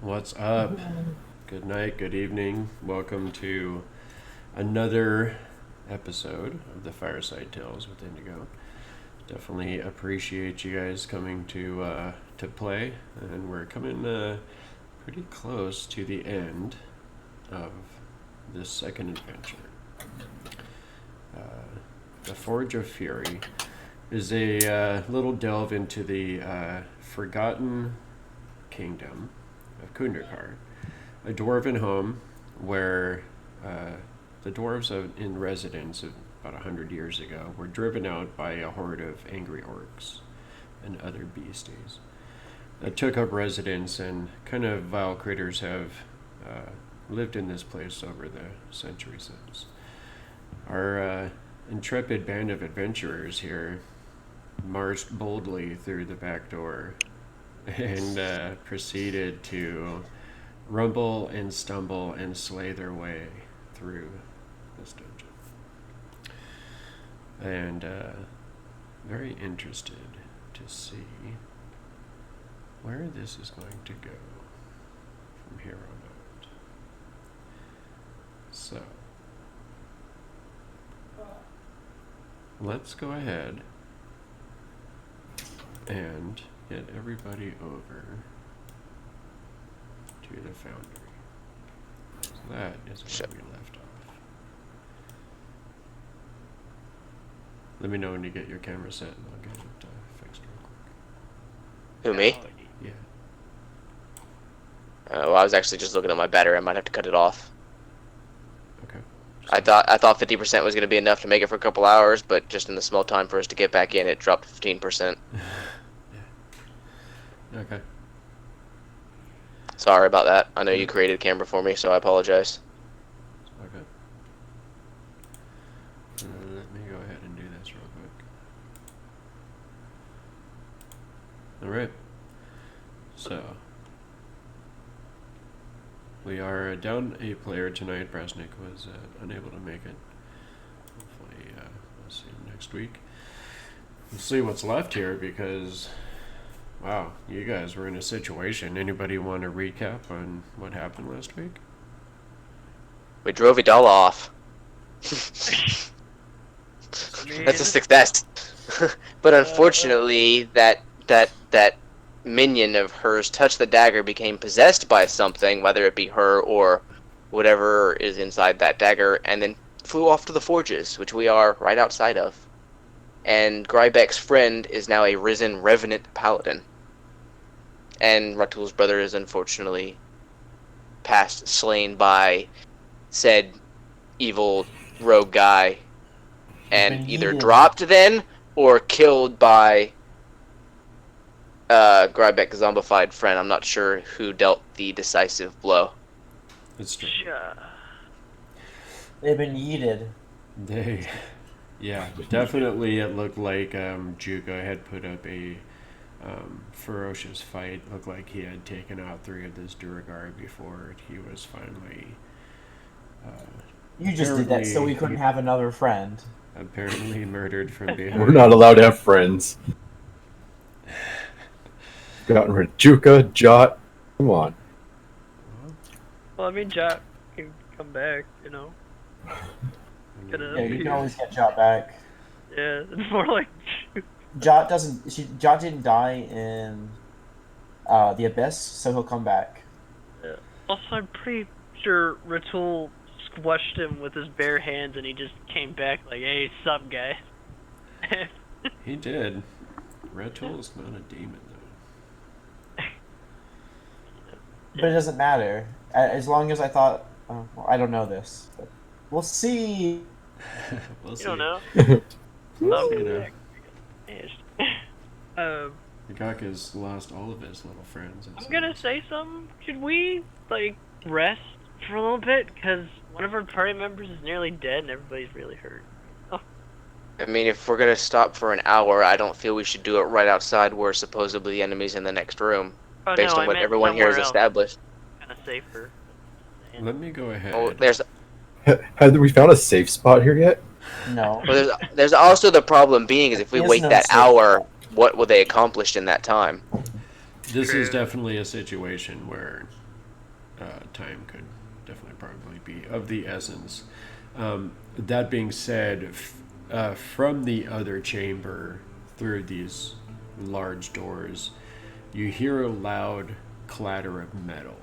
What's up? Good night, good evening. Welcome to another episode of the Fireside Tales with Indigo. Definitely appreciate you guys coming to play, and we're coming pretty close to the end of this second adventure. The Forge of Fury is a little delve into the forgotten kingdom of Kundrakar, a dwarven home where the dwarves in residence about 100 years ago were driven out by a horde of angry orcs and other beasties that took up residence, and kind of vile critters have lived in this place over the centuries since. Our intrepid band of adventurers here marched boldly through the back door and proceeded to rumble and stumble and slay their way through this dungeon. And very interested to see where this is going to go from here on out. So, let's go ahead and get everybody over to the foundry. So that is where we left off. Let me know when you get your camera set and I'll get it fixed real quick. Who, me? Yeah. Well, I was actually just looking at my battery. I might have to cut it off. Okay. I thought 50% was going to be enough to make it for a couple hours, but just in the small time for us to get back in, it dropped 15%. Okay. Sorry about that. I know you created a camera for me, so I apologize. Okay. Let me go ahead and do this real quick. Alright. So, we are down a player tonight. Brasnic was unable to make it. Hopefully, we'll see him next week. We'll see what's left here because, wow, you guys were in a situation. Anybody want to recap on what happened last week? We drove Idala off. That's a success. But unfortunately, that minion of hers touched the dagger, became possessed by something, whether it be her or whatever is inside that dagger, and then flew off to the forges, which we are right outside of. And Grybek's friend is now a risen revenant paladin. And Ratul's brother is unfortunately passed, slain by said evil rogue guy, and either dropped then or killed by Grybek's zombified friend. I'm not sure who dealt the decisive blow. It's true. They've been yeeted. Yeah, definitely it looked like Juga had put up a ferocious fight. Looked like he had taken out 3 of this Duragard before he was finally You just did that so we couldn't have another friend. Apparently murdered from behind. We're not allowed to have friends. Gotten rid of Juka, Jot. Come on. Well, I mean, Jack can come back, you know. Yeah, you can always get Jot back. Yeah, it's more like. Jot didn't die in the Abyss, so he'll come back. Yeah. Also, I'm pretty sure Ratul squashed him with his bare hands, and he just came back like, "Hey, sup, guy." He did. Retul's not a demon, though. But it doesn't matter. As long as I thought... well, I don't know this. But we'll see. We'll see. You don't know. You know. Um, Gok has lost all of his little friends. I'm gonna say something. Should we, like, rest for a little bit? Because one of our party members is nearly dead and everybody's really hurt. I mean, if we're gonna stop for an hour, I don't feel we should do it right outside where supposedly the enemy's in the next room, Oh, based no, on I what meant everyone here has somewhere else. established. Kind of safer. Let me go ahead. Oh, Have we found a safe spot here yet? No. well, there's also the problem being is if we There's wait no that safe hour, spot. what will they accomplish in that time? This is True. definitely a situation where time could definitely probably be of the essence. That being said, from the other chamber through these large doors, you hear a loud clatter of metal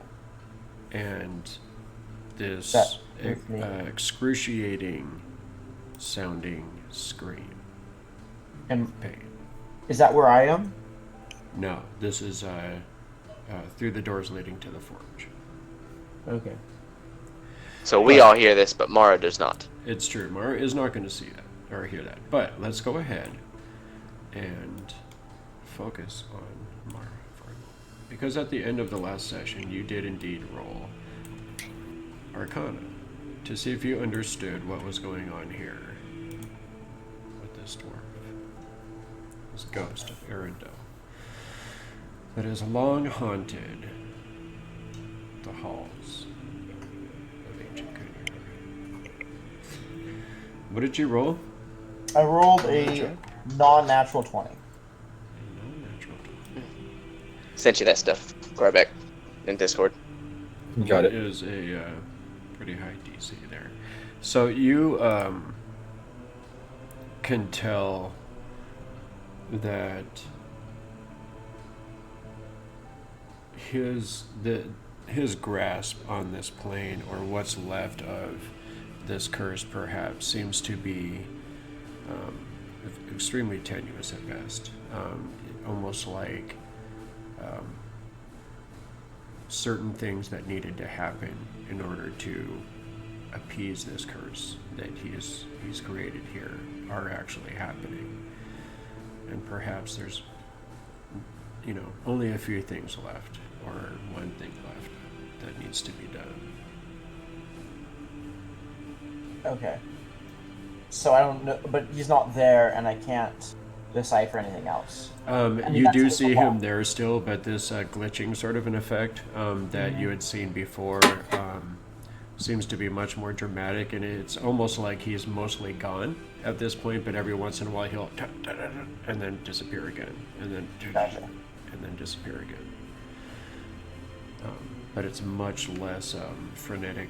and this That was me. excruciating sounding scream. And Pain. is that where I am? No, this is through the doors leading to the forge. Okay. So we all hear this, but Mara does not. It's true. Mara is not going to see that or hear that. But let's go ahead and focus on Mara for a moment. Because at the end of the last session, you did indeed roll Arcana to see if you understood what was going on here with this dwarf, this ghost of Arundel, that has long haunted the halls of ancient Kunia. What did you roll? I rolled Check. a non-natural 20. Non-natural 20. Sent you that stuff, Grybek, in Discord. Got it. Is a pretty high DC there. So you can tell that his grasp on this plane, or what's left of this curse perhaps, seems to be extremely tenuous at best. Almost like certain things that needed to happen in order to appease this curse that he's created here are actually happening. And perhaps there's, only a few things left, or one thing left that needs to be done. Okay. So I don't know, but he's not there, and I can't decipher anything else. mean, You that's do just a see lot. him there still, but this glitching sort of an effect that you had seen before seems to be much more dramatic, and it's almost like he's mostly gone at this point, but every once in a while he'll and then disappear again, and then Gotcha. and then disappear again. But it's much less frenetic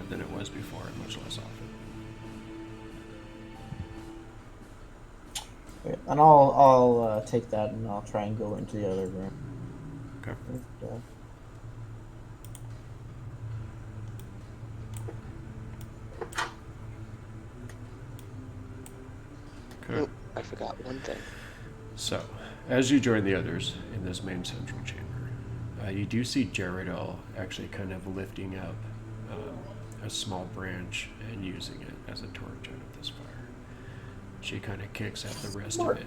than it was before, and much less often. Okay, and I'll take that, and I'll try and go into the other room. Okay. Okay. Ooh, I forgot one thing. So, as you join the others in this main central chamber, you do see Jaredel actually kind of lifting up a small branch and using it as a torch out of this fire. She kind of kicks at the rest of it.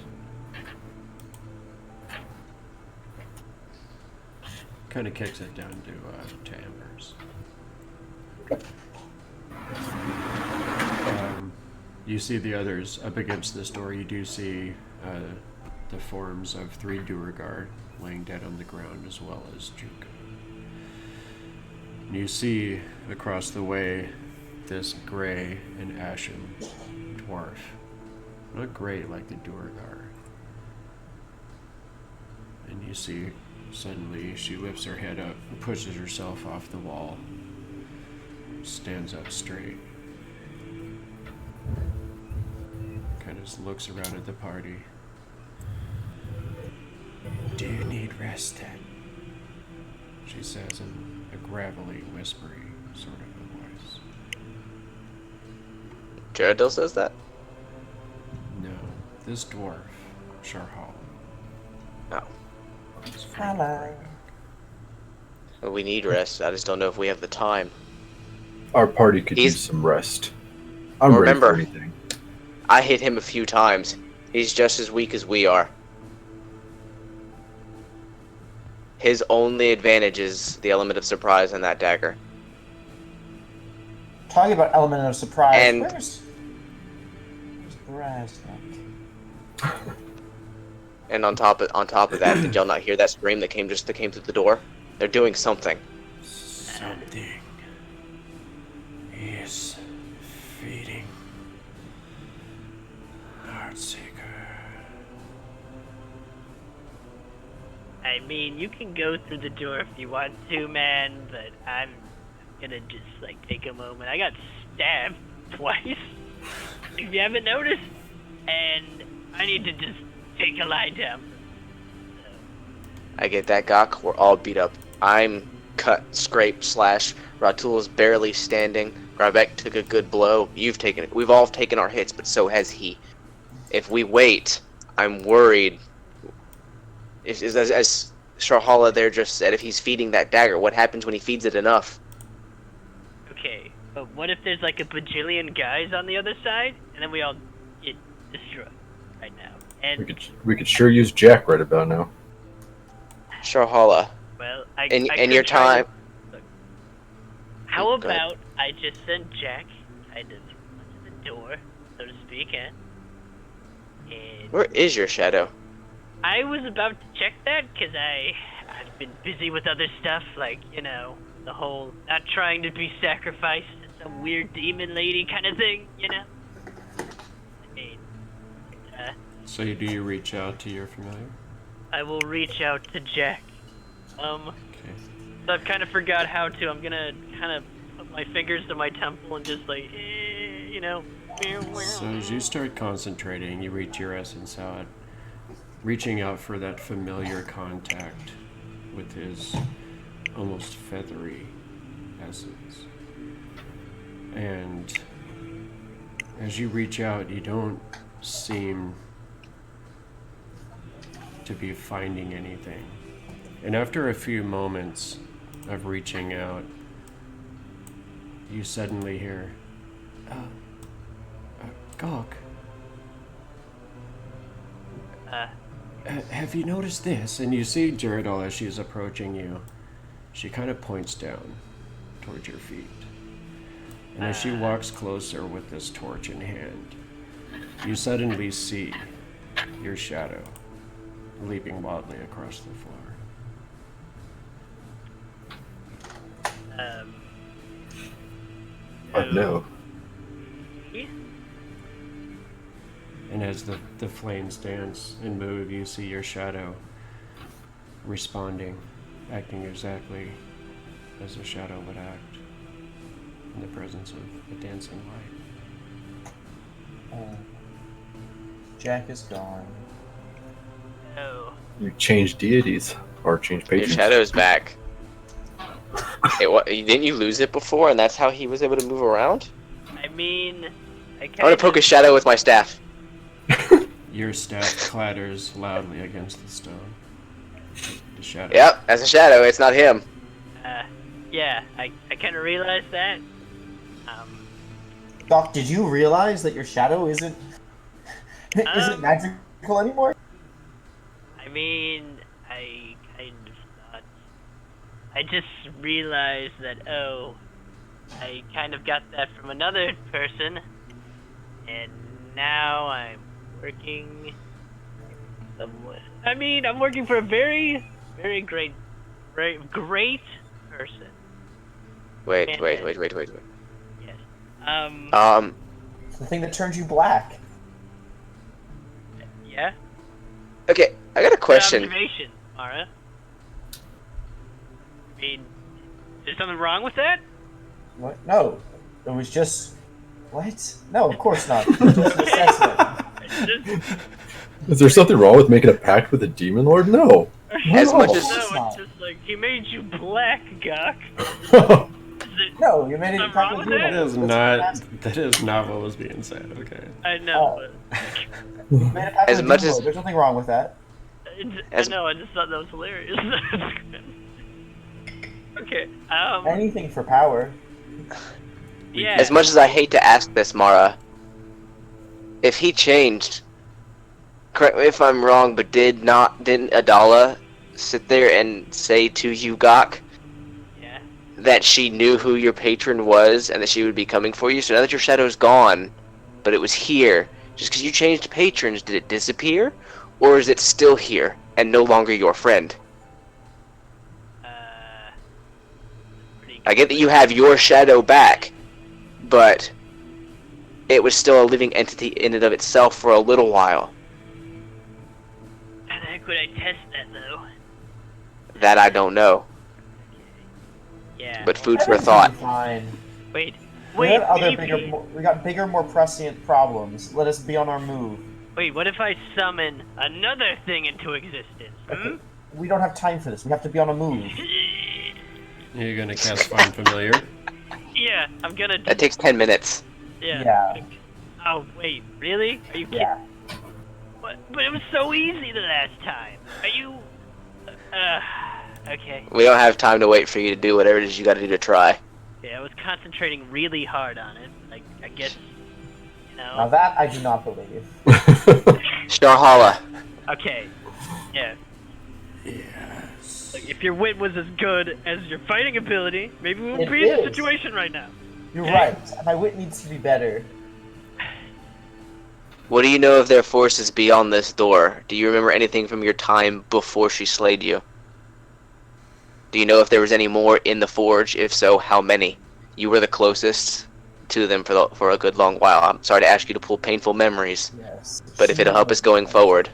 Kind of kicks it down to embers. You see the others up against this door. You do see the forms of 3 Duergar laying dead on the ground, as well as Juka. And you see across the way this gray and ashen dwarf. Not gray like the Duergar. And you see, suddenly, she lifts her head up and pushes herself off the wall. Stands up straight. Kind of looks around at the party. Do you need rest then? She says in a gravelly, whispery sort of a voice. Jaredil says that? No, this dwarf, Sharhal. No. is from Hello. Well, we need rest. I just don't know if we have the time. Our party could He's- use some rest. I'm ready Remember- for anything. I hit him a few times. He's just as weak as we are. His only advantage is the element of surprise in that dagger. Talking about element of surprise. And- Where's Brasnic? And on top of that, did y'all not hear that scream that came through the door? They're doing something. Something is feeding Heartseeker. I mean, you can go through the door if you want to, man, but I'm gonna just, like, take a moment. I got stabbed twice, if you haven't noticed, and I need to just take a lie down. I get that, Gok. We're all beat up. I'm cut, scraped, slash. Ratul is barely standing. Grybek took a good blow. You've taken it. We've all taken our hits, but so has he. If we wait, I'm worried. As Sharhala there just said, if he's feeding that dagger, what happens when he feeds it enough? Okay, but what if there's like a bajillion guys on the other side, and then we all get destroyed right now? And, We could sure use Jack right about now. Sharhala, well, I in could your try time. to- Look, how Go ahead. about I just send Jack kind of under the door, so to speak, and Where is your shadow? I was about to check that because I've been busy with other stuff, like, you know, the whole not trying to be sacrificed to some weird demon lady kind of thing, you know? I mean, So do you reach out to your familiar? I will reach out to Jack. Okay. So I've kind of forgot how to. I'm gonna kind of put my fingers to my temple and just like, you know. So as you start concentrating, you reach your essence out, reaching out for that familiar contact with his almost feathery essence. And as you reach out, you don't seem to be finding anything. And after a few moments of reaching out, you suddenly hear, Gok, have you noticed this? And you see Jaredil as she's approaching you. She kind of points down towards your feet. And as she walks closer with this torch in hand, you suddenly see your shadow leaping wildly across the floor. No. And as the flames dance and move, you see your shadow responding, acting exactly as a shadow would act in the presence of a dancing light. Jack is gone. Oh. You change deities or change Your patrons. shadow's back. Hey, what? Didn't you lose it before, and that's how he was able to move around? I mean, I I'm gonna kind poke his shadow with my staff. Your staff clatters loudly against the stone. The shadow. Yep, that's a shadow. It's not him. yeah, I kind of realized that. Doc, did you realize that your shadow isn't magical anymore? I mean, I kind of thought. I just realized that, I kind of got that from another person, and now I'm working somewhat. I mean, I'm working for a very, very great person. Wait. Yes. It's the thing that turns you black. Yeah? Okay, I got a Good question. observation, Mara. I mean, is something wrong with that? What? No. It was just... What? No, of course not. It was just an assessment. Is there something wrong with making a pact with a demon lord? No. As much No, as- of course No, not. it's just like, he made you black, Gok. Is it, No, you made it Something wrong with you. that? That is not what was being said. Okay. I know, Oh. but... You made it As much as- There's nothing wrong with that. As- I know, I just thought that was hilarious. Okay, Anything for power. yeah. As much as I hate to ask this, Mara, if he changed, correct me if I'm wrong, but didn't Adala sit there and say to you, Gok, Yeah. that she knew who your patron was and that she would be coming for you? So now that your shadow's gone, but it was here, just because you changed patrons, did it disappear? Or is it still here and no longer your friend? Pretty I get that you have your shadow back, but it was still a living entity in and of itself for a little while. How the heck would I test that, though? That I don't know, Yeah. but food for Everything's thought. Fine. Wait, We had other maybe... we got bigger, more prescient problems. Let us be on our move. Wait, what if I summon another thing into existence? Okay. We don't have time for this. We have to be on a move. You're gonna cast Find Familiar. Yeah, I'm gonna... That takes 10 minutes. Yeah. Yeah. Oh, wait, really? Are you kidding? Yeah. What? But it was so easy the last time. Are you... okay. We don't have time to wait for you to do whatever it is you gotta do to try. Yeah, I was concentrating really hard on it. Like, I guess, you know... Now that I do not believe. Starhala, Okay. Yeah. Yes. Like, if your wit was as good as your fighting ability, maybe we It wouldn't be in this is. situation right now. You're Okay. right. My wit needs to be better. what do you know of their forces beyond this door? Do you remember anything from your time before she slayed you? Do you know if there was any more in the forge? If so, how many? You were the closest to them for a good long while. I'm sorry to ask you to pull painful memories, Yes. but if it'll help us going forward.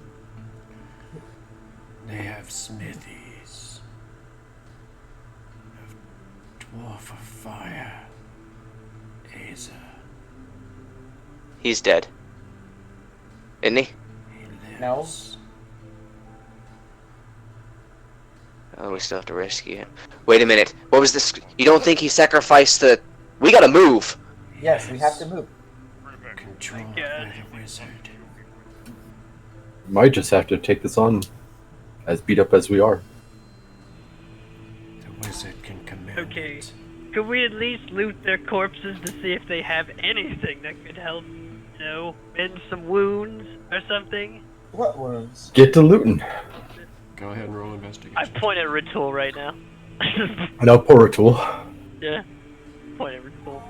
They have smithies of dwarf of fire. Asa. He's dead. Isn't he? He No. lives. Oh, we still have to rescue him. Wait a minute. What was this? You don't think he sacrificed the... We gotta move! Yes, we have to move. Controlled Yeah. by the wizard. Might just have to take this on as beat up as we are. The wizard can command Okay. it. Could we at least loot their corpses to see if they have anything that could help, you know, mend some wounds or something? What wounds? Get to looting. Go ahead and roll investigation. I point at Ritul right now. I know, poor tool. Yeah. Point at Ritul.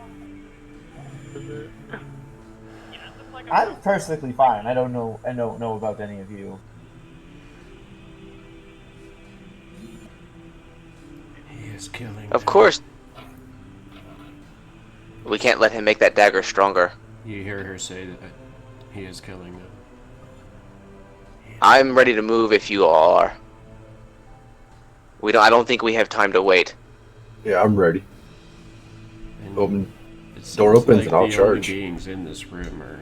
I'm perfectly fine. I don't know about any of you. He is killing Of them. course. We can't let him make that dagger stronger. You hear her say that he is killing them. I'm ready to move if you all are. I don't think we have time to wait. Yeah, I'm ready. And Open. it seems door opens like and I'll the charge. only beings in this room are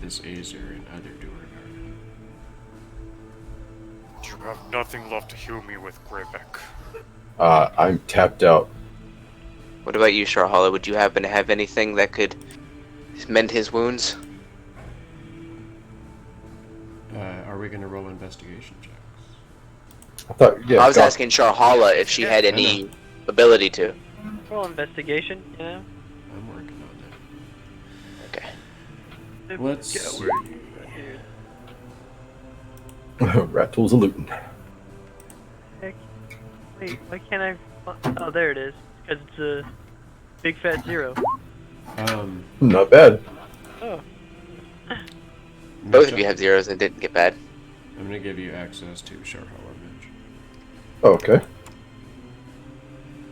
this Azer and other Duergar. You have nothing left to heal me with, Grybek. I'm tapped out. What about you, Sharhala? Would you happen to have anything that could mend his wounds? Are we going to roll investigation checks? I thought, yeah. I was Gok- asking Sharhala if she had I any ability to. Roll investigation, you know? I'm working on Okay. that. Let's see. Rat tool's a looting. Heck. Wait, why can't I... Oh, there it is. Because it's a big fat zero. Not bad. Oh. Both Mitch, of you have zeros and didn't get bad. I'm going to give you access to Sharhala, Mitch. Okay.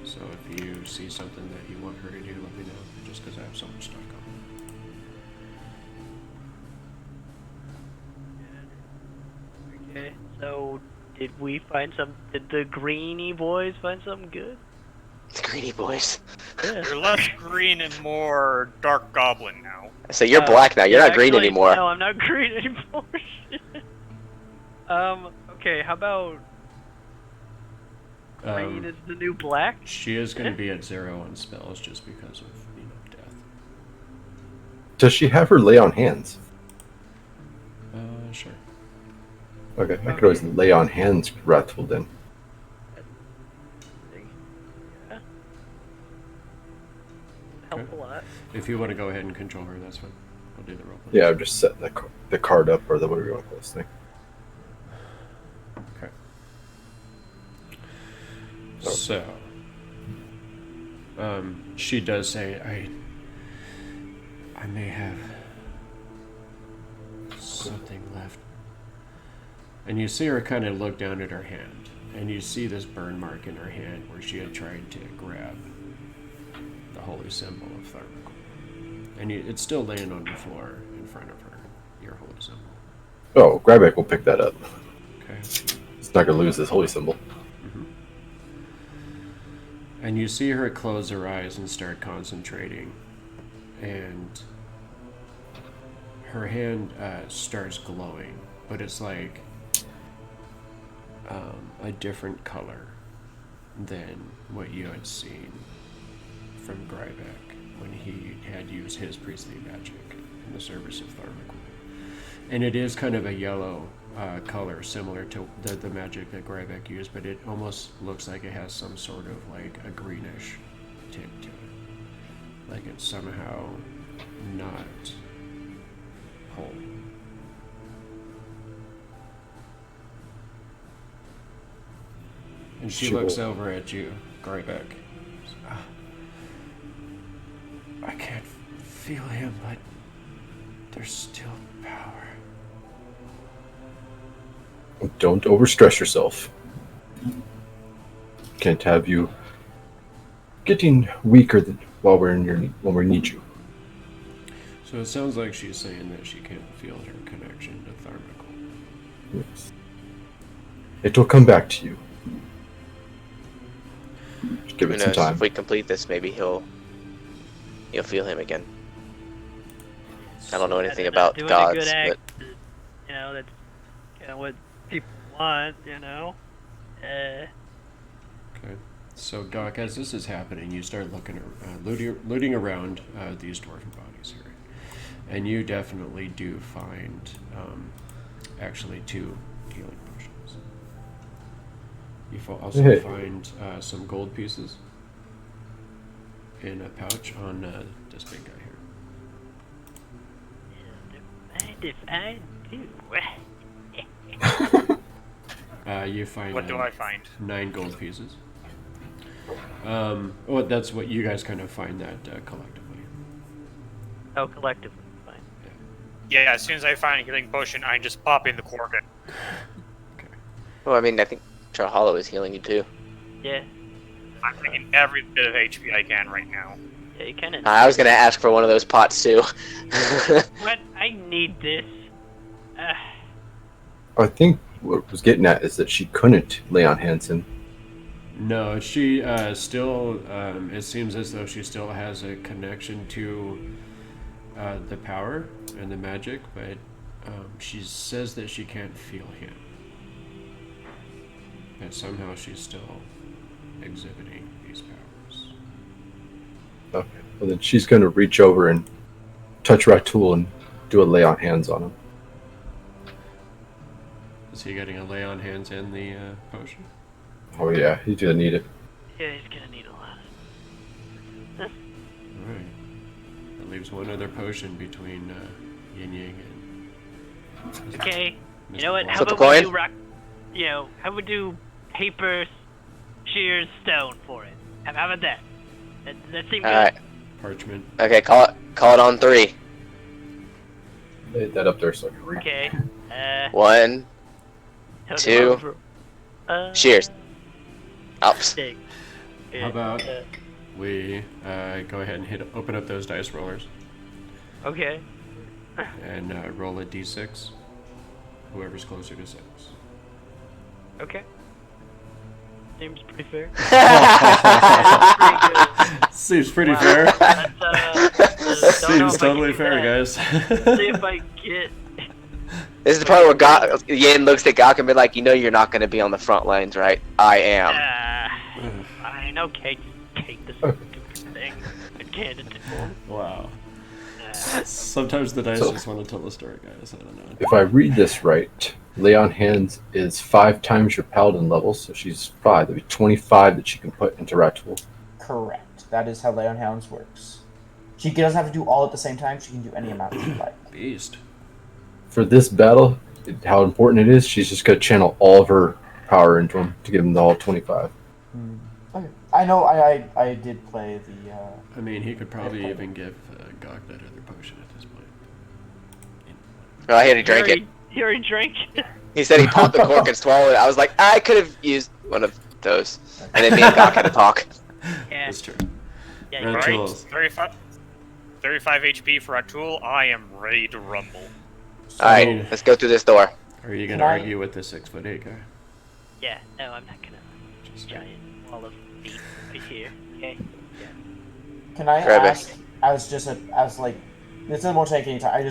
So if you see something that you want her to do, let me know. just because I have so much stuff going. Okay, so did the greeny boys find something good? The greeny boys. You're less green and more dark goblin now. So you're black now. You're yeah, not green actually, anymore. No, I'm not green anymore. Okay, how about green is the new black? She is going to be at 0 on spells just because of, death. Does she have her lay on hands? Sure. Okay, I could always lay on hands Wrathful then. Yeah. Help a lot. If you want to go ahead and control her, that's fine. I'll do the roll. Yeah, I'm just setting the card up, or whatever you want to call this thing. Okay. So, she does say, I may have something left. And you see her kind of look down at her hand, and you see this burn mark in her hand where she had tried to grab the holy symbol of Tharmacle. And it's still laying on the floor in front of her, your holy symbol. Oh, Grybek will pick that up. Okay. He's not going to lose this holy symbol. Mm-hmm. And you see her close her eyes and start concentrating, and her hand starts glowing, but it's like a different color than what you had seen from Grybek when he had used his priestly magic in the service of Tharmacle. And it is kind of a yellow color, similar to the magic that Grybek used, but it almost looks like it has some sort of like a greenish tint to it. Like it's somehow not whole. And she looks over at you, Grybek. I can't feel him, but there's still power. Don't overstress yourself. Can't have you getting weaker while when we need you. So it sounds like she's saying that she can't feel her connection to Tharmacle. Yes. It will come back to you. Just give Who it some knows? time. If we complete this, maybe you'll feel him again. I don't know anything about doing gods, a good act, but that's kind of what people want, Okay. So, Gok, as this is happening, you start looting around these dwarven bodies here. And you definitely do find, actually, 2 healing potions. You also find some gold pieces in a pouch on this big guy here. If I do. You find What do I find? 9 gold pieces. Well, that's what you guys kind of find that collectively. Oh, collectively, fine. Yeah, as soon as I find a healing potion, I just pop in the Corgan. Okay. well, I mean, I think Hollow is healing you too. Yeah. I'm taking every bit of HP I can right now. Yeah, you kind of. I was gonna ask for one of those pots too. What? I need this. I think what I was getting at is that she couldn't lay on Hansen. No, she still, it seems as though she still has a connection to the power and the magic, but she says that she can't feel him. But somehow she's still exhibiting these powers. Okay. Well, then she's going to reach over and touch Ratul and do a lay on hands on him. Is he getting a lay on hands and the potion? Oh yeah, he's going to need it. Yeah, he's gonna need a lot. Alright. That leaves one other potion between Yin Yang and... Okay. Mr. You know what? Blanc. How Flip a about we coin? do rock? How about we do paper, shears, stone for it? How about that? That seems good. All right. Parchment. Okay, call it on 3. Lay that up there so I can read. Okay. 1, 2, shears. Ups. Dig. How about we go ahead and open up those dice rollers Okay. and roll a d6. Whoever's closer to 6. Okay. Seems pretty fair. Seems pretty Wow. fair. Don't know Seems if I can totally do fair, that. guys. See if I get. This is the part where Yin looks at Gok and be like, you know you're not going to be on the front lines, right? I am. Fine. Okay. Just take this stupid thing and hand it to him. Wow. Sometimes the dice just want to tell the story, guys. I don't know. If I read this right, lay on hands is 5 times your paladin level, so she's 5. That'd be 25 that she can put into Ratul. Correct. That is how Lay on Hounds works. She doesn't have to do all at the same time. She can do any amount she like. Beast. For this battle, how important it is, she's just going to channel all of her power into him to give him the all 25. Okay. I know. I did play the. I mean, he could probably even give Gok that other potion at this point. Oh, I already drank it. He already drank. He said he popped the cork and swallowed it. I was like, I could have used one of those. And then me and Gok had to talk. Yeah. That's true. Yeah. Right. Alright, Tools. 35 HP for Ratul. I am ready to rumble. So, Alright, let's go through this door. Are you going Can to I- argue with the 6'8" guy? Yeah. No, I'm not gonna. Just Giant wall of meat right here. Okay. Can I Grybek. ask? As like, this won't take any time.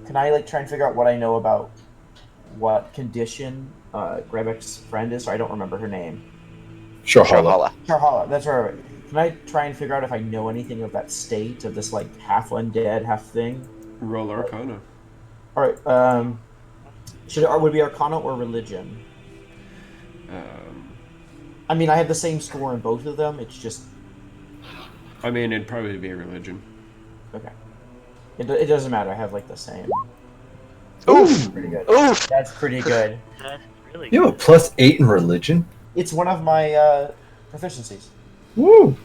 Can I like try and figure out what I know about what condition Grybek's friend is? So I don't remember her name. Sharhala. Sharhala. That's right. Can I try and figure out if I know anything of that state of this like half undead, half thing? Roll Arcana. All right. Would it be Arcana or Religion? I mean, I have the same score in both of them. It's just I mean, it'd probably be a religion. okay. It doesn't matter. I have like the same. Oof! Pretty good. Oof! That's pretty good. That's really You have a +8 in religion? It's one of my proficiencies. Woo!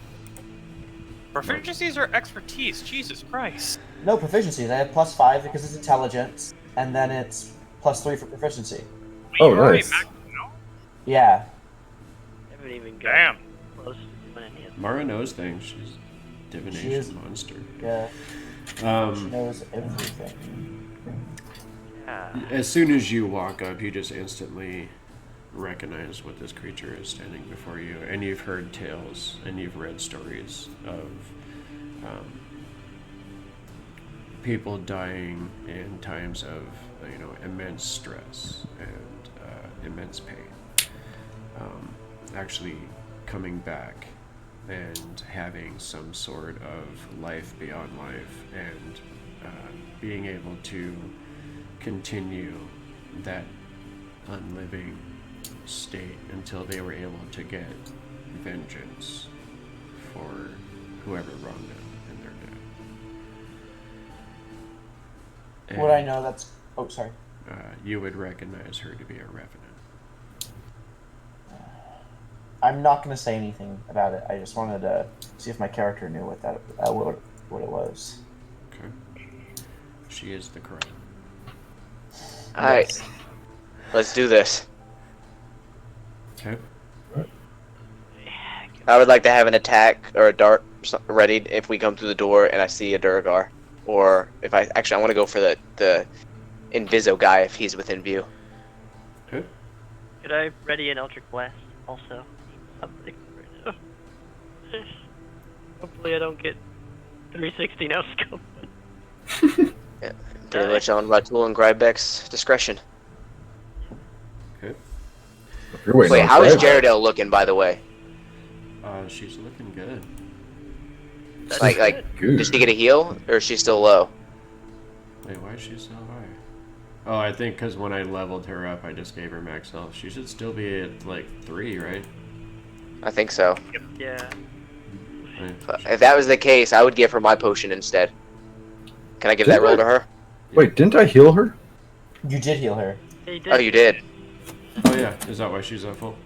Proficiencies or expertise? Jesus Christ. No proficiencies. I have +5 because it's intelligence, and then it's +3 for proficiency. Oh, You're already nice. maxed out? Yeah. I haven't even got Damn. close to doing any of Mara knows things. She's a divination She is- monster. Yeah. She knows everything. that. As soon as you walk up, you just instantly recognize what this creature is standing before you, and you've heard tales and you've read stories of people dying in times of immense stress and immense pain, actually coming back and having some sort of life beyond life, and being able to continue that unliving state until they were able to get vengeance for whoever wronged them in their death. Would I know that's... Oh, sorry. You would recognize her to be a revenant. I'm not going to say anything about it. I just wanted to see if my character knew what what it was. Okay. She is the crow. Alright, let's do this. Okay. I would like to have an attack or a dart ready if we come through the door and I see a Durgar. Or if I want to go for the Inviso guy if he's within view. Okay. Could I ready an Eldritch Blast also? Something right now. Hopefully I don't get 360 no scope. Yeah, pretty much on Ratul and Grybek's discretion. Okay. If you're waiting Wait, on how is Grybek. Jaredale looking, by the way? She's looking good. That's Like, good. Good. did she get a heal, or is she still low? Wait, why is she so high? Oh, I think because when I leveled her up, I just gave her max health. She should still be at like 3, right? I think so. Yeah. Right. If that was the case, I would give her my potion instead. Can I give that Didn't roll I? to her? Wait, didn't I heal her? You did heal her. They did. Oh, you did. Oh yeah, is that why she's at full?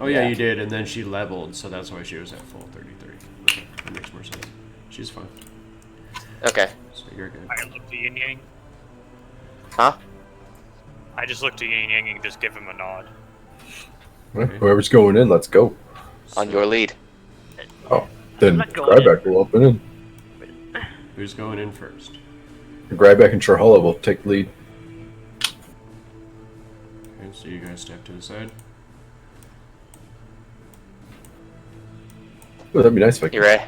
Oh yeah, Yeah. you did, and then she leveled, so that's why she was at full 33. Okay, that makes more sense. She's fine. Okay. So you're good. I looked at Yin Yang. Huh? I just looked at Yin Yang and just give him a nod. Right, whoever's going in, let's go. On your lead. Oh. Then not going Grybek will open in. Who's going in first? Grybek and Charhola will take the lead. Okay, so you guys step to the side. Oh, that'd be nice if I You could ready?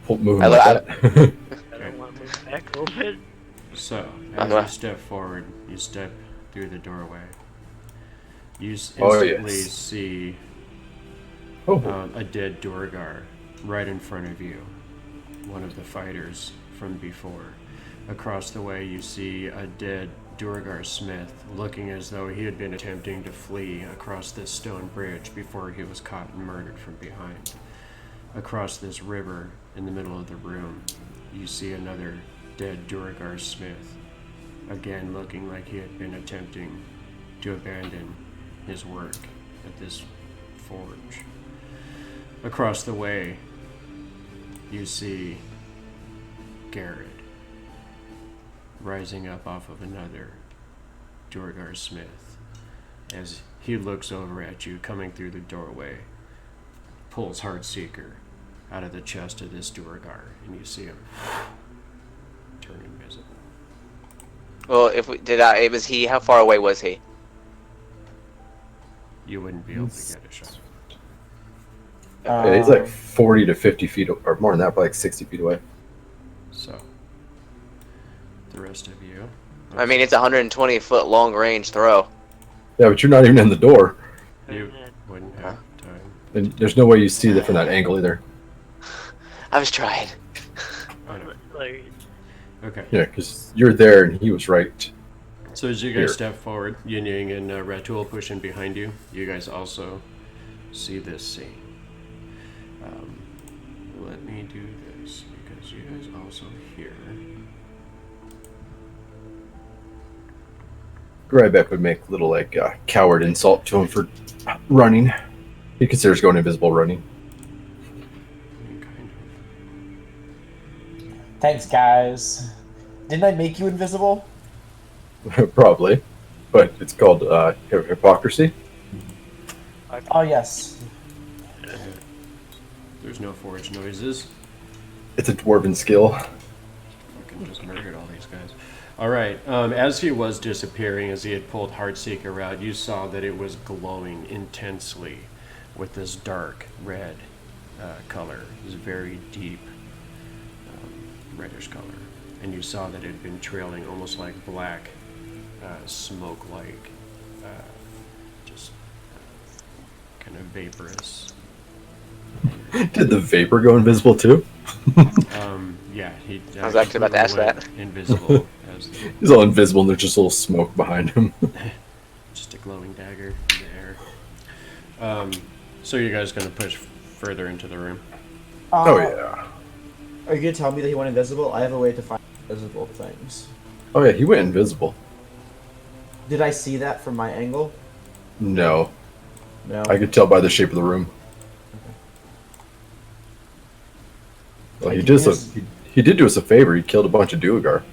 move him I like I that. don't want to move back a little bit. So, as you step forward, you step through the doorway. You instantly see a dead Durgar right in front of you. One of the fighters from before. Across the way, you see a dead Durgar Smith looking as though he had been attempting to flee across this stone bridge before he was caught and murdered from behind. Across this river in the middle of the room, you see another dead Durgar Smith, again looking like he had been attempting to abandon his work at this forge. Across the way, you see Garrett rising up off of another Durgar Smith as he looks over at you coming through the doorway, pulls Heartseeker out of the chest of this Durgar, and you see him turn invisible. Well, was he? How far away was he? You wouldn't be able to get a shot. Yeah, he's like 40 to 50 feet, or more than that, probably like 60 feet away. So, the rest of you. I mean, it's a 120-foot long-range throw. Yeah, but you're not even in the door. You wouldn't have time. And there's no way you see that from that angle either. I was trying. I know. Like, Okay. Yeah, because you're there and he was right. So as you guys Here. step forward, Yin Yang and Ratul pushing behind you, you guys also see this scene. Let me do this because you guys also hear. Grybek would make a little like coward insult to him for running. He considers going invisible running. Kind Thanks, guys. Didn't I make you invisible? Probably. But it's called hypocrisy. Oh, yes. of. There's no forge noises. It's a dwarven skill. Fucking just murdered all these guys. All right. As he was disappearing, as he had pulled Heartseeker out, you saw that it was glowing intensely with this dark red color. It was very deep reddish color. And you saw that it had been trailing almost like black smoke-like, just kind of vaporous. Did the vapor go invisible too? Yeah, he. I was actually about to ask went that. Invisible as He's all invisible and there's just a little smoke behind him. just a glowing dagger in the air. So you guys gonna push further into the room? Oh yeah. Are you going to tell me that he went invisible? I have a way to find invisible things. Oh yeah, he went invisible. Did I see that from my angle? No. No. I could tell by the shape of the room. Well, he did do us a favor. He killed a bunch of Duergar.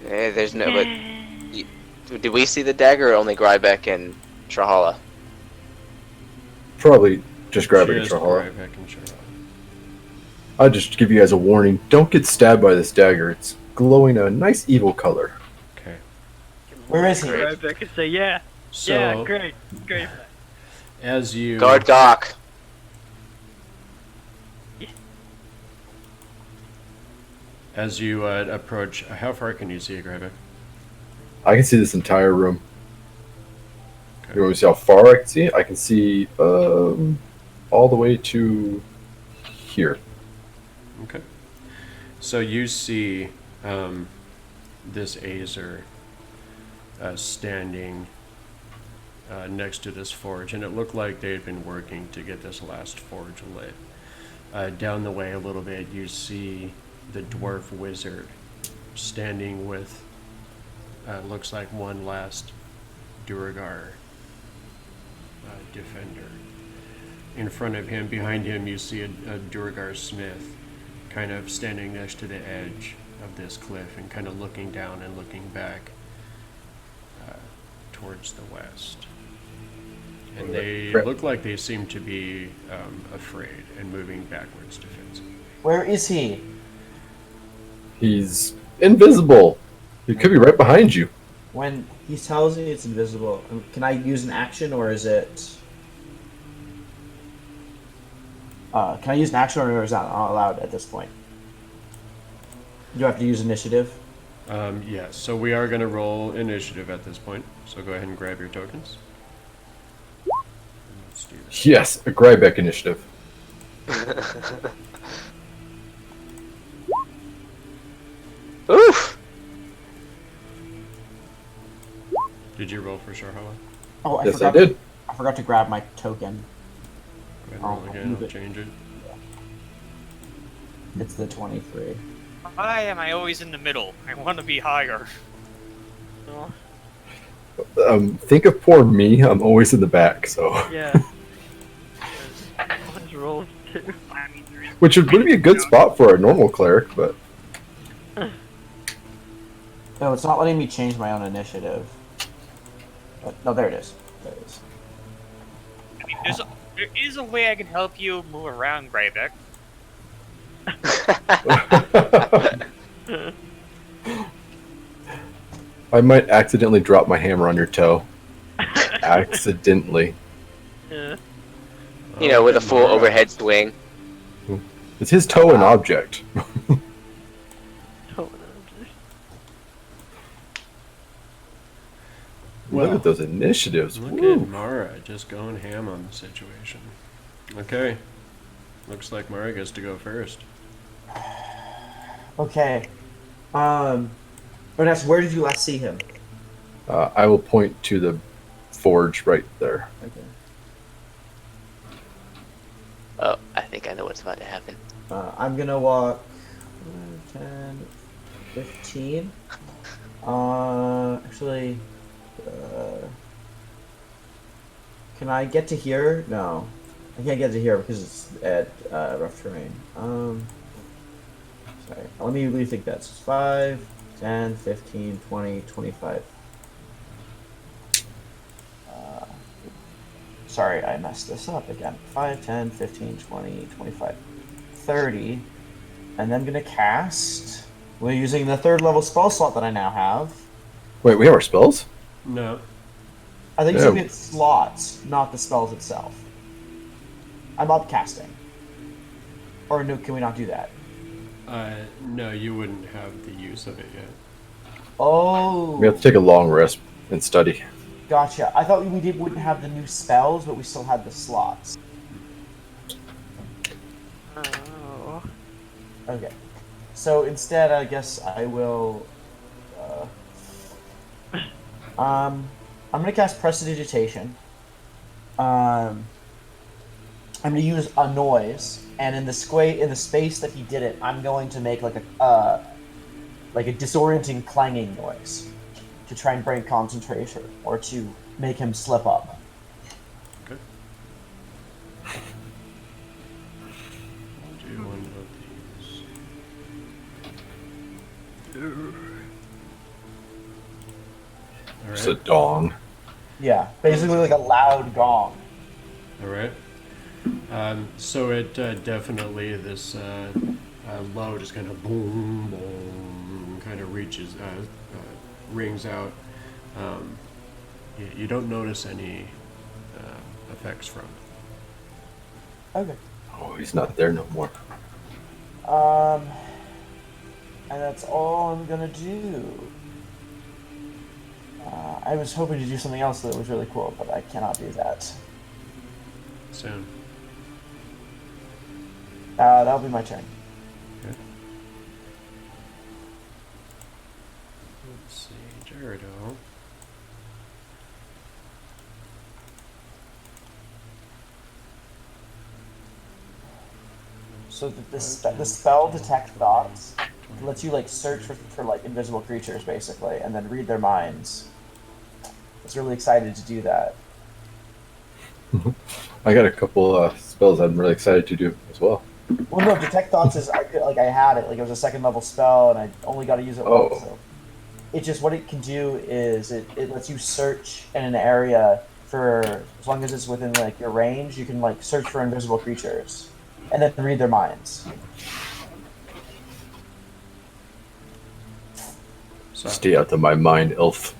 There's no. But did we see the dagger or only Grybek and Trahala? Probably just grab it and Just Charhola. Grybek and Charhola. I'll just give you guys a warning. Don't get stabbed by this dagger. It's glowing a nice evil color. Okay. Where is he? Grybek could say, yeah, So yeah, great. as you Guard Gok. approach, how far can you see, Grybek? I can see this entire room. Okay. You want to see how far I can see? I can see all the way to here. Okay. So you see this Azer standing next to this forge, and it looked like they had been working to get this last forge lit. Down the way a little bit, you see the dwarf wizard standing with looks like one last Duergar defender. In front of him, behind him, you see a Duergar smith kind of standing next to the edge of this cliff and kind of looking down and looking back towards the west. And they Great. look like they seem to be afraid and moving backwards defensively. Where is he? He's invisible. He could be right behind you. When he tells me it's invisible, can I use an action or is it? Can I use an action or is that not allowed at this point? Do I have to use initiative? Yes, so we are going to roll initiative at this point. So go ahead and grab your tokens. Let's do this. Yes, a Grybek initiative. Oof. Did you roll for Sharhala? Oh, Yes, I did. I forgot to grab my token. Go ahead and roll Oh, again. move I'll it. change it. It's the 23. Why am I always in the middle? I want to be higher. Think of poor me. I'm always in the back, so Yeah. Let's roll too. I mean, there is which would be a good spot for a normal cleric, but No, it's not letting me change my own initiative. But, no, there it is. There it is. I mean, there is a way I can help you move around, Grybek. I might accidentally drop my hammer on your toe. Accidentally. Yeah. You know, with a full Mara. overhead swing. Is his toe an object? Look Well, at those initiatives. Look Woo. at Mara just going ham on the situation. Okay. Looks like Mara gets to go first. Okay. Vanessa, where did you last see him? I will point to the forge right there. Okay. Oh, I think I know what's about to happen. I'm gonna walk 10, 15. Actually, can I get to here? No. I can't get to here because it's at rough terrain. Sorry. Let me rethink that. So it's 5, 10, 15, 20, 25. Sorry, I messed this up again. 5, 10, 15, 20, 25, 30. And then I'm going to cast. We're using the 3rd level spell slot that I now have. Wait, we have our spells? No. I think Yeah. it's going to be slots, not the spells itself. I'm upcasting. Or no, can we not do that? No, you wouldn't have the use of it yet. Oh, We have to take a long rest and study. gotcha. I thought wouldn't have the new spells, but we still had the slots. Oh. Okay. So instead, I guess I will. I'm gonna cast Prestidigitation. I'm gonna use a noise, and in the space that he did it, I'm going to make like a disorienting clanging noise to try and break concentration or to make him slip up. Okay. I'll do one of these. It's a Alright. dong. Yeah, basically like a loud gong. Alright. So it definitely, this low just kind of boom, boom, kind of reaches, rings out. You don't notice any effects from it. Okay. Oh, he's not there no more. And that's all I'm gonna do. I was hoping to do something else that was really cool, but I cannot do that. Soon. That'll be my turn. Okay. Let's see, Gerardo. So the spell Detect Thoughts lets you like search for like invisible creatures basically, and then read their minds. I was really excited to do that. I got a couple spells I'm really excited to do as well. Well, no, Detect Thoughts is I had it, like it was a 2nd level spell, and I only got to use it Oh. once. So it just what it can do is it lets you search in an area for as long as it's within like your range, you can like search for invisible creatures, and then read their minds. So, Stay out of my mind, elf.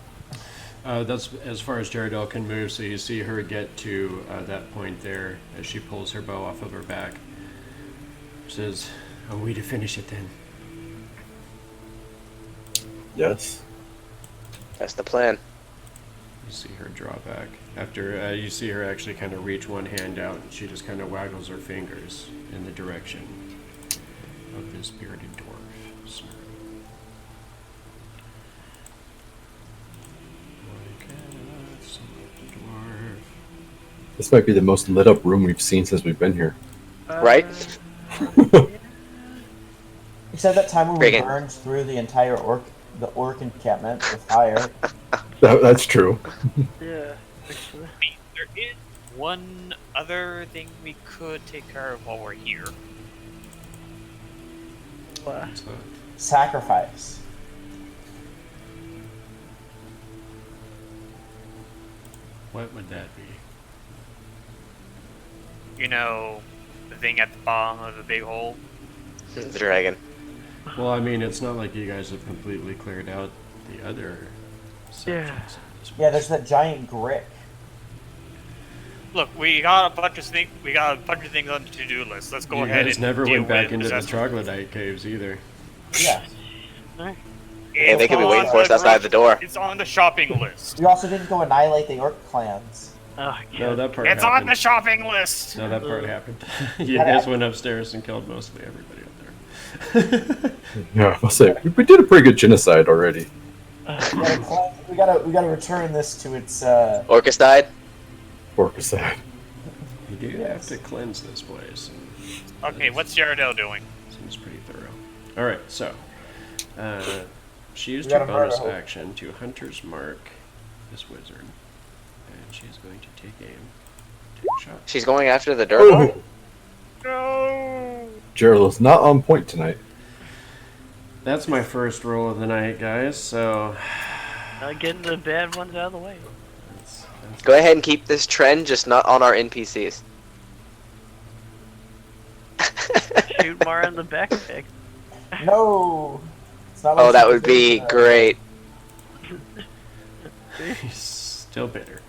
that's as far as Jaredel can move. So you see her get to that point there as she pulls her bow off of her back. Says, "Are we to finish it then?" Yes. That's the plan. You see her draw back. After you see her actually kind of reach one hand out, and she just kind of waggles her fingers in the direction of this bearded dwarf. So, dwarf. This might be the most lit up room we've seen since we've been here. Right? Except that time when we Friggin'. burned through the entire orc encampment with fire. That's true. Yeah, actually. There is one other thing we could take care of while we're here. What? So, Sacrifice. what would that be? You know, the thing at the bottom of the big hole? The dragon. Well, I mean, it's not like you guys have completely cleared out the other sections. Yeah. of this Yeah, there's that giant grick. Look, we got a bunch of things. We got a bunch of things on the to-do list. Let's go You ahead guys and never deal went back with into the possessed- troglodyte caves either. Yeah. And they could be It's waiting on for us outside the door. It's on the shopping list. We also didn't go annihilate the orc clans. Oh, No, God. that part It's on happened. the shopping list. No, that part happened. You guys went upstairs and killed mostly everybody up there. Yeah, I'll say we did a pretty good genocide already. We gotta return this to its. Orcus died? Orcuside. You do have to cleanse this place. Okay, what's Jaredel doing? Seems pretty thorough. All right, so she used We her got a murder bonus hope. action to Hunter's Mark this wizard, and she's going to take aim, take a shot. She's going after the dirt hole? No. Gerald's not on point tonight. That's my first roll of the night, guys. So Not getting the bad ones out of the way. that's Go ahead and keep this trend, just not on our NPCs. Shoot Mara in the backpack. No. It's not Oh, like that would be great. he's still bitter.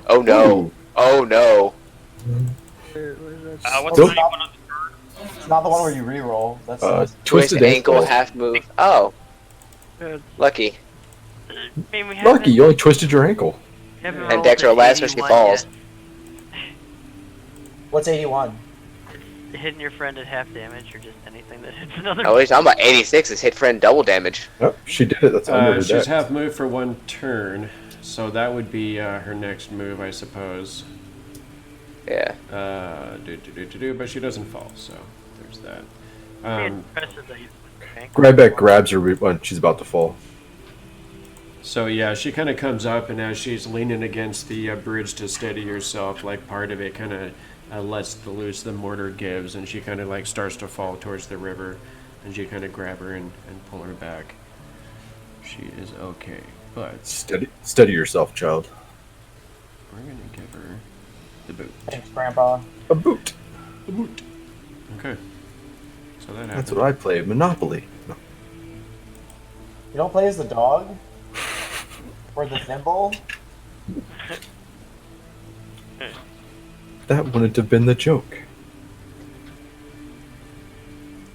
Oh no. Oh no. What's Nope. the name one on the It's not the one where you re-roll. That's Twist Twisted ankle, half move. Oh, Good. lucky. I mean, we Lucky, you only twisted your ankle. haven't And rolled Dexter an laughs when she 81 falls. What's 81? yet. Hitting your friend at half damage, or just anything that hits another. Oh, what are you talking about? 86 is hit friend double damage. Yep, she did it. That's under her She's deck. half moved for one turn, so that would be her next move, I suppose. Yeah. But she doesn't fall, so there's that. Pretty impressive that you rank. Grybek grabs her when she's about to fall. So yeah, she kind of comes up, and as she's leaning against the bridge to steady herself, like part of it kind of lets loose, the mortar gives, and she kind of like starts to fall towards the river, and you kind of grab her and pull her back. She is okay, but Steady yourself, child. we're gonna give her the boot. Thanks, Grandpa. A boot. The boot. Okay. So that happened. That's what I play. Monopoly. No. You don't play as the dog? Or the thimble? That wouldn't have been the joke.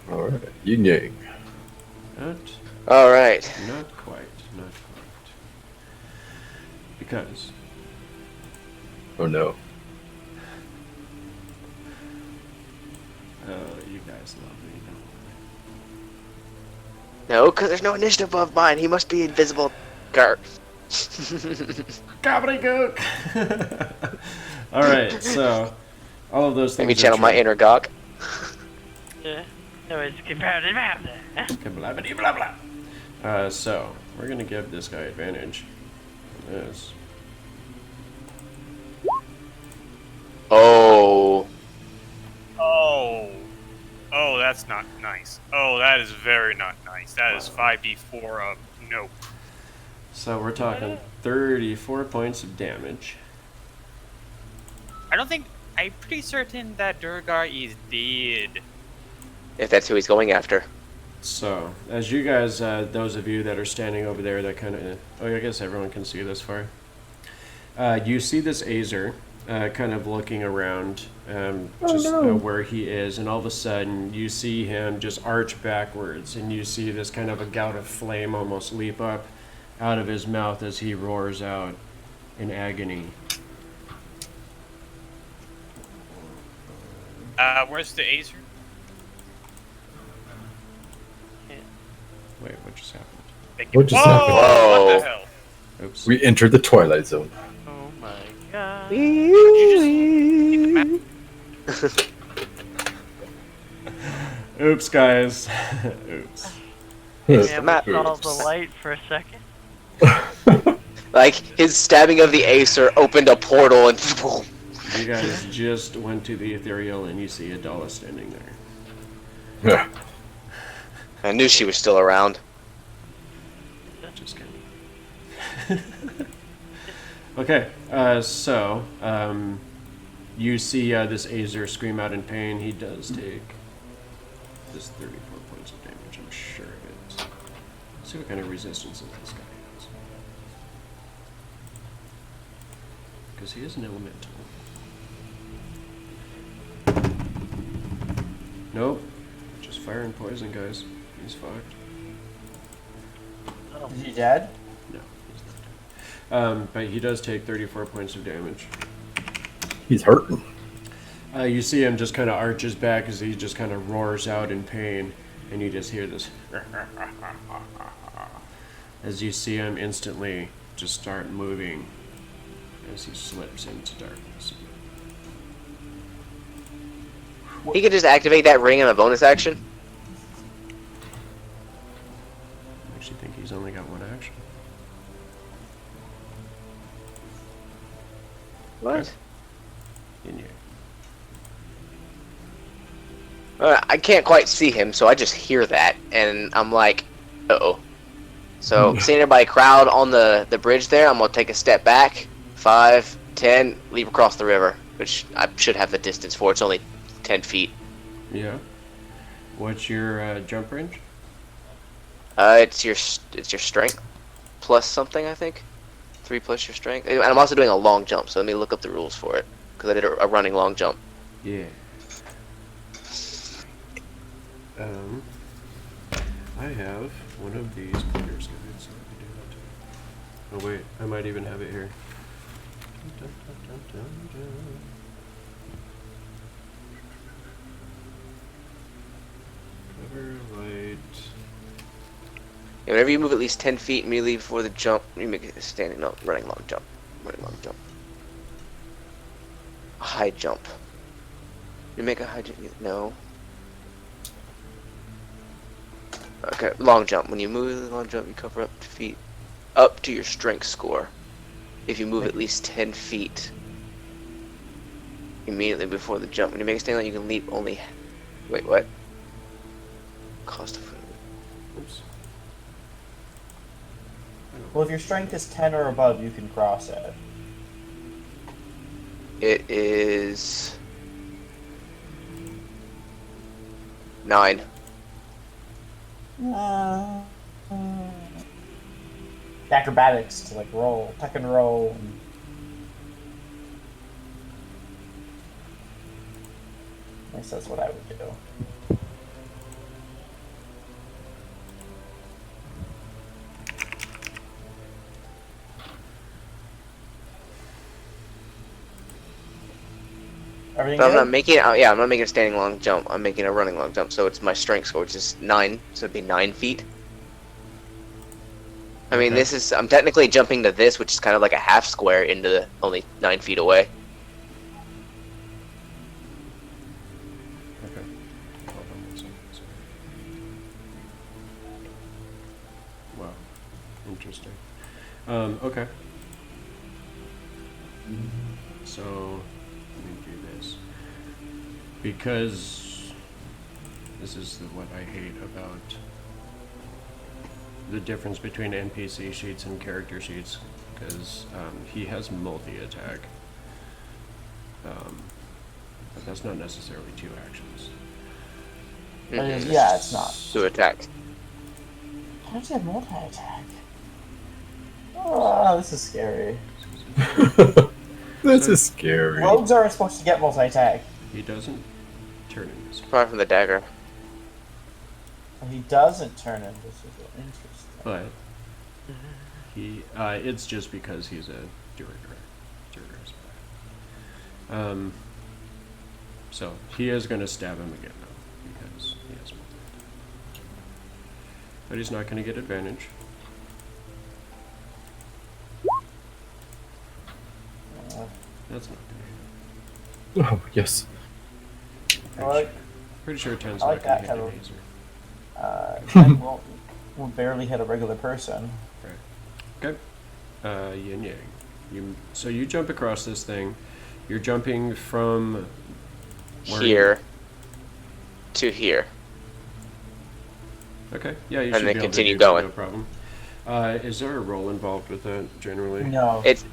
Alright. Yin Yang. Not Alright. Not quite. Not quite. Because Oh no. you guys love me. No, because there's no initiative above mine. He must be invisible. Gar. Gobbledygook! All right, so all of those things. Let me channel my inner Gok. Yeah. No, it's Blah, blah, blah. So we're gonna give this guy advantage on this. Oh. Oh, that's not nice. Oh, that is very not nice. That is 5d4 of nope. So we're talking 34 points of damage. I don't think. I'm pretty certain that Durgar is dead. If that's who he's going after. So, as you guys, those of you that are standing over there that kind of... Oh, I guess everyone can see this far. You see this Azer kind of looking around where he is, and all of a sudden you see him just arch backwards, and you see this kind of a gout of flame almost leap up out of his mouth as he roars out in agony. Where's the Azer? Wait, what just happened? What just happened? Whoa. What the hell? Oops. We entered the Twilight Zone. Oh my god. Oops, guys. Oops. Yeah, the map. we saw the light for a second. Like, his stabbing of the Acer opened a portal and boom. You guys just went to the ethereal and you see Adala standing there. Yeah. I knew she was still around. Just kidding. Okay, so you see this Azer scream out in pain. He does take this 34 points of damage, I'm sure of it. Let's see what kind of resistance this guy has. Because he is an elemental. Nope. Just fire and poison, guys. He's fucked. Is he dead? No, he's not dead. But he does take 34 points of damage. He's hurting. You see him just kind of arch his back as he just kind of roars out in pain, and you just hear this as you see him instantly just start moving as he slips into darkness. He could just activate that ring in a bonus action. I actually think he's only got one action. What? Yin Yang. I can't quite see him, so I just hear that, and I'm like, uh-oh. So, seeing everybody crowd on the bridge there, I'm going to take a step back, 5, 10, leap across the river, which I should have the distance for. It's only 10 feet. Yeah. What's your jump range? It's your strength plus something, I think. 3 plus your strength. And I'm also doing a long jump, so let me look up the rules for it, because I did a running long jump. Yeah. I have one of these player's guides, so I can do that too. Oh wait, I might even have it here. Dun, dun, dun, dun, dun. Cover light. Yeah, whenever you move at least 10 feet immediately before the jump, you make a standing, no, running long jump. Running long jump. A high jump. You make a high jump, no. Okay, long jump. When you move the long jump, you cover up to feet, up to your strength score. If you move at least 10 feet immediately before the jump. When you make a standing line, you can leap only. Wait, what? Cost of. Oops. Well, if your strength is 10 or above, you can cross it. It is 9. Acrobatics to like roll, tuck and roll. And... I guess that's what I would do. Everything But I'm good? not making. Yeah, I'm not making a standing long jump. I'm making a running long jump. So it's my strength score, which is 9. So it'd be 9 feet. I mean, Okay. this is. I'm technically jumping to this, which is kind of like a half square into the only 9 feet away. Okay. Hold on 1 second. Sorry. Wow. Interesting. Okay. So, let me do this. Because this is what I hate about the difference between NPC sheets and character sheets, because he has multi-attack. But that's not necessarily 2 actions. Yeah, it's not. 2 attacks. How does he have multi-attack? Oh, this is scary. This is scary. Rogues aren't supposed to get multi-attack. He doesn't turn in this. Apart from the dagger. He doesn't turn into super interesting. But he, it's just because he's a Durgar. So he is going to stab him again though, because he has multi-attack. But he's not going to get advantage. That's not going to hit. Oh, yes. Pretty sure 10's I like not going to that hit an kind Azer. 10 won't barely hit a regular person. Okay. Yin Yang. So you jump across this thing. You're jumping from Here to here. Okay. Yeah, you And should then be able continue to do so, going. no problem. Is there a roll involved with that generally? No. It's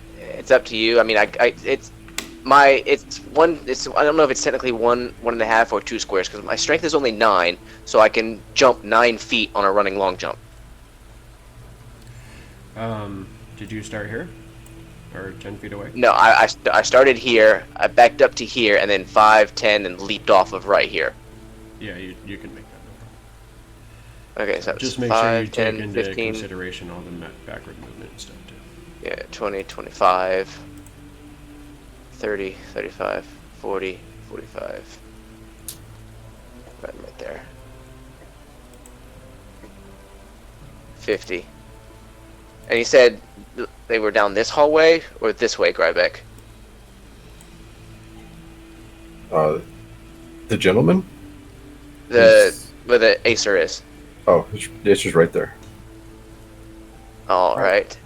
up to you. I mean, I don't know if it's technically 1.5 or 2 squares because my strength is only 9, so I can jump 9 feet on a running long jump. Did you start here? Or 10 feet away? No, I started here, I backed up to here, and then 5, 10, and leaped off of right here. Yeah, you can make that. No problem. Okay, so Just it's make 5, sure you 10, take into 15, consideration all the backward movement and stuff too. yeah, 20, 25, 30, 35, 40, 45. Right there. 50. And he said they were down this hallway or this way, Grybek? The gentleman? Where the Acer is. Oh, it's just right there. All right.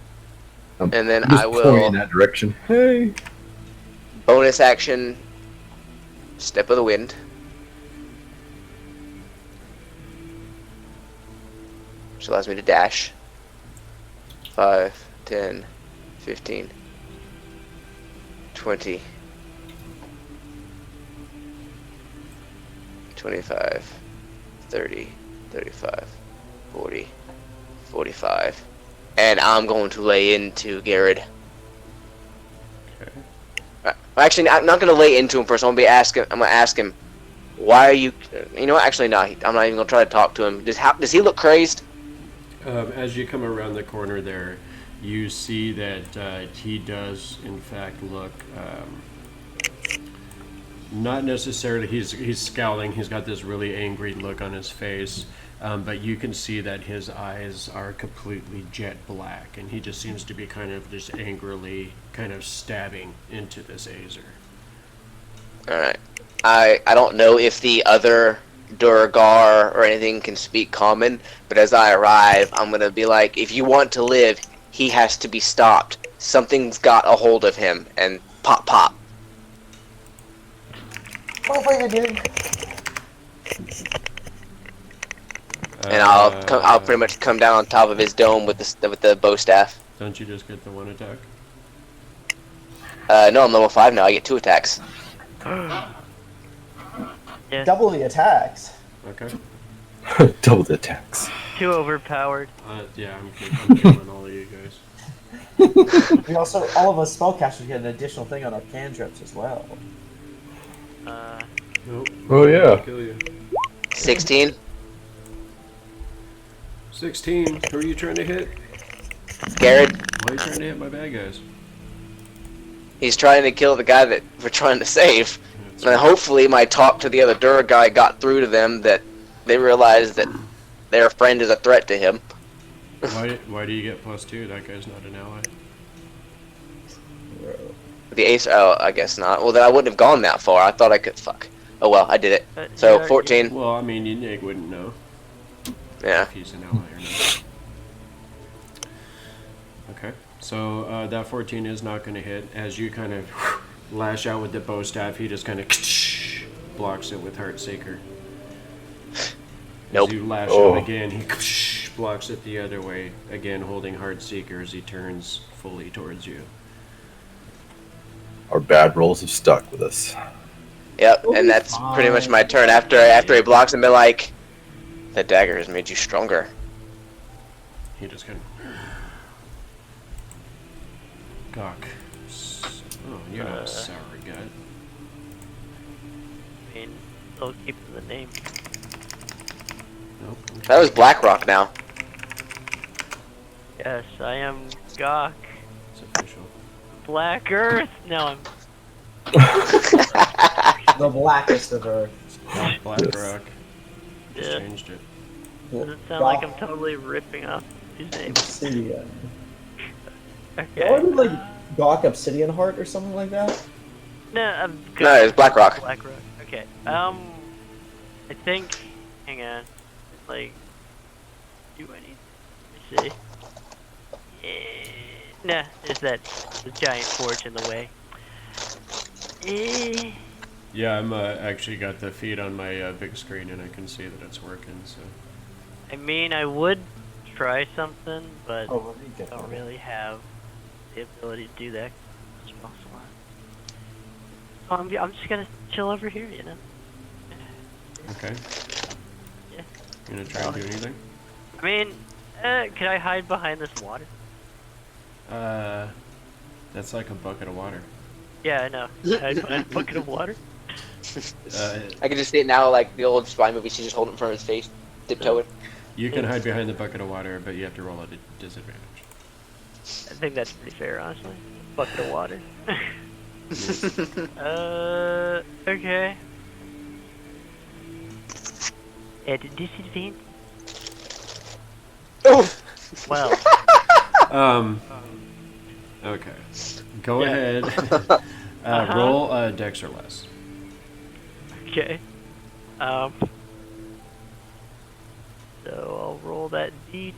I'm And then just I pointing in will that direction. Hey. bonus action, step of the wind. Which allows me to dash. 5, 10, 15, 20, 25, 30, 35, 40, 45. And I'm going to lay into Garrett. Okay. Actually, I'm not going to lay into him first. I'm going to ask him, why are you... You know what? Actually, no. I'm not even going to try to talk to him. Does he look crazed? As you come around the corner there, you see that he does, in fact, look not necessarily. He's scowling. He's got this really angry look on his face, but you can see that his eyes are completely jet black, and he just seems to be kind of just angrily kind of stabbing into this Azer. All right. I don't know if the other Durgar or anything can speak common, but as I arrive, I'm gonna be like, if you want to live, he has to be stopped. Something's got a hold of him, and pop, pop. Oh, wait, dude. And I'll pretty much come down on top of his dome with the bow staff. Don't you just get the 1 attack? No, I'm level 5 now. I get 2 attacks. Yeah, Double the attacks. Okay. Double the attacks. too overpowered. Yeah, I'm killing all of you guys. We also, all of us spellcasters get an additional thing on our cantrips as well. Nope. Oh, yeah. Kill you. 16. 16. Who are you trying to hit? Garrett. Why are you trying to hit my bad guys? He's trying to kill the guy that we're trying to save. And hopefully my talk to the other Dur guy got through to them that they realized that their friend is a threat to him. Why do you get +2? That guy's not an ally. The ace, oh, I guess not. Well, then I wouldn't have gone that far. I thought I could, fuck. Oh well, I did it. So, 14. Well, I mean, Nick wouldn't know Yeah. if he's an ally or not. Okay, so that 14 is not going to hit. As you kind of lash out with the bow staff, he just kind of blocks it with Heartseeker. Nope. As you lash out again, he blocks it the other way, again holding Heartseeker as he turns fully towards you. Our bad rolls have stuck with us. Yep, and that's pretty much my turn. After he blocks and be like, "That dagger has made you stronger." He just kind of... Gok. Oh, you're not a sour gut. I mean, still keeping the name. Nope. That was Blackrock now. Yes, I am Gok. It's official. Black Earth. No, I'm. The blackest of Earth. Gok Blackrock. Just Yeah. changed it. Does it sound like I'm totally ripping off his name? Obsidian. Okay. Or like Gok Obsidian Heart or something like that? No, I'm Gok. No, it's Blackrock. Blackrock. Okay. I think. Hang on. Like. Do anything? Let me see. Nah, there's that the giant forge in the way. Yeah, I'm actually got the feed on my big screen and I can see that it's working, so... I mean, I would try something, but Oh, let me get I don't that. really have the ability to do that. So I'm just gonna chill over here, you know? Okay. Yeah. You gonna try and do anything? I mean, can I hide behind this water? That's like a bucket of water. Yeah, I know. Hide behind a bucket of water? I can just see it now, like the old spy movie. She's just holding it in front of his face, tiptoeing. You can hide behind the bucket of water, but you have to roll at a disadvantage. I think that's pretty fair, honestly. Bucket of water. Okay. At a disadvantage? Oh! Well, Okay. Go Yeah. ahead. Roll dex or less. okay. So I'll roll that D.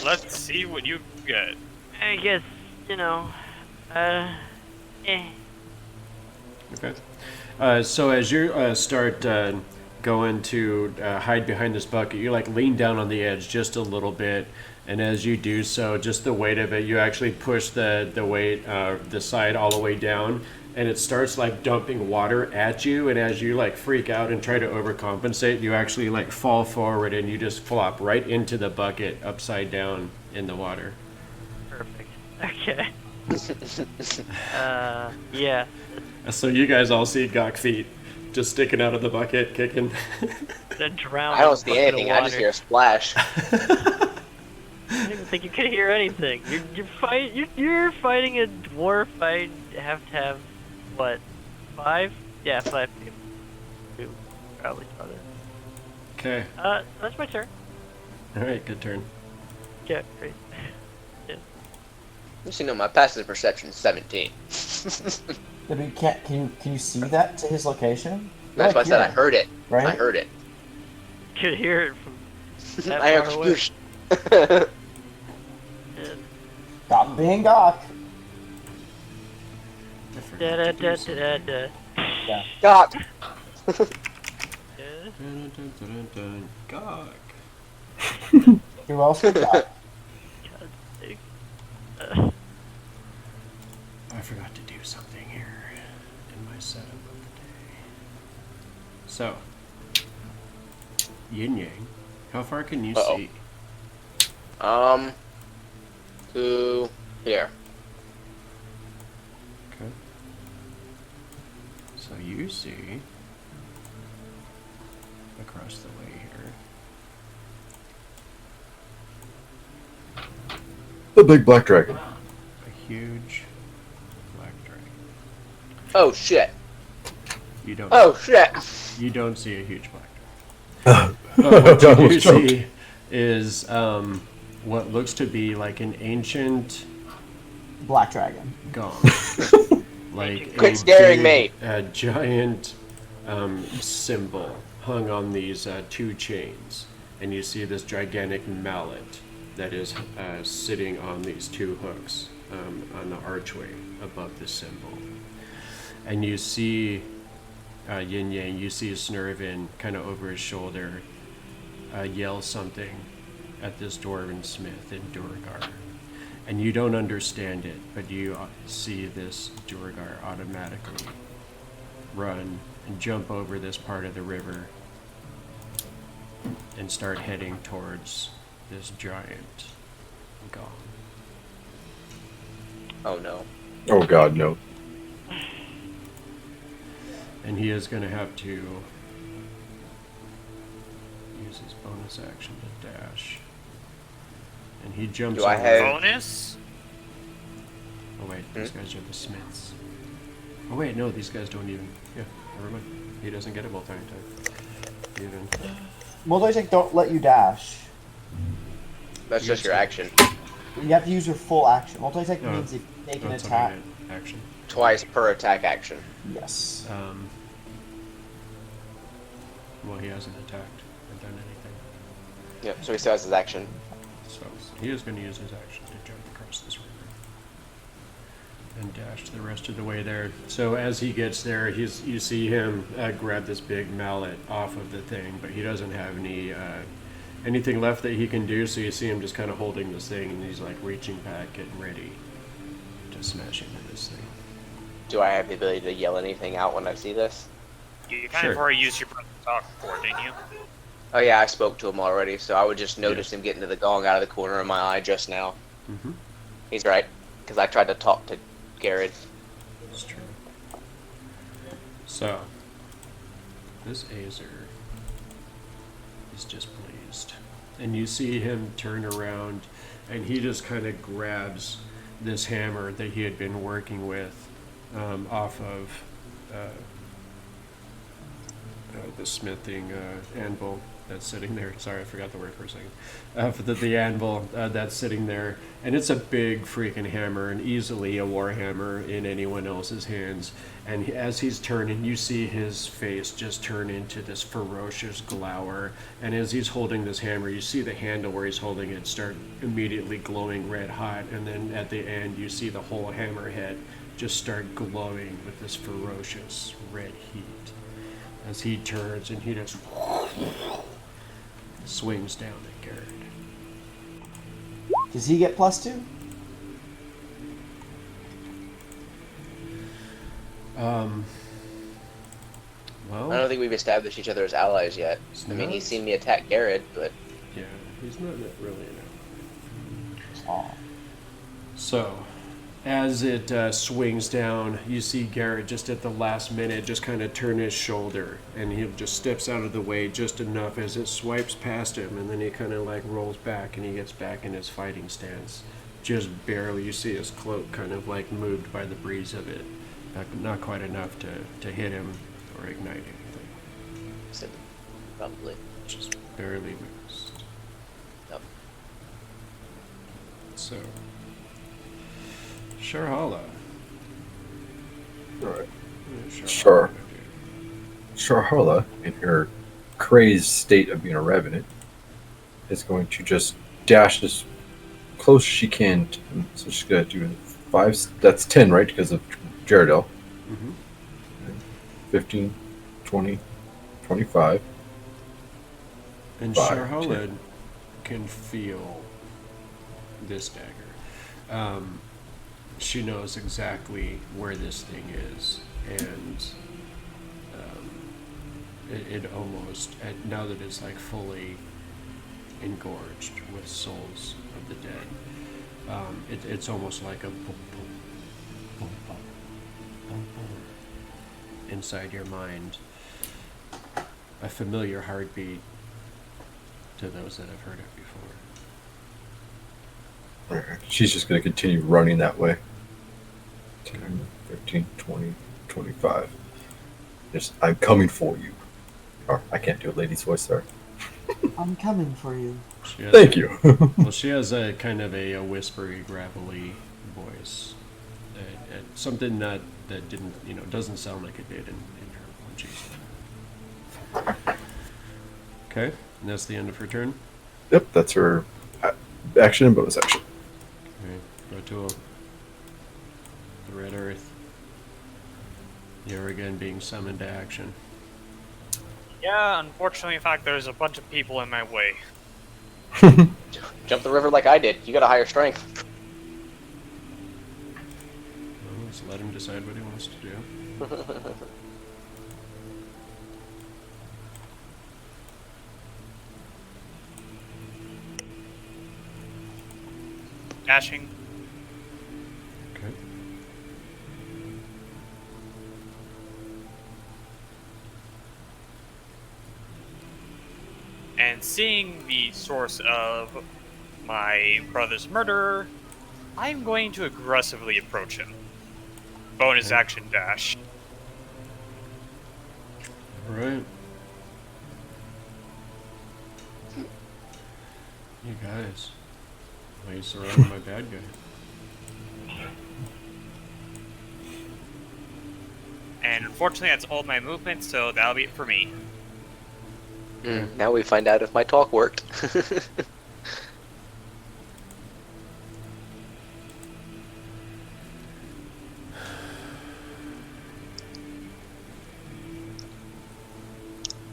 Let's see what you get. I guess, you know, Okay. So as you start going to hide behind this bucket, you like lean down on the edge just a little bit, and as you do so, just the weight of it, you actually push the weight, the side all the way down, and it starts like dumping water at you. And as you like freak out and try to overcompensate, you actually like fall forward and you just flop right into the bucket upside down in the water. perfect. Okay. Yeah. So you guys all see Gok feet just sticking out of the bucket, kicking. The drown. I don't see anything. I just hear a splash. I don't even think you could hear anything. You're fighting a dwarf. I have to have what? 5? Yeah, 5 people. Who probably saw that. Okay. That's my turn. All right. Good turn. Yeah, great. Just so you know, my passive perception is 17. I mean, can you see that to his location? That's why I said I heard it. Right? I heard it. Could hear it from that I far heard away. whoosh. Stop being Gok. I forgot Da da to do da something. da da. Yeah. Stop. Yeah. Dun, dun, dun, dun, dun. Gok. Who else would Gok? God's sake. I forgot to do something here in my setup of the day. So, Yin Yang, how far can you Uh-oh. see? To here. Okay. So you see across the way here The big black dragon. a huge black dragon. Oh shit. You don't. Oh shit. You don't see a huge black dragon. What I you do almost choked. see is what looks to be like an ancient Black Dragon. gong. Like Quit scaring me. A giant symbol hung on these 2 chains, and you see this gigantic mallet that is sitting on these 2 hooks on the archway above the symbol, and you see Yin Yang, you see Snurvin kind of over his shoulder yell something at this dwarven smith in Durgar. And you don't understand it, but you see this Durgar automatically run and jump over this part of the river and start heading towards this giant gong. Oh no. Oh God, no. And he is going to have to use his bonus action to dash. And he jumps Do I over. have- Bonus? Oh wait, these guys are the smiths. Oh wait, no, these guys don't even. Yeah, never mind. He doesn't get a multi-attack. Even. Multi-attack don't let you dash. That's just your action. You have to use your full action. Multi-attack No. means if you take an That's attack. action. Twice per attack action. Yes. Well, he hasn't attacked or done anything. Yep, so he still has his action. So he is going to use his action to jump across this river and dash the rest of the way there. So as he gets there, you see him grab this big mallet off of the thing, but he doesn't have anything left that he can do. So you see him just kind of holding this thing, and he's like reaching back, getting ready to smash into this thing. Do I have the ability to yell anything out when I see this? You kind Sure. of already used your breath to talk before, didn't you? Oh yeah, I spoke to him already, so I would just notice him getting to the gong out of the corner of my eye just now. Mm-hmm. He's right, because I tried to talk to Garrett. That's true. So, this Azer is just pleased. And you see him turn around, and he just kind of grabs this hammer that he had been working with off of the smithing anvil that's sitting there. Sorry, I forgot the word for a second. The anvil that's sitting there, and it's a big freaking hammer, and easily a war hammer in anyone else's hands. And as he's turning, you see his face just turn into this ferocious glower. And as he's holding this hammer, you see the handle where he's holding it start immediately glowing red hot, and then at the end, you see the whole hammer head just start glowing with this ferocious red heat. As he turns and he just swings down at Garrett. Does he get +2? Well, I don't think we've established each other as allies yet. It's I mean, not. he's seen me attack Garrett, but yeah, he's not really an ally. Aw. So, as it swings down, you see Garrett just at the last minute just kind of turn his shoulder, and he just steps out of the way just enough as it swipes past him, and then he kind of like rolls back and he gets back in his fighting stance. Just barely. You see his cloak kind of like moved by the breeze of it. Not quite enough to hit him or ignite anything. so, probably. Just barely missed. Yep. So, Sharhala. Alright. Yeah, Sure. dude. Sharhala, in her crazed state of being a revenant, is going to just dash as close as she can. So she's going to do 5. That's 10, right? Because of Jaredel. Mhm. 15, 20, 25. And 5, Sharhala 10. can feel this dagger. She knows exactly where this thing is, and it almost, now that it's like fully engorged with souls of the dead, it's almost like a boom, boom, boom, boom, boom, boom inside your mind. A familiar heartbeat to those that have heard it before. Alright. She's just going to continue running that way. 10, 15, 20, 25. Just, I'm coming for you. Or, I can't do a lady's voice there. I'm coming for you. She has Thank you. Well, she has a kind of a whispery, gravelly voice. Something that didn't, doesn't sound like it did in her when she said it. Okay, and that's the end of her turn. Yep, that's her action and bonus action. Okay, go to the Red Earth. You're again being summoned to action. Yeah, unfortunately, in fact, there's a bunch of people in my way. Jump the river like I did. You got a higher strength. Well, let's let him decide what he wants to do. Dashing. Okay. And seeing the source of my brother's murder, I'm going to aggressively approach him. Bonus Okay. action dash. All right. You guys. Why are you surrounding my bad guy? And unfortunately, that's all my movement, so that'll be it for me. Now we find out if my talk worked.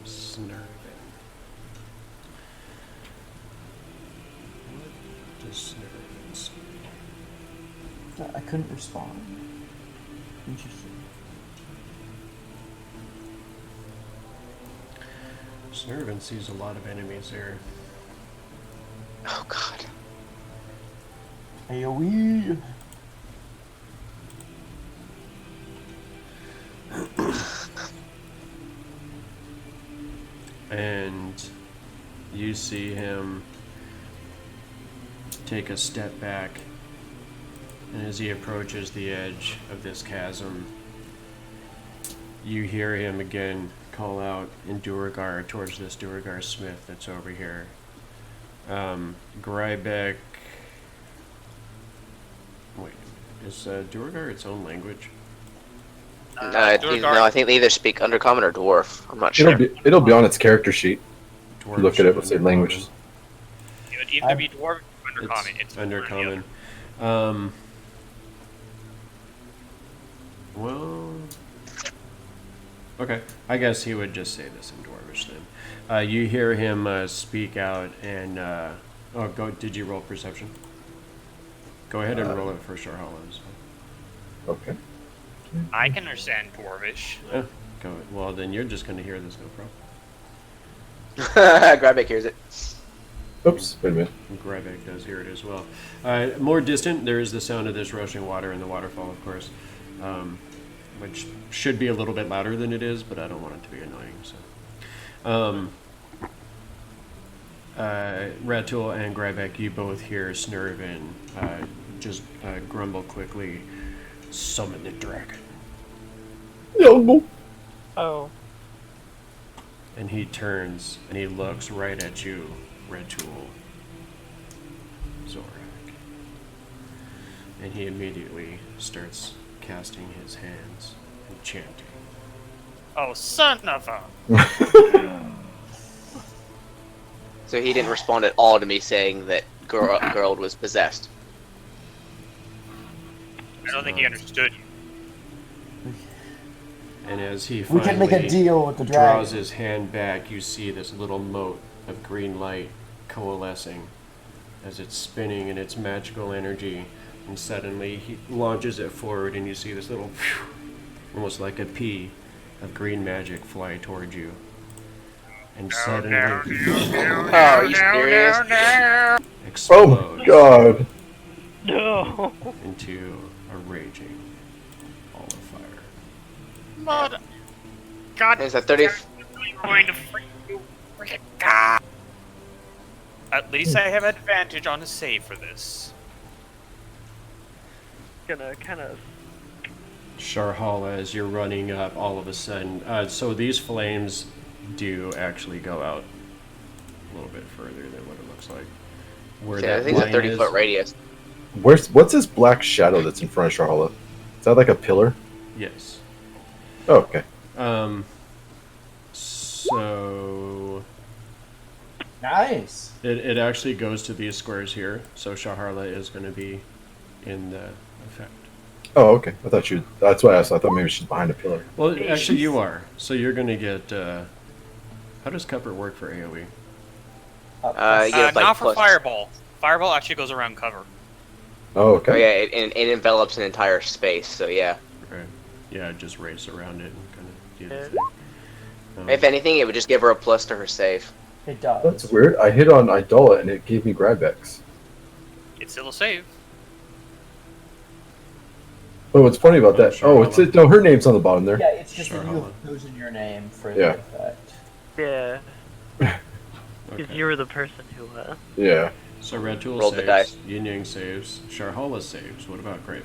Snurvin. What does Snurvin say? I couldn't respond. Interesting. Snurvin sees a lot of enemies here. Oh god. AoE. And you see him take a step back, and as he approaches the edge of this chasm, you hear him again call out in Duergar towards this Duergar smith that's over here. Grybek. Wait, is Duergar its own language? No, I think they either speak Undercommon or Dwarf. I'm not It'll sure. it'll be on its character sheet. Dwarf, Look at it. What's the languages? It would either be dwarf or undercommon. It's one or the undercommon. other. Well, okay. I guess he would just say this in Dwarvish then. You hear him speak out, and oh, go. Did you roll perception? Go ahead and roll it for Sharhala as well. Okay. I can understand dwarvish. Go. Well, then you're just going to hear this, no problem. Grybek hears it. Oops. Wait a minute. Grybek does hear it as well. More distant, there is the sound of this rushing water in the waterfall, of course, which should be a little bit louder than it is, but I don't want it to be annoying. So, Ratul and Grybek, you both hear Snurvin just grumble quickly, "Summon the dragon." Oh. And he turns and he looks right at you, Ratul, Zorak. And he immediately starts casting his hands and chanting. Oh, son of a... So he didn't respond at all to me saying that Gerald was possessed. I don't think he understood you. And as he We can make a finally deal with the draws dragon. his hand back, you see this little mote of green light coalescing as it's spinning in its magical energy, and suddenly he launches it forward, and you see this little, almost like a pea of green magic fly toward you. And suddenly Oh, are you serious? Oh explodes my god. No. into a raging ball of fire. Mother... God... Is that 30? I'm going to freak you. Freaking God. At least I have advantage on a save for this. Gonna kind of. Sharhala, as you're running up, all of a sudden, so these flames do actually go out a little bit further than what it looks like. Where Yeah, I that think it's a line 30-foot radius. What's this black shadow that's in front of Sharhala? Is that like a pillar? Yes. Oh, okay. So Nice. it actually goes to these squares here. So Shaharla is going to be in the effect. Oh, okay. I thought you. That's why I asked. I thought maybe she's behind a pillar. Well, actually, you are. So you're gonna get. How does cover work for AOE? You get, like, Not for plus- fireball. Fireball actually goes around cover. Oh, Oh okay. yeah, it envelops an entire space. So yeah. Right. Yeah, just race around it and kind of do the Yeah. thing. If anything, it would just give her a plus to her save. It does. That's weird. I hit on Idola and it gave me Grybek's. It's still a save. Oh, what's funny about that? Sure, Oh, it's no. Her name's on the bottom there. Yeah, it's just Sure, that you hold have chosen your name for Yeah. the effect. Yeah, because Okay. you were the person who. Yeah. So Red Tool Roll the saves, dice. Yin Yang saves, Sharhala saves. What about Grybek?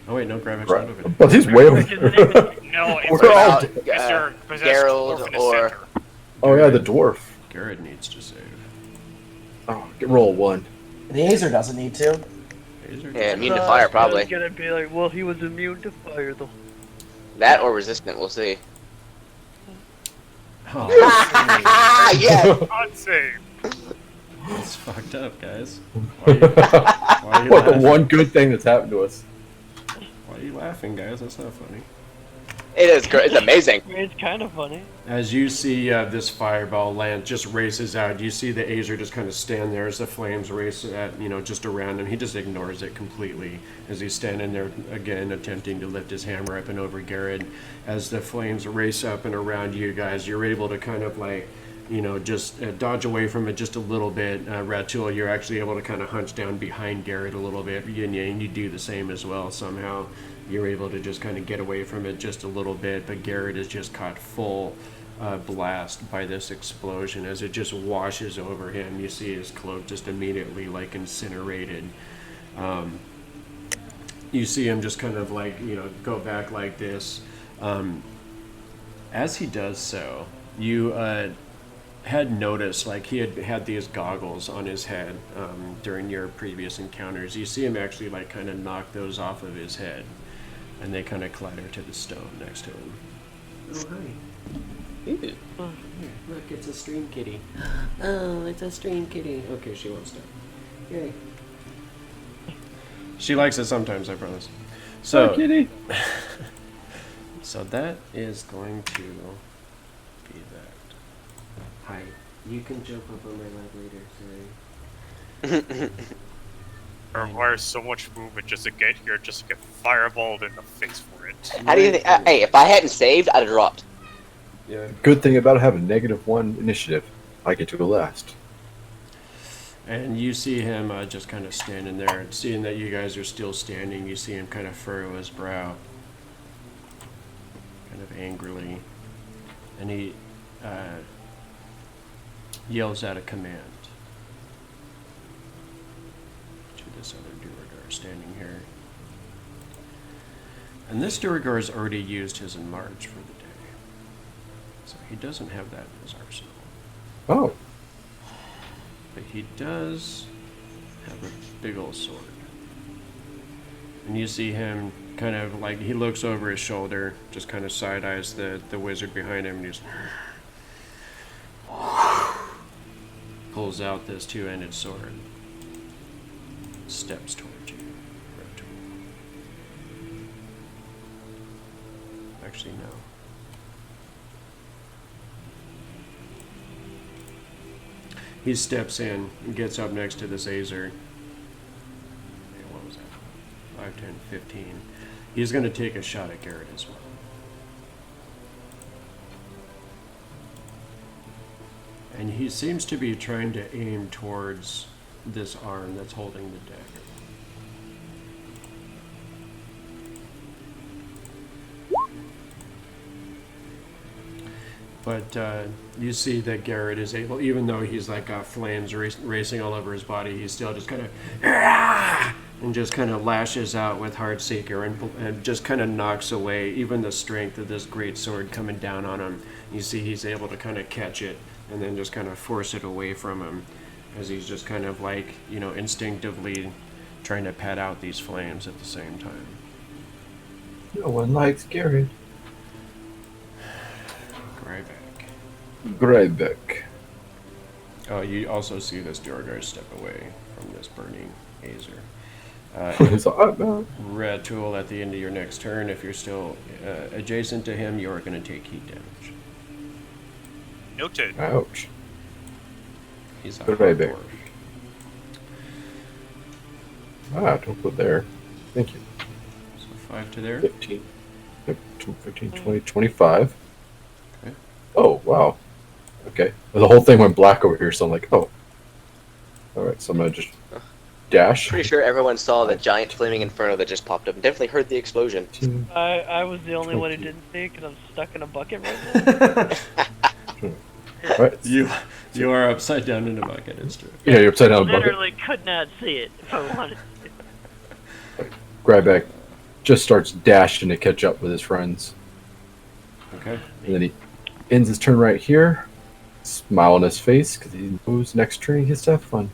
Oh wait, no, Grybek's Right. not over there. But he's way over there. No, it's We're all about dead. Mr. Possessed Gerald Dwarf in the or- center. Oh yeah, the dwarf. Garrett needs to save. Oh, roll 1. The Azer doesn't need to. Azer? Yeah, immune to fire, I probably. was gonna be like, well, he was immune to fire though. That or resistant, we'll see. Oh, Yeah. Not save. that's fucked up, guys. Why are you, why are you What the laughing? one good thing that's happened to us? Why are you laughing, guys? That's not funny. It is great. It's amazing. It's kind of funny. As you see this fireball land, just races out. You see the Azer just kind of stand there as the flames race at, just around him. He just ignores it completely as he's standing there again, attempting to lift his hammer up and over Garrett. As the flames race up and around you guys, you're able to kind of like, just dodge away from it just a little bit. Ratul, you're actually able to kind of hunch down behind Garrett a little bit. Yin Yang, you do the same as well somehow. You're able to just kind of get away from it just a little bit, but Garrett is just caught full blast by this explosion as it just washes over him. You see his cloak just immediately like incinerated. You see him just kind of like, go back like this. As he does so, you had noticed like he had these goggles on his head during your previous encounters. You see him actually like kind of knock those off of his head, and they kind of clatter to the stone next to him. Oh, hi. Here, look, it's a stream kitty. Oh, it's a stream kitty. Okay, she won't stop. Yay. She likes it sometimes, I promise. So, Hi, kitty. so that is going to be that. Hi. You can jump up on my lap later, sorry. It requires so much movement just to get here, just to get fireballed in the face for it. How do you think? Hey, if I hadn't saved, I'd have dropped. Yeah. Good thing about it, having -1 initiative. I get to go last. And you see him just kind of standing there, and seeing that you guys are still standing, you see him kind of furrow his brow, kind of angrily, and he yells out a command to this other Duragar standing here. And this Duragar has already used his enlarge for the day, so he doesn't have that in his arsenal. Oh, But he does have a big old sword. And you see him kind of like, he looks over his shoulder, just kind of side eyes the wizard behind him, and he just pulls out this two-handed sword, steps towards you. Actually, no. He steps in and gets up next to this Azer. What was that? 5, 10, 15. He's going to take a shot at Garrett as well. And he seems to be trying to aim towards this arm that's holding the dagger. But you see that Garrett is able, even though he's like got flames racing all over his body, he's still just kind of and just kind of lashes out with Heartseeker and just kind of knocks away even the strength of this great sword coming down on him. You see he's able to kind of catch it and then just kind of force it away from him as he's just kind of like, instinctively trying to pat out these flames at the same time. no one likes Garrett. Grybek. Grybek. Oh, you also see this Durgar step away from this burning Azer. He's like, oh, no. Ratul, at the end of your next turn, if you're still adjacent to him, you're going to take heat damage. Noted. Ouch. He's a Grybek. dwarf. Don't put there. Thank you. So 5 to there. 15. Yep, 15, 20, 25. Okay. Oh, wow. Okay. The whole thing went black over here, so I'm like, oh. Alright, so I'm going to just dash. Pretty sure everyone saw the giant flaming inferno that just popped up and definitely heard the explosion. I was the only one who didn't see it because I'm stuck in a bucket right now. Alright. You are upside down in a bucket, it's true. Yeah, you're upside down in a bucket. Literally could not see it if I wanted to. Grybek just starts dashing to catch up with his friends. Okay. And then he ends his turn right here. Smile on his face because he knows next turn he gets to have fun.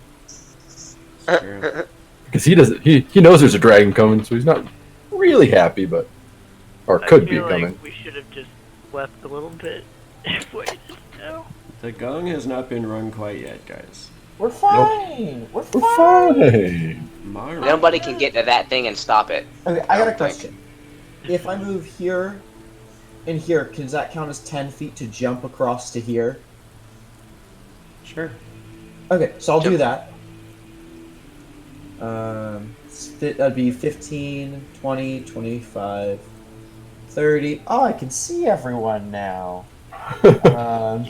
True. Because he knows there's a dragon coming, so he's not really happy, but or could be I feel coming. like we should have just left a little bit and waited. No. The gong has not been rung quite yet, guys. We're fine. We're fine. We're fine. Mara. Nobody can get to that thing and stop it. Okay, I got a don't think. question. If I move here and here, does that count as 10 feet to jump across to here? Sure. Okay, so I'll do Jump. that. That'd be 15, 20, 25, 30. Oh, I can see everyone now. Mara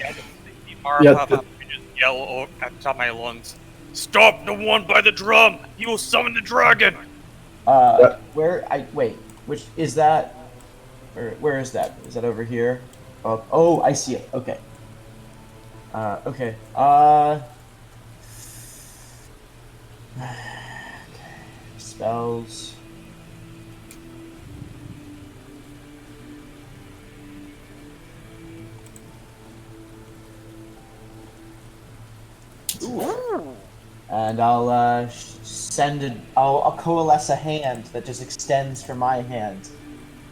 Yeah, pop up and just yell at the top of my lungs. Stop the one by the drum! He will summon the dragon! Which is that? Where is that? Is that over here? Oh, I see it. Okay. Okay. Spells. And I'll I'll coalesce a hand that just extends from my hand,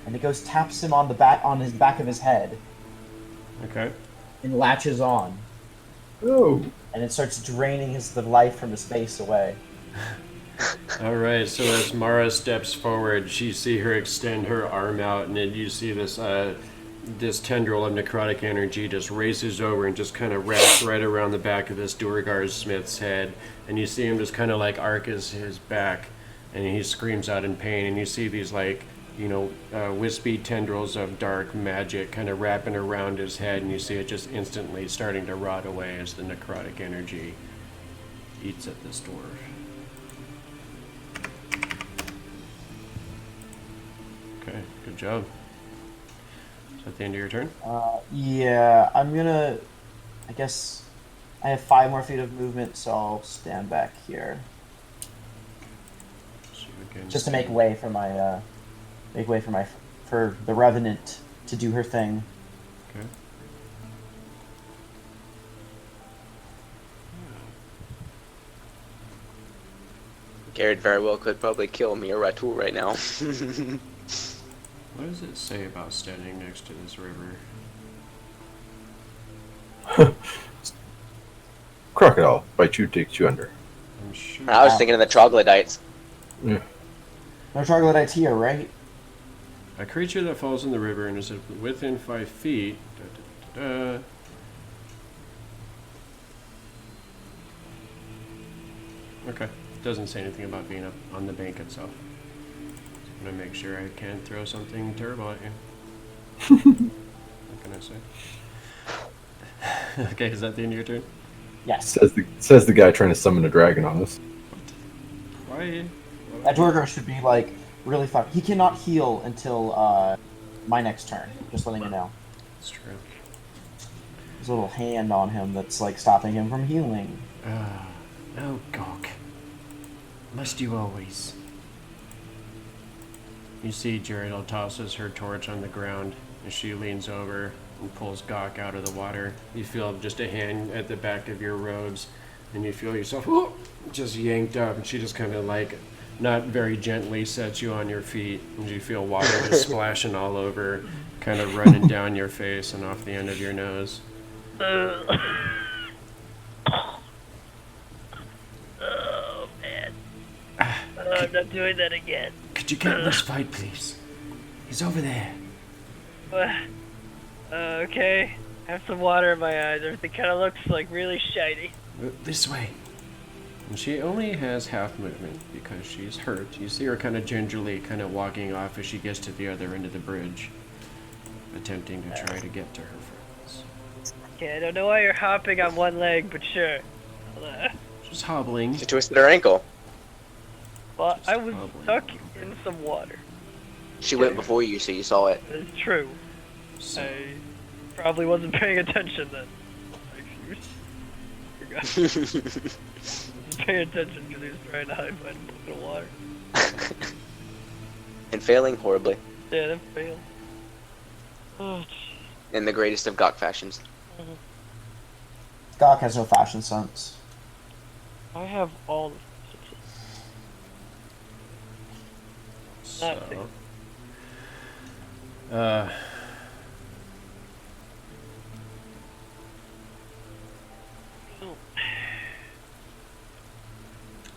and it goes taps him on the back of his head, Okay. and latches on, Oh. and it starts draining the life from his face away. All right. So as Mara steps forward, you see her extend her arm out, and then you see this this tendril of necrotic energy just races over and just kind of wraps right around the back of this Durgar Smith's head, and you see him just kind of like arc his back, and he screams out in pain, and you see these like wispy tendrils of dark magic kind of wrapping around his head, and you see it just instantly starting to rot away as the necrotic energy eats at this dwarf. Okay, good job. Is that the end of your turn? Yeah, I'm gonna. I guess I have 5 more feet of movement, so I'll stand back here So again, just to make way for my for the Revenant to do her thing. Okay. Garrett very well could probably kill me or Ratul right now. What does it say about standing next to this river? Crocodile bites you, takes you under. I'm sure. I was thinking of the troglodytes. No troglodytes here, right? A creature that falls in the river and is within 5 feet. Okay. Doesn't say anything about being up on the bank itself. I'm gonna make sure I can't throw something terrible at you. What can I say? Okay, is that the end of your turn? Yes. Says the guy trying to summon a dragon on us. Why? That Dwargo should be like really fun. He cannot heal until my next turn. Just letting you know. It's true. There's a little hand on him that's like stopping him from healing. Oh, Gok. Must you always? You see Geraldine tosses her torch on the ground as she leans over and pulls Gok out of the water. You feel just a hand at the back of your robes, and you feel yourself just yanked up, and she just kind of like, not very gently sets you on your feet, and you feel water just splashing all over, kind of running down your face and off the end of your nose. Oh man. I'm not doing that again. Could you get in this fight, please? He's over there. Okay. I have some water in my eyes. Everything kind of looks like really shiny. This way. And she only has half movement because she's hurt. You see her kind of gingerly kind of walking off as she gets to the other end of the bridge, attempting to try to get to her friends. Okay, I don't know why you're hopping on one leg, but sure. She's hobbling. She twisted her ankle. Well, Just I was hobbling stuck along. in some water. She went before you, so you saw it. That's true. So, I probably wasn't paying attention then. Forgot. Pay attention because he was trying to hide behind a bucket of water. And failing horribly. Yeah, that failed. Oh, In the greatest of Gok fashions. Gok has no fashion sense. I have all the so,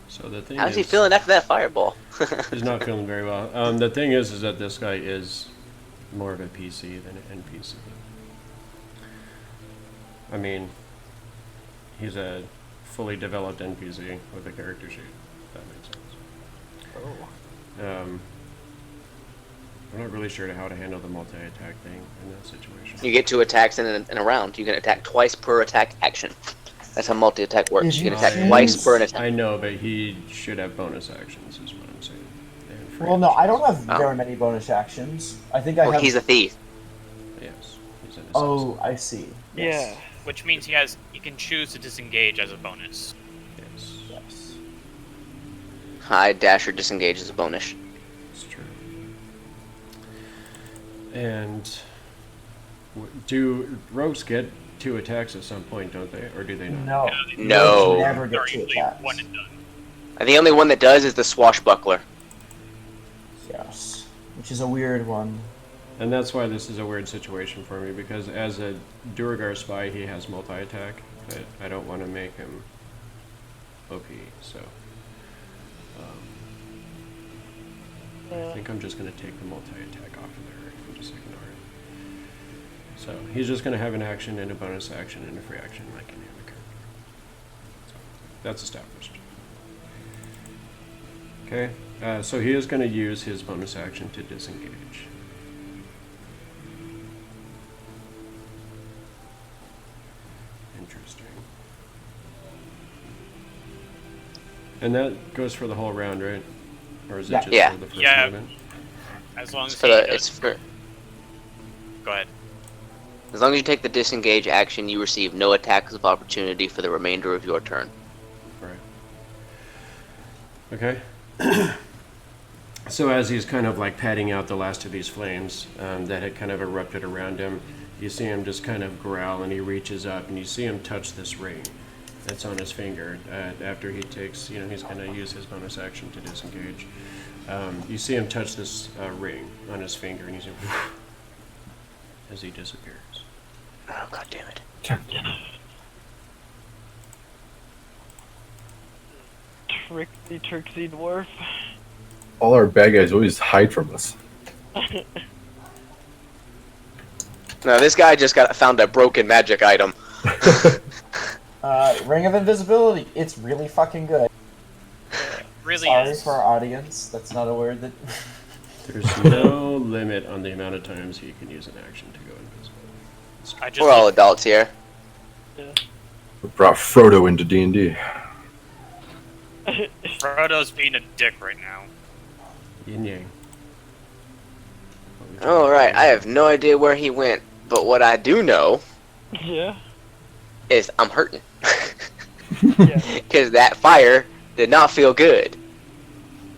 so the thing How's is, he feeling after that fireball? he's not feeling very well. The thing is that this guy is more of a PC than an NPC. I mean, he's a fully developed NPC with a character sheet. If that makes sense. Oh. I'm not really sure how to handle the multi-attack thing in that situation. You get 2 attacks in a round. You can attack twice per attack action. That's how multi-attack works. If You you can attack choose- twice per an attack. I know, but he should have bonus actions, is what I'm saying. And free Well, no, I don't actions. have Oh. very many bonus actions. I think I Well, have. he's a thief. Yes, he's an assassin. Oh, I see. Yeah. Which means he can choose to disengage as a bonus. Yes, Yes. Hide, dash, or disengage is a bonus. it's true. And do rogues get 2 attacks at some point, don't they? Or do they not? No. No. You never get Or 2 usually attacks. one and done. And the only one that does is the swashbuckler. Yes. Which is a weird one. And that's why this is a weird situation for me, because as a Duragar spy, he has multi-attack, but I don't want to make him OP, so I think I'm just going to take the multi-attack off of there and just ignore it. So he's just going to have an action and a bonus action and a free action like any other character. So that's established. Okay, so he is going to use his bonus action to disengage. Interesting. And that goes for the whole round, right? Or is it Yeah. just Yeah. for the first Yeah. movement? As long as For he the, does. it's for, Go ahead. as long as you take the disengage action, you receive no attacks of opportunity for the remainder of your turn. Right. Okay. So as he's kind of like patting out the last of these flames that had kind of erupted around him, you see him just kind of growl, and he reaches up, and you see him touch this ring that's on his finger. After he takes, he's going to use his bonus action to disengage. You see him touch this ring on his finger, and he's as he disappears. Oh, god damn it. Tricksy dwarf. All our bad guys always hide from us. No, this guy just found a broken magic item. Ring of Invisibility. It's really fucking good. Really Sorry is. for our audience. That's not a word that. There's no limit on the amount of times he can use an action to go invisible. I just We're all adults here. We brought Frodo into D&D. Frodo's being a dick right now. Yin Yang. Alright, I have no idea where he went, but what I do know Yeah. is I'm hurting. Yeah. Because that fire did not feel good.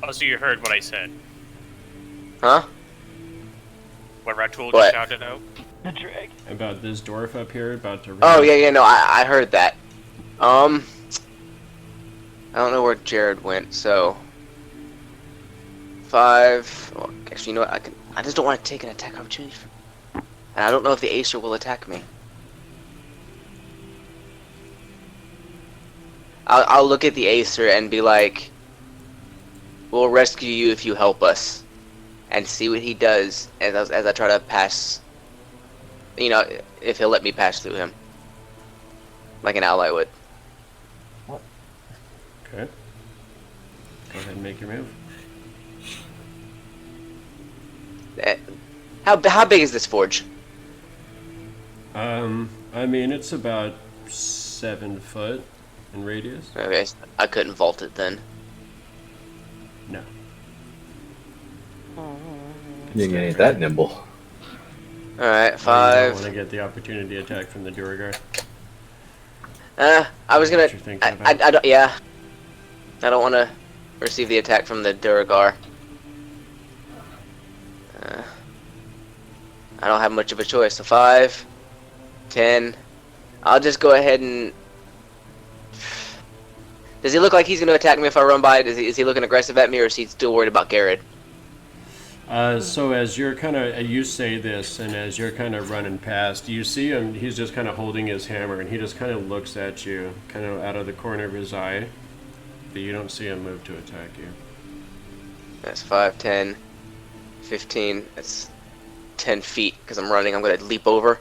Oh, so you heard what I said. Huh? What Ratul What? just shouted out? The drag. About this dwarf up here about to. Oh, yeah, no, I heard that. I don't know where Jared went, so 5. Well, actually, you know what? I just don't want to take an attack opportunity. And I don't know if the Acer will attack me. I'll look at the Acer and be like, We'll rescue you if you help us. And see what he does as I try to pass. You know, if he'll let me pass through him. Like an ally would. Okay. Go ahead and make your move. How big is this forge? I mean, it's about 7 foot in radius. Okay, I couldn't vault it then. No. You ain't that nimble. Alright, I 5. want to get the opportunity attack from the Duragar. I was gonna. What you're thinking I about. don't. Yeah. I don't want to receive the attack from the Duragar. I don't have much of a choice. So 5, 10. I'll just go ahead and. Does he look like he's going to attack me if I run by? Is he looking aggressive at me, or is he still worried about Garrett? So as you're kind of, you say this, and as you're kind of running past, you see him, he's just kind of holding his hammer, and he just kind of looks at you, kind of out of the corner of his eye, but you don't see him move to attack you. That's 5, 10, 15. That's 10 feet, because I'm running. I'm going to leap over.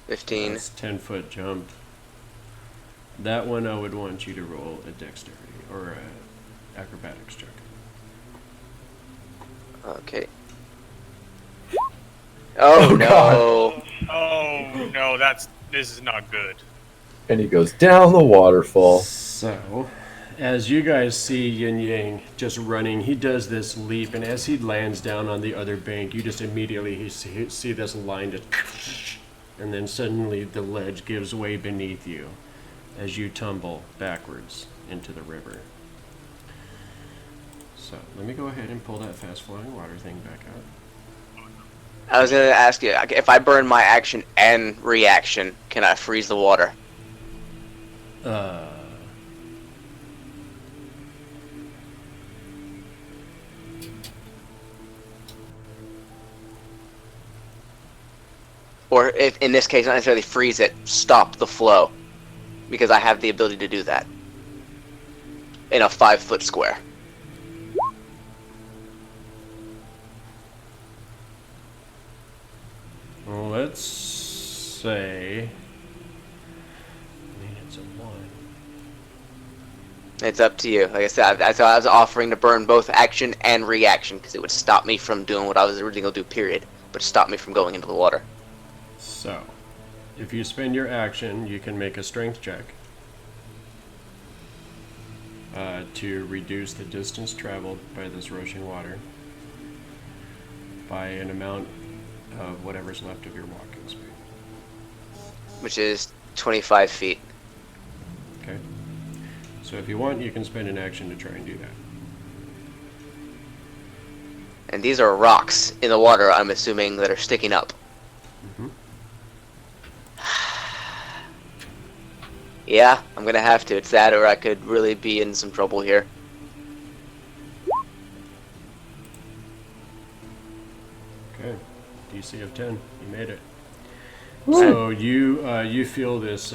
15. That's 10-foot jump. That one I would want you to roll a dexterity, or a acrobatics check. Okay. Oh, no. Oh no, this is not good. And he goes down the waterfall. So, as you guys see Yin Yang just running, he does this leap, and as he lands down on the other bank, you just immediately see this line just, and then suddenly the ledge gives way beneath you as you tumble backwards into the river. So, let me go ahead and pull that fast-flowing water thing back out. I was going to ask you, if I burn my action and reaction, can I freeze the water? Or if, in this case, not necessarily freeze it, stop the flow. Because I have the ability to do that. In a 5-foot square. Well, let's say... I mean, it's a 1. It's up to you. Like I said, I was offering to burn both action and reaction, because it would stop me from doing what I was originally going to do, period. But stop me from going into the water. So, if you spend your action, you can make a strength check to reduce the distance traveled by this rushing water by an amount of whatever's left of your walking speed. Which is 25 feet. Okay? So if you want, you can spend an action to try and do that. And these are rocks in the water, I'm assuming, that are sticking up. Mm-hmm. Yeah, I'm gonna have to. It's that, or I could really be in some trouble here. Okay. DC of 10. You made it. So you feel this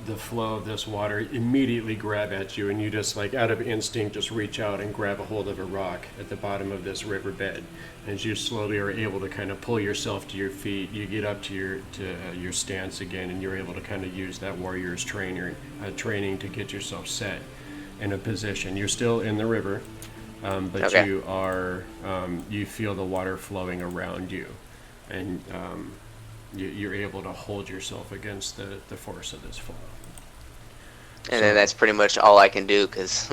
the flow of this water immediately grab at you, and you just, like, out of instinct, just reach out and grab a hold of a rock at the bottom of this riverbed. As you slowly are able to kind of pull yourself to your feet, you get up to your stance again, and you're able to kind of use that warrior's training to get yourself set in a position. You're still in the river, but Okay. you are you feel the water flowing around you, and you're able to hold yourself against the force of this flow. And then that's pretty much all I can do, because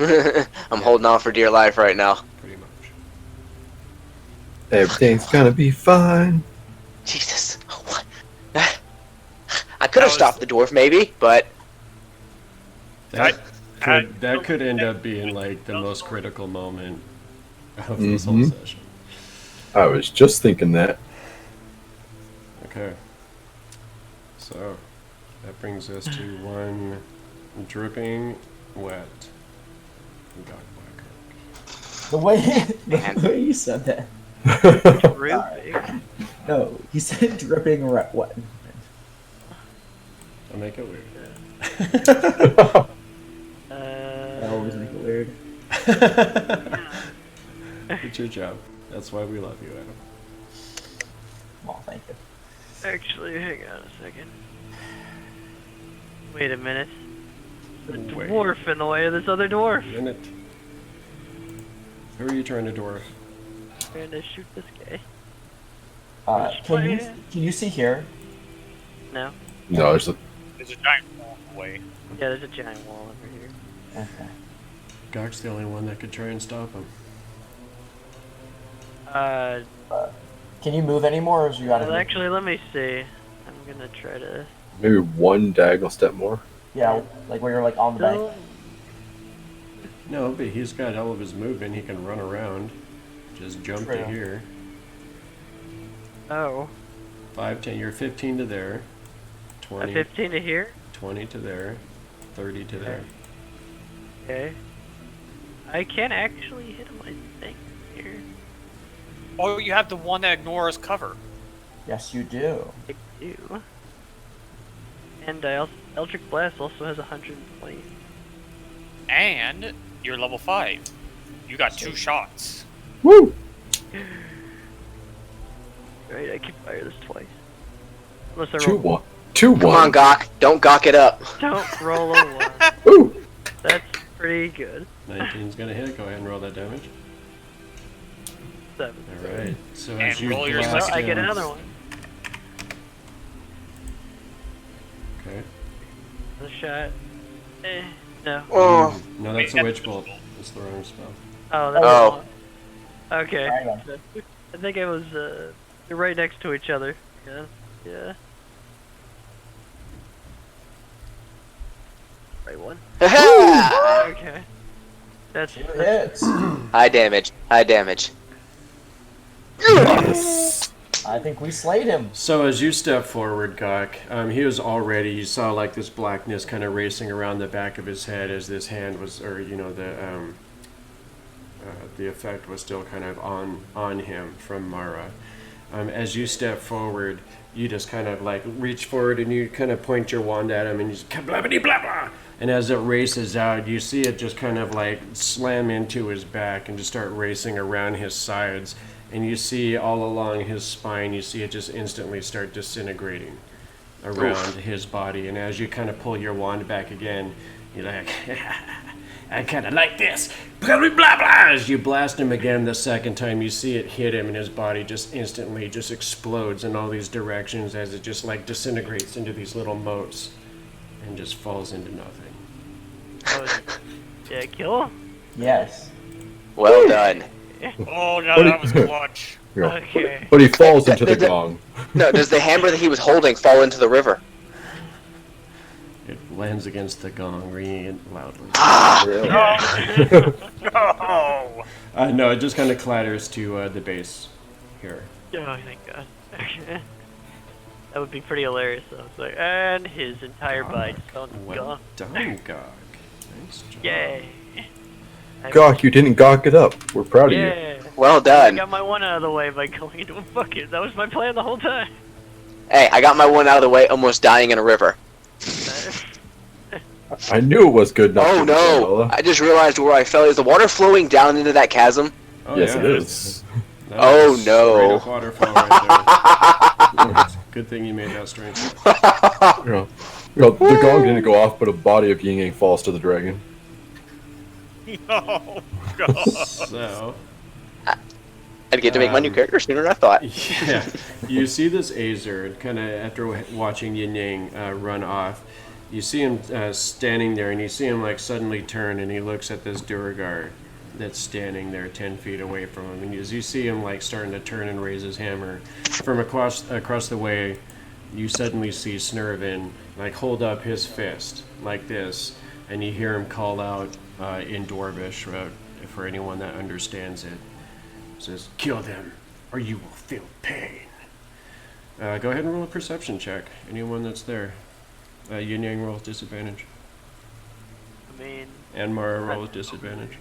I'm holding on for dear life right now. Pretty much. Everything's gonna be fine. Jesus. What? I could have was- stopped the dwarf, maybe, but... That could end up being, like, the most critical moment of this whole Mhm. session. I was just thinking that. Okay. So that brings us to one dripping wet Gok The way Man. the way you said that. Really? No, he said dripping wet. I'll make it weird. That always makes It's your job. That's why we love you, Adam. Well, thank you. Actually, hang on a second. Wait a minute. The Wait. dwarf in the way of this other dwarf. Minute. Who are you trying to dwarf? Trying to shoot this guy. Can you see here? No. No, there's a There's a giant wall in the way. Yeah, there's a giant wall over here. Okay. Gok's the only one that could try and stop him. Can you move anymore, or is you gotta? Well, actually, let me see. I'm gonna try to. maybe one diagonal step more. Yeah, like where you're like on the bank. Still, No, but he's got all of his movement. He can run around. Just jump to True. here. oh, 5, 10. You're 15 to there. a 20. 15 to here. 20 to there. 30 to there. Okay. I can't actually hit him. I think here. Oh, you have the one that ignores cover. Yes, you do. I do. And Eldritch Blast also has 120. And you're level 5. You got 2 shots. Woo! Right, I can fire this twice. Unless I 2 roll. 1. 2 Come on, 1. Gok. Don't gawk it up. Don't roll a 1. Ooh! That's pretty good. 19's gonna hit. Go ahead and roll that damage. 7. Alright. So And as you roll your blast Well, I get him- another one. Okay. Another shot. No. Oh. No, that's a witch bolt. That's the wrong spell. Oh, that's Oh. one. Okay. Alright I think it was, they're right next to each other. Yeah. Yeah. Right one. Ha-ha! Okay. That's, Two hits. High damage. High damage. I think we slayed him. So as you step forward, Gok, he was already, you saw like this blackness kind of racing around the back of his head as this hand was, or you know, the effect was still kind of on him from Mara. As you step forward, you just kind of like reach forward and you kind of point your wand at him and you just blah blah blah blah. And as it races out, you see it just kind of like slam into his back and just start racing around his sides. And you see all along his spine, you see it just instantly start disintegrating around his body. And as you kind of pull your wand back again, you're like, I kind of like this. Blah, blah, blah, blah. As you blast him again the second time, you see it hit him and his body just instantly just explodes in all these directions as it just like disintegrates into these little motes and just falls into nothing. oh, did I kill him? Yes. Well done. Oh no, What that was clutch. Yeah. Okay. But he falls into the gong. No, does the hammer that he was holding fall into the river? It lands against the gong, ringing it loudly. No. No, it just kind of clatters to the base here. Oh, thank God. Okay. That would be pretty hilarious, though. It's like, and his entire body just fell into the Well gong. done, Gok. Nice job. Yay. Gok, you didn't gawk it up. We're proud of you. Yeah. Well I done. got my one out of the way by going into a bucket. That was my plan the whole time. Hey, I got my one out of the way, almost dying in a river. I knew it was good enough. Oh for you, no! Bella. I just realized where I fell. Is the water flowing down into that chasm? Oh, Yes, yeah, it is. that Oh, was no. straight up waterfall right there. Good thing you made that strength. The gong didn't go off, but a body of Yin Yang falls to the dragon. Oh god. So, I'd get to make my new character sooner than I thought. yeah, you see this Azer, kind of after watching Yin Yang run off, you see him standing there, and you see him like suddenly turn, and he looks at this Duragar that's standing there 10 feet away from him, and as you see him like starting to turn and raise his hammer from across the way, you suddenly see Snurvin like hold up his fist like this, and you hear him call out in Dwarvish for anyone that understands it. It says, "Kill them, or you will feel pain." Go ahead and roll a perception check. Anyone that's there. Yin Yang roll with disadvantage. I mean, And Mara roll with disadvantage.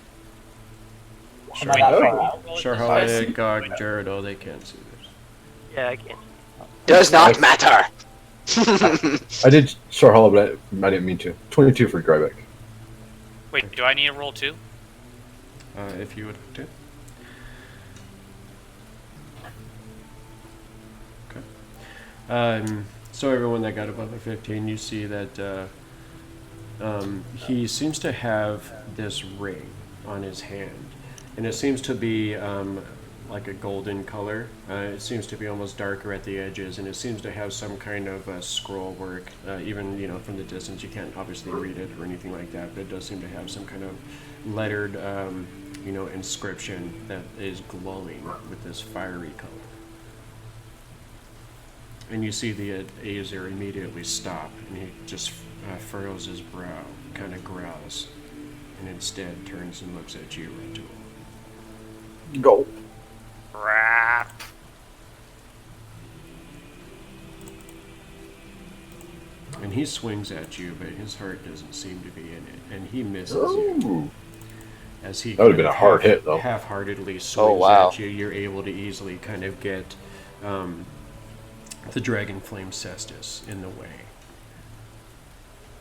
I'm not that far out. Sharhala, Gog, Jaredol, they can't see this. yeah, I can't. Does not matter. I did Sharhala, but I didn't mean to. 22 for Grybek. Wait, do I need to roll 2? if you would like to. Okay. So everyone that got above a 15, you see that he seems to have this ring on his hand, and it seems to be like a golden color. It seems to be almost darker at the edges, and it seems to have some kind of scroll work. Even from the distance, you can't obviously read it or anything like that, but it does seem to have some kind of lettered, inscription that is glowing with this fiery color. And you see the Azer immediately stop, and he just furrows his brow, kind of growls, and instead turns and looks at you, Rantoul. Go. Crap. And he swings at you, but his heart doesn't seem to be in it, and he misses you. Ooh. As he That would've been a hard hit, though. Half-heartedly swings at you, you're able to easily kind of get the Dragon Flame Cestus in the way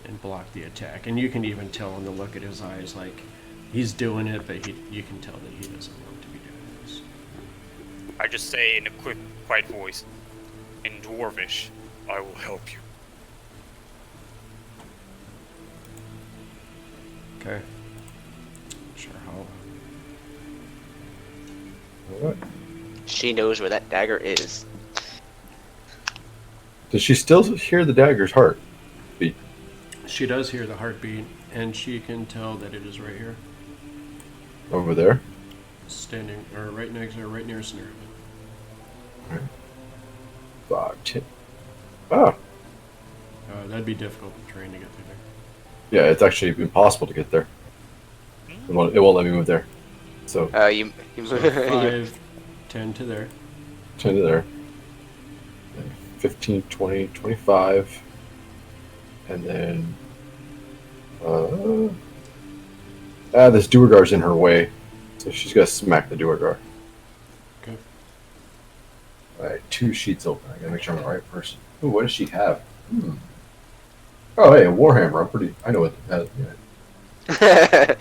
and block the attack. And you can even tell in the look at his eyes, like, he's doing it, but you can tell that he doesn't want to be doing this. I just say in a quick, quiet voice, in Dwarvish, I will help you. Okay. Sure how. All right. She knows where that dagger is. Does she still hear the dagger's heart beat? She does hear the heartbeat, and she can tell that it is right here, Over there? standing, or right next, or right near Snare. 5, 10. Ah. That'd be difficult terrain to get through there. Yeah, it's actually impossible to get there. It won't let me move there. So, You So 5, 10 to there. 10 to there. 15, 20, 25. And then... this Duergar's in her way. So she's got to smack the Duergar. Okay. Alright, 2 sheets open. I gotta make sure I'm the right person. Ooh, what does she have? Oh, hey, a Warhammer. I know what that is. Yeah.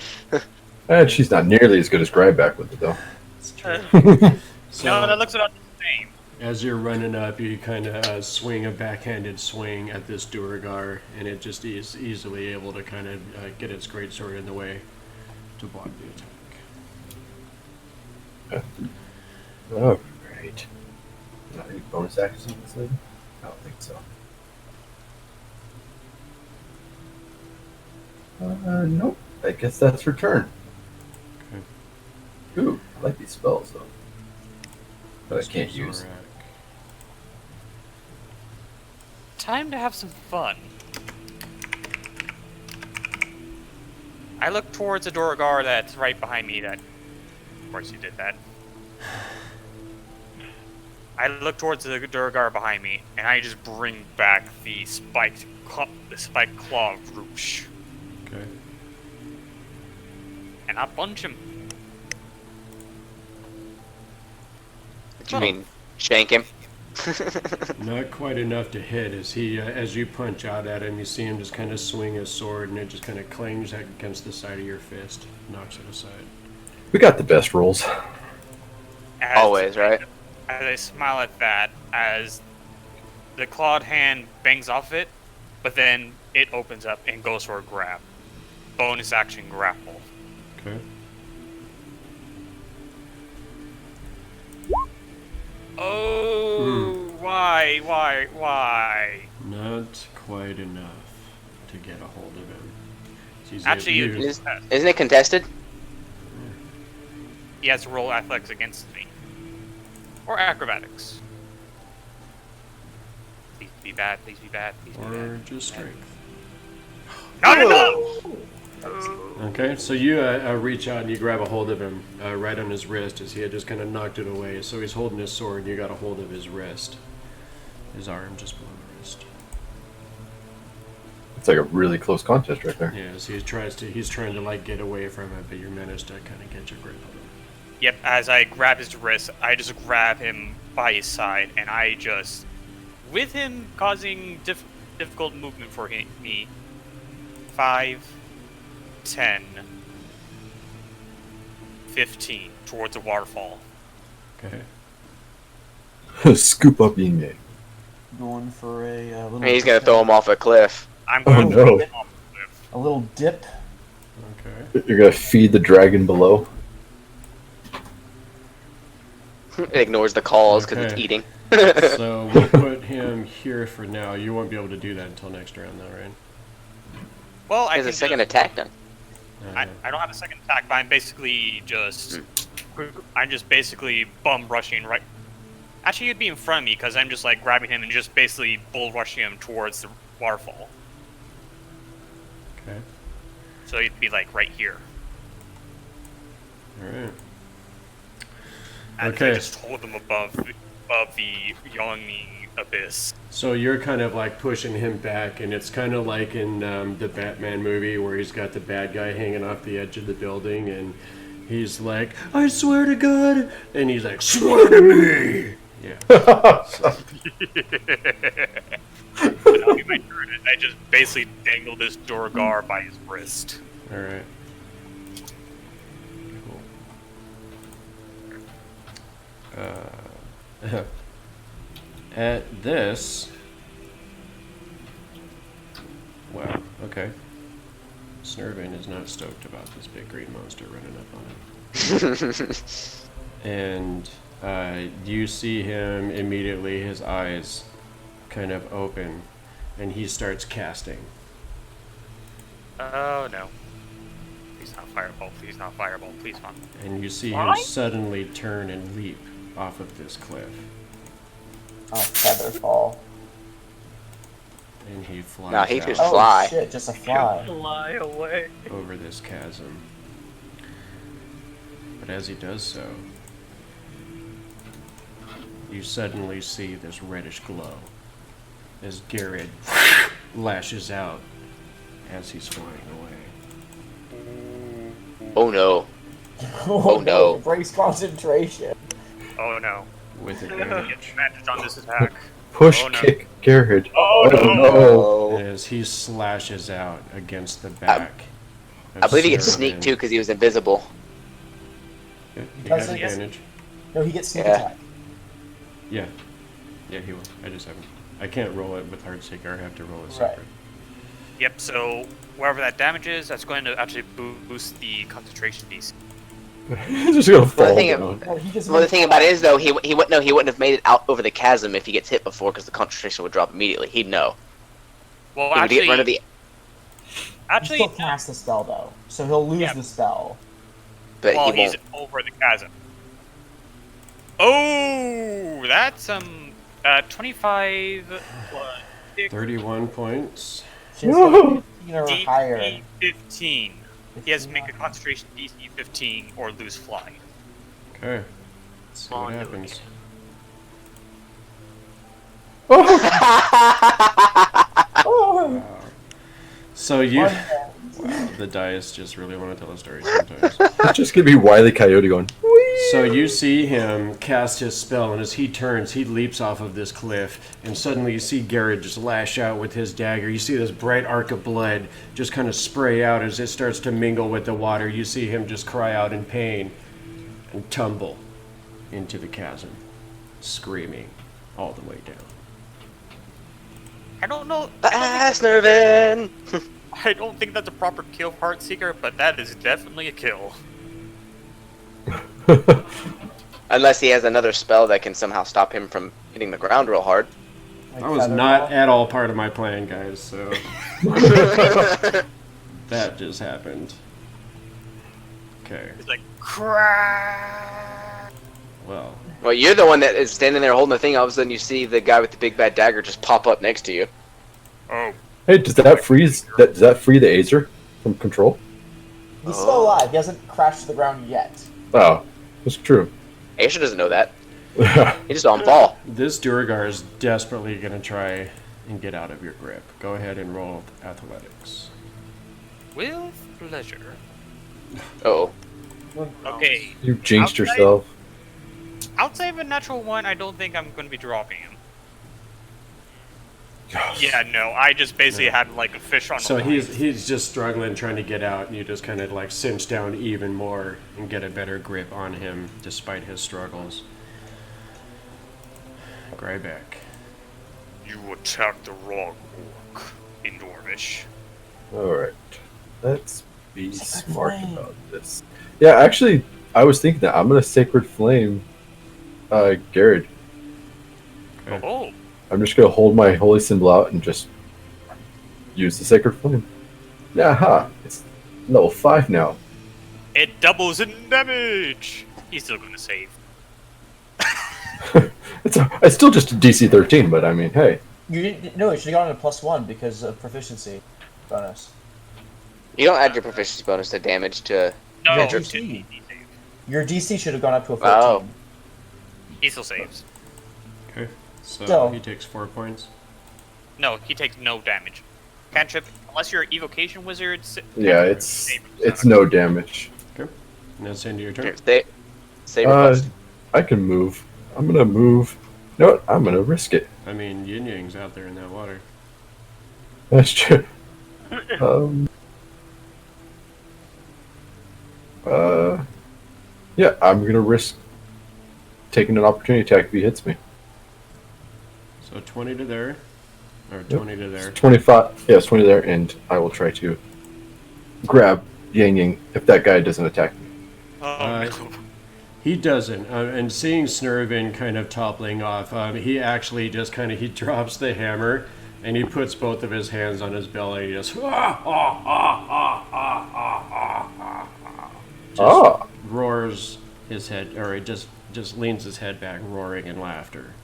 And she's not nearly as good as Grybek with it, though. It's true. No, that looks about the same. As you're running up, you kind of swing a backhanded swing at this Duergar, and it just is easily able to kind of get its greatsword in the way to block the attack. Oh, great. Not any bonus actions in this lady? I don't think so. Nope. I guess that's her turn. Okay. Ooh, I like these spells, though. But I can't use. Zorak. Time to have some fun. I look towards the Duergar that's right behind me. That, of course, you did that. I look towards the Duergar behind me, and I just bring back the spiked claw of Roosh, Okay. and I punch him. What you mean, shank him? Not quite enough to hit as he, as you punch out at him, you see him just kind of swing his sword, and it just kind of clangs against the side of your fist, knocks it aside. We got the best rolls. Always, right? As I smile at that, as the clawed hand bangs off it, but then it opens up and goes for a grab. Bonus action grapple. Okay. Oh, why? Not quite enough to get a hold of him. He's Actually, able- Isn't it contested? he has to roll athletics against me. Or acrobatics. Please be bad, please be bad, please be or bad. just strength. Not enough! Okay, so you reach out and you grab a hold of him right on his wrist as he had just kind of knocked it away. So he's holding his sword and you got a hold of his wrist. His arm just below the wrist. It's like a really close contest right there. Yeah, so he's trying to like get away from it, but you managed to kind of get your grip on him. Yep, as I grab his wrist, I just grab him by his side, and I just, with him causing difficult movement for me, 5, 10, 15 towards the waterfall. Okay. Scoop up Yin Yang. Going for a little. He's gonna throw him off a cliff. I'm Oh, going to no. throw him off the cliff. A little dip. Okay. You're gonna feed the dragon below. It ignores the calls because it's Okay. eating. So we'll put him here for now. You won't be able to do that until next round, though, right? Well, He I has a can second just, attack done. I don't have a second attack, but I'm basically just basically bum rushing right. Actually, he'd be in front of me because I'm just like grabbing him and just basically bull rushing him towards the waterfall. Okay. So he'd be like right here. All right. And Okay. I just hold him above the yawning abyss. So you're kind of like pushing him back, and it's kind of like in the Batman movie where he's got the bad guy hanging off the edge of the building, and he's like, "I swear to God," and he's like, "Swear to me." Yeah. That'll be my turn. And I just basically dangle this Dorgar by his wrist. All right. Cool. At this. Wow. Okay. Snurvin is not stoked about this big green monster running up on him. And you see him immediately, his eyes kind of open, and he starts casting. Oh no. Please not fireball, please not fireball, please not. And you see him suddenly turn and leap off of this cliff. Oh, feather fall. And he flies No, he out just Oh fly. shit! Just a fly. Fly away. over this chasm. But as he does so, you suddenly see this reddish glow as Garrett lashes out as he's flying away. Oh no. Oh, no. Breaks concentration. Oh no. With Get advantage. advantage on this attack. Push, Oh, no. kick, Garrett. Oh, no. no. Oh. As he slashes out against the back. of I believe he gets Snurvin. sneak too because he was invisible. Yeah, he has Doesn't he? advantage. No, he gets sneak Yeah. attack. Yeah. Yeah, he will. I just haven't. I can't roll it with Heartseeker. I have to roll it Right. separate. Yep, so wherever that damage is, that's going to actually boost the concentration DC. He's just gonna fall thing down. No, he just Well, the thing about it is though, he wouldn't have made it out over the chasm if he gets hit before because the concentration would drop immediately. He'd know. Well, He would get rid of actually, the. He still cast the spell though, so he'll lose Yeah. the spell. But while he he's won't. over the chasm. Oh, that's 25 plus 6 31 points. She's Woohoo! 15 or higher. DC 15. He has to make a concentration DC 15 or lose fly. Okay. Let's see what happens. Oh, So you. one Wow, the dice just really want to tell a story sometimes. It's just gonna be Wile E. Coyote going. So you see him cast his spell, and as he turns, he leaps off of this cliff, and suddenly you see Garrett just lash out with his dagger. You see this bright arc of blood just kind of spray out as it starts to mingle with the water. You see him just cry out in pain and tumble into the chasm, screaming all the way down. I don't know. Snurvin! I don't think that's a proper kill, Heartseeker, but that is definitely a kill. Unless he has another spell that can somehow stop him from hitting the ground real hard. like That was feather not fall. at all part of my plan, guys, so that just happened. Okay, It's like, crack. well, Well, you're the one that is standing there holding the thing. All of a sudden, you see the guy with the big bad dagger just pop up next to you. Oh, Hey, does that freeze? Does that free the Azer from control? He's still alive. He hasn't crashed to the ground yet. Oh, that's true. Aisha doesn't know that. He just on fall. this Duragar is desperately going to try and get out of your grip. Go ahead and roll athletics. with pleasure. Oh. Okay, You jinxed Outside? yourself. outside of a natural one, I don't think I'm going to be dropping him. Yeah, no, I just basically had like a fish on So the line. he's just struggling trying to get out, and you just kind of like cinch down even more and get a better grip on him despite his struggles. Grybek. You attacked the wrong orc in Dwarvish. Alright. Let's be Sacred smart Flame. about this. Yeah, actually, I was thinking that. I'm gonna Sacred Flame Garrett. Okay. Oh, I'm just gonna hold my holy symbol out and just use the Sacred Flame. Aha! It's level 5 now. it doubles in damage. He's still gonna save. It's still just a DC 13, but I mean, hey. No, you should have gotten a +1 because of proficiency bonus. You don't add your proficiency bonus to damage to. No, Yeah, to DC. DC save. Your DC should have gone up to a 14. Oh. He still saves. Okay. So So- he takes 4 points. No, he takes no damage. Cantrip, unless you're an evocation wizard. Yeah, it's no damage. Okay. Now it's into your turn. Here, save your bonus. I can move. I'm gonna move. You know what? I'm gonna risk it. I mean, Yin Yang's out there in that water. That's true. Yeah, I'm gonna risk taking an opportunity attack if he hits me. So 20 to there, or 20 to there. It's 25. Yeah, it's 20 there, and I will try to grab Yang Yang if that guy doesn't attack me. Oh, no. He doesn't, and seeing Snurvin kind of toppling off, he actually just kind of, he drops the hammer, and he puts both of his hands on his belly, and he just, roars his head, or he just leans his head back, roaring in laughter.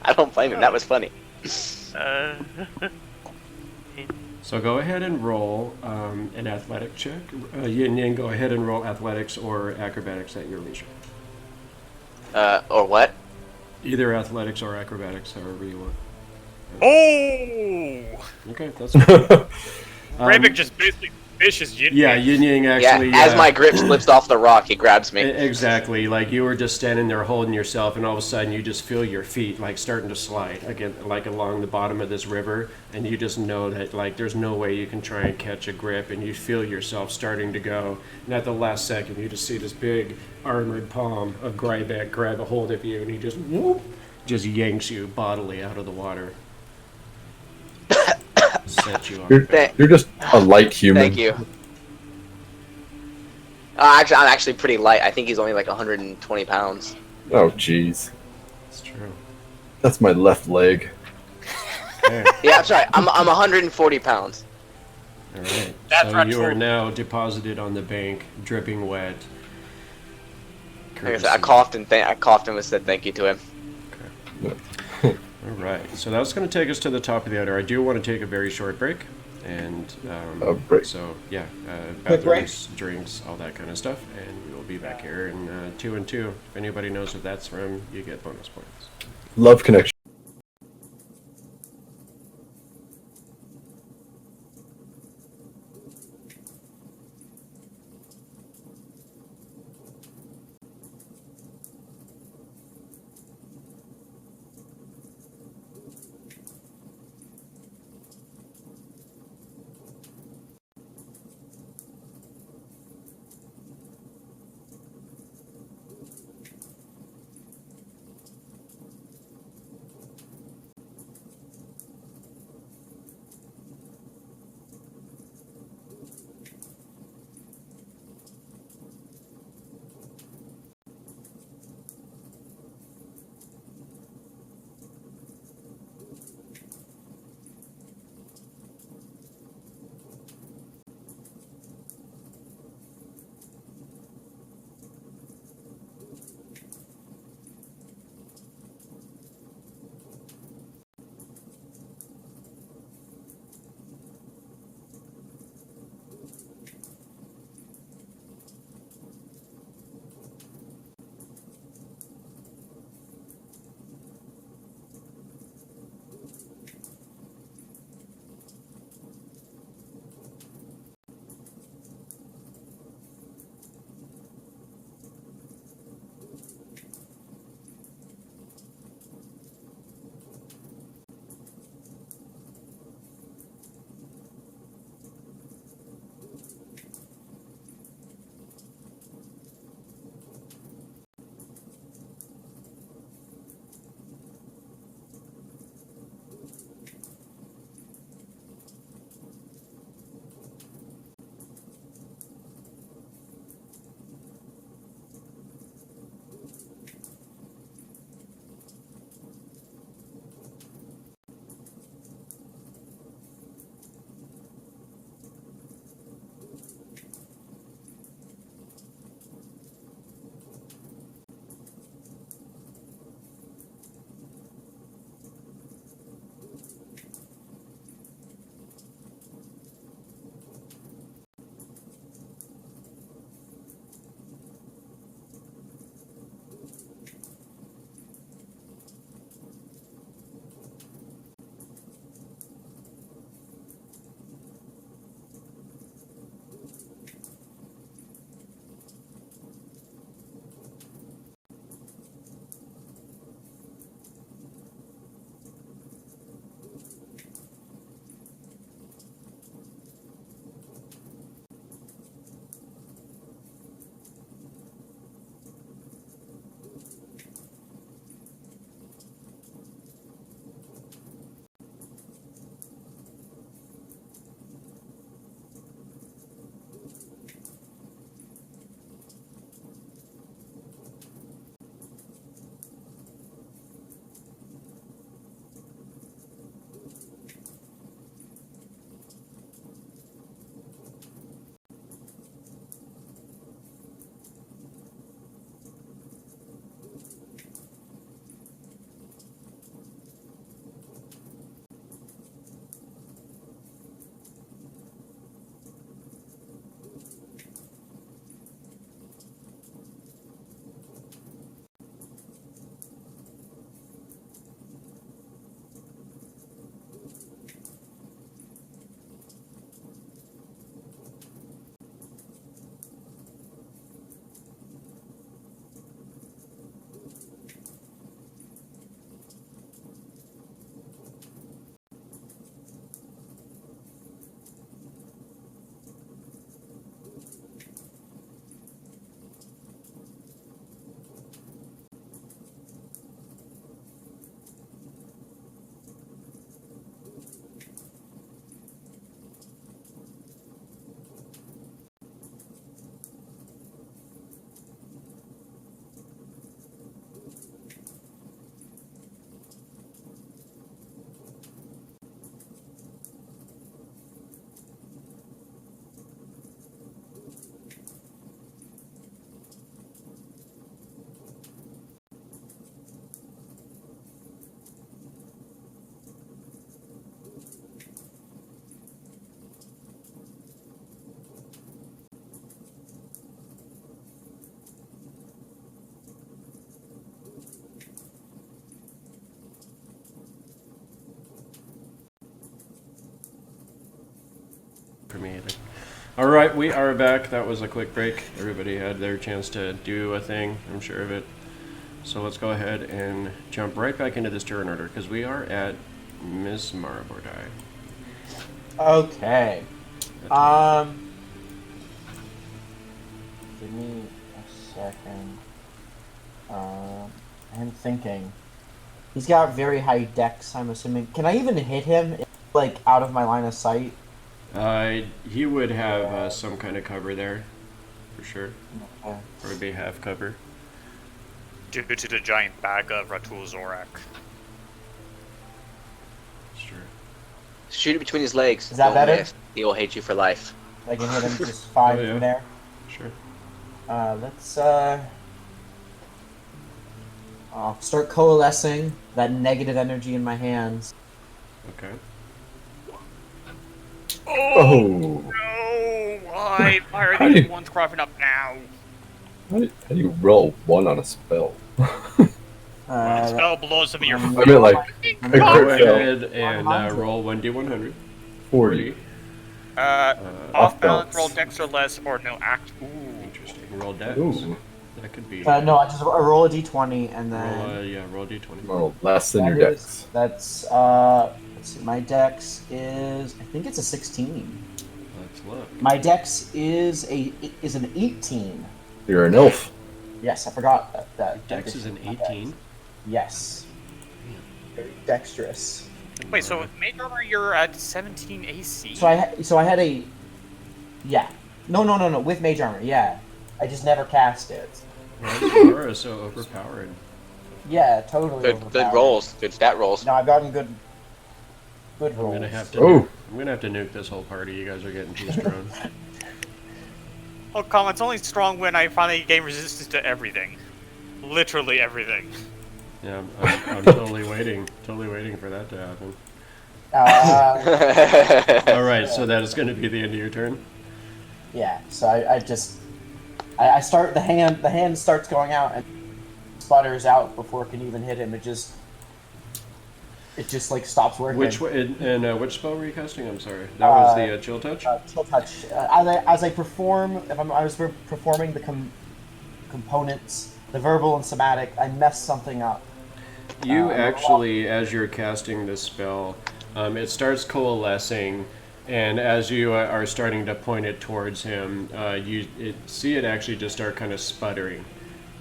I don't blame him. That was funny. So go ahead and roll an athletic check. Yin Yang, go ahead and roll athletics or acrobatics at your leisure. Or what? Either athletics or acrobatics, however you want. Oh! Okay, that's good. Grybek just basically fishes Yin Yeah, Yang. Yin Yang Yeah, actually. as my grip slips off the rock, he grabs me. Exactly. Like you were just standing there holding yourself, and all of a sudden you just feel your feet like starting to slide again, like along the bottom of this river, and you just know that like there's no way you can try and catch a grip, and you feel yourself starting to go. And at the last second, you just see this big armored palm of Grybek grab a hold of you, and he just whoop, just yanks you bodily out of the water. Set you on. You're just a light human. Thank you. Actually, I'm actually pretty light. I think he's only like 120 pounds. Oh, jeez. It's true. That's my left leg. Okay. Yeah, that's right. I'm 140 pounds. All right. That's So right, you are true. now deposited on the bank, dripping wet. Like I said, I coughed and said thank you to him. All right. So that's going to take us to the top of the order. I do want to take a very short break, and break. so yeah, Quick break. bathrooms, drinks, all that kind of stuff, and we will be back here in 2 and 2. If anybody knows what that's from, you get bonus points. Love connection. for me either. All right, we are back. That was a quick break. Everybody had their chance to do a thing. I'm sure of it. So let's go ahead and jump right back into this turn order because we are at Miss Marabordai. Okay. Give me a second. I'm thinking. He's got very high dex, I'm assuming. Can I even hit him, like, out of my line of sight? He would have some kind of cover there, for sure. Okay. Or maybe half cover. Due to the giant bag of Ratul Zorak. Sure. Shoot it between his legs. Is that Don't better? miss. He'll hate you for life. I can hit him just 5 Oh, yeah. from there. Sure. Let's, I'll start coalescing that negative energy in my hands. Okay. Oh no! Why? Why are How these do you- ones cropping up now? How do you roll 1 on a spell? Spell blows up in your I mean, like, I'm a Go crit fail. ahead and 100. roll 1d100. 40. off balance, balance. roll dex or less, or no act. Ooh. Interesting. Roll dex. Ooh. That could be. no, I roll a d20 and then... Roll d20. Well, less than that your is- dex. That's, let's see, my dex is... I think it's a 16. Let's look. My dex is an 18. You're an elf. Yes, I forgot that. Dex is an addition to my 18. dex. Yes. Very dexterous. Wait, so with Mage Armor you're at 17 AC? So I had a... Yeah. No. With Mage Armor, yeah. I just never cast it. Aurora is so overpowered. Yeah, totally. Good overpowered. rolls. Good stat rolls. No, I've gotten good I'm rolls. gonna have to. Oh. I'm gonna have to nuke this whole party. You guys are getting too strong. Oh, come on, it's only strong when I finally gain resistance to everything. Literally everything. Yeah, I'm totally waiting for that to happen. All right, so that is going to be the end of your turn. Yeah, so I start the hand starts going out and sputters out before it can even hit him. It just like stops working. Which which spell were you casting? I'm sorry. That was the chill touch. Chill touch. As I perform, I was performing the components, the verbal and somatic, I mess something up. You actually, as you're casting this spell, it starts coalescing, and as you are starting to point it towards him, you see it actually just start kind of sputtering,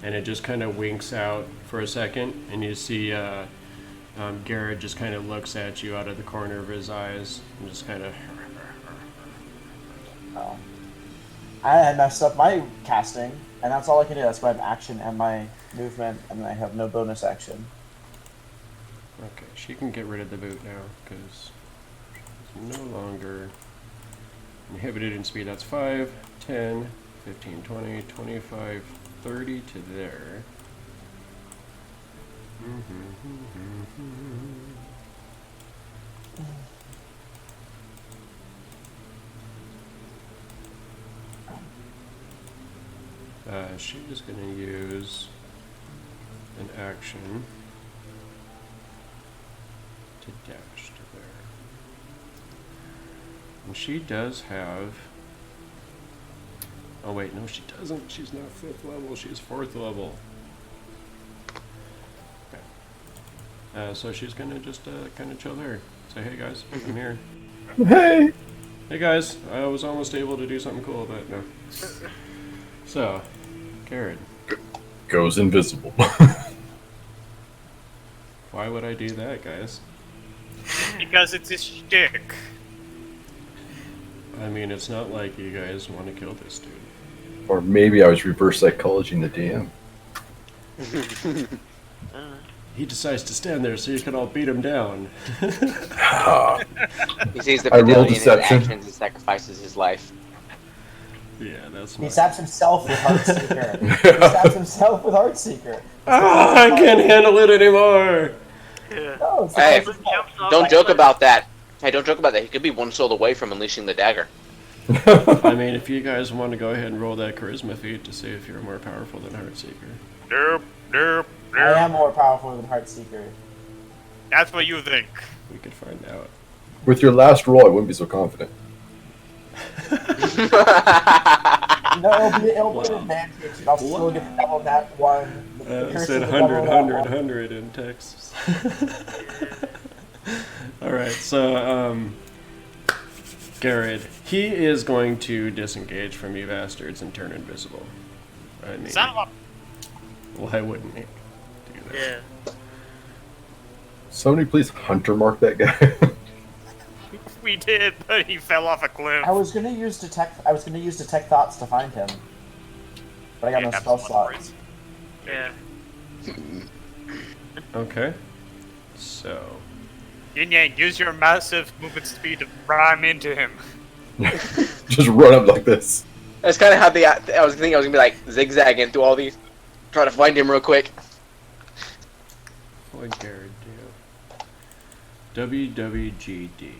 and it just kind of winks out for a second, and you see Garrett just kind of looks at you out of the corner of his eyes, and just kind of. Oh. I had messed up my casting, and that's all I can do. That's my action and my movement, and I have no bonus action. Okay, she can get rid of the boot now, because it's no longer inhibited in speed. That's 5, 10, 15, 20, 25, 30 to there. She's going to use an action to dash to there. And she does have... Oh wait, no she doesn't. She's not 5th level, she's 4th level. Okay. So she's gonna just kind of chill there. Say, hey guys, I'm here. Hey! Hey guys, I was almost able to do something cool, but no. So, Garrett, Goes invisible. why would I do that, guys? Because it's his shtick. I mean, it's not like you guys want to kill this dude. Or maybe I was reverse psychologying the DM. He decides to stand there so you can all beat him down. He sees the I rolled fidelity in his deception. actions and sacrifices his life. Yeah, that's He my... stabs himself with Heartseeker. He stabs himself with Heartseeker. I can't handle it anymore! No, it's the Hey, person's Jumps off don't like joke a- about that. Hey, don't joke about that. He could be one soul away from unleashing the dagger. I mean, if you guys want to go ahead and roll that charisma feat to see if you're more powerful than Heartseeker. Nope, nope, I nope. am more powerful than Heartseeker. That's what you think. We could find out. With your last roll, I wouldn't be so confident. No, it'll be an advantage. And I'll still get the double that one. The I curse said of the double 100, that 100, 100 one. in Texas. All right, so Garrett, he is going to disengage from you bastards and turn invisible. I mean, Son of why wouldn't he do that? Yeah. Somebody please hunter mark that guy. We did, but he fell off a cliff. I was gonna use detect thoughts to find him, but I got no Yeah, spell absolutely. slots. Yeah. Okay, so Yin Yang, use your massive movement speed to ram into him. Just run up like this. That's kind of how I was thinking I was gonna be like zigzagging through all these, trying to find him real quick. what would Garrett do? WWGD.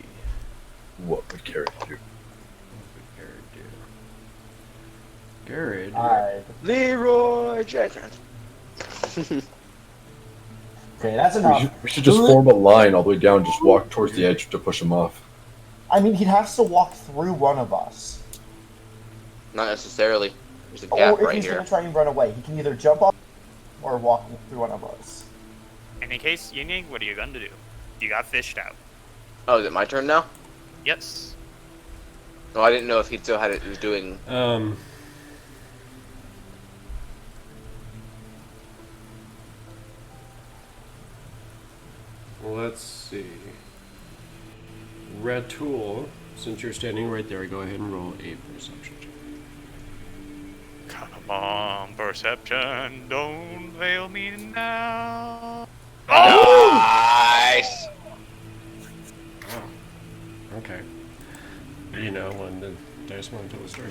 What would Garrett do? What would Garrett do? Garrett. Leroy Jenkins. Okay, that's enough. We should just form a line all the way down, just walk towards the edge to push him off. I mean, he'd have to walk through one of us. Not necessarily. There's a gap Or if right he's here. gonna try and run away, he can either jump off or walk through one of us. In any case, Yin Yang, what are you going to do? You got fished out. Oh, is it my turn now? Yes. No, I didn't know if he still had it. He was doing. Let's see. Ratul, since you're standing right there, go ahead and roll a perception check. Come on, perception, don't fail me now. Nice. Okay. You know when the dice won't tell the story.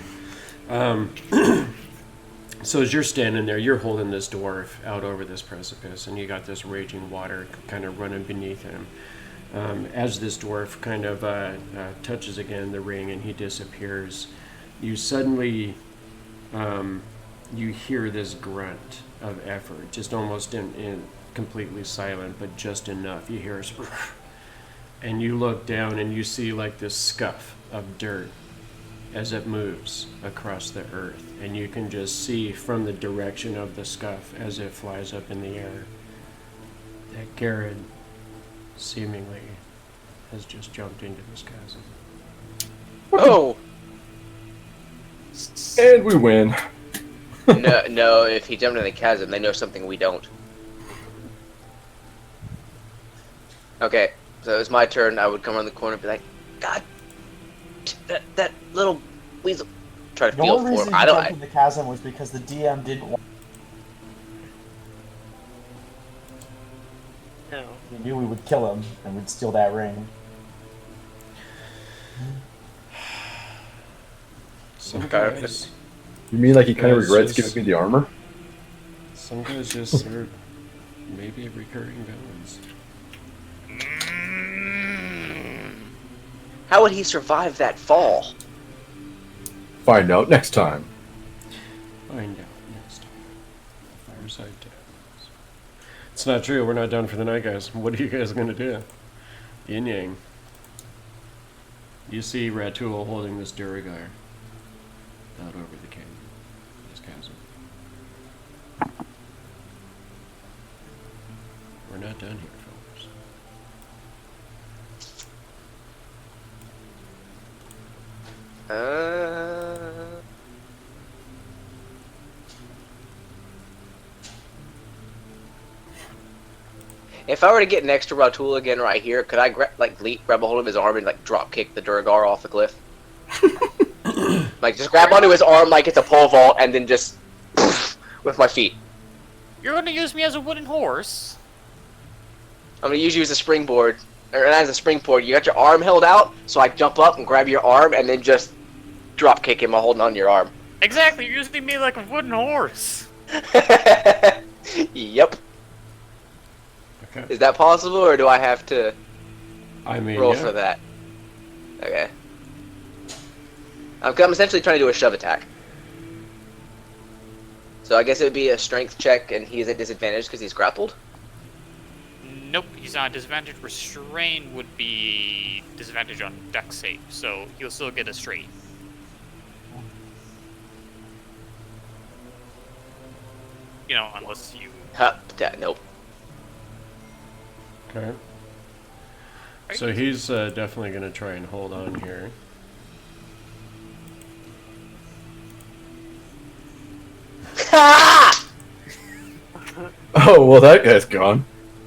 So as you're standing there, you're holding this dwarf out over this precipice, and you got this raging water kind of running beneath him. As this dwarf kind of touches again the ring and he disappears, you suddenly you hear this grunt of effort, just almost in completely silent, but just enough. You hear us, and you look down and you see like this scuff of dirt as it moves across the earth, and you can just see from the direction of the scuff as it flies up in the air that Garrett seemingly has just jumped into this chasm. Oh. And we win. No. If he jumped in the chasm, they know something we don't. Okay, so it's my turn. I would come around the corner and be like, God, that little weasel. Try to The feel only for reason him. he jumped in the chasm was because the DM didn't want. No. He knew we would kill him and we'd steal that ring. Some Okay. guys, You mean like he kind of Guys, regrets just- giving me the armor? some guys just are maybe recurring villains. How would he survive that fall? Find out next time. Find out next time. Fireside Tales. It's not true. We're not done for the night, guys. What are you guys gonna do? Yin Yang. You see Ratul holding this Duragar out over the canyon. This chasm. We're not done here, folks. If I were to get next to Ratul again right here, could I grab a hold of his arm and like drop kick the Duragar off the cliff? Like just grab onto his arm like it's a pole vault and then just with my feet. You're going to use me as a wooden horse? I'm gonna use you as a springboard, or as a springboard. You got your arm held out, so I jump up and grab your arm and then just drop kick him while holding on to your arm. Exactly, you're using me like a wooden horse. Yep. Okay. Is that possible, or do I have to I mean, roll yeah. for that? Okay. I'm essentially trying to do a shove attack. So I guess it would be a strength check, and he's at disadvantage because he's grappled. Nope, he's on disadvantage. Restrain would be disadvantage on dex save, so he'll still get a straight. unless you. Nope. Okay. So he's definitely going to try and hold on here. Oh, well, that guy's gone.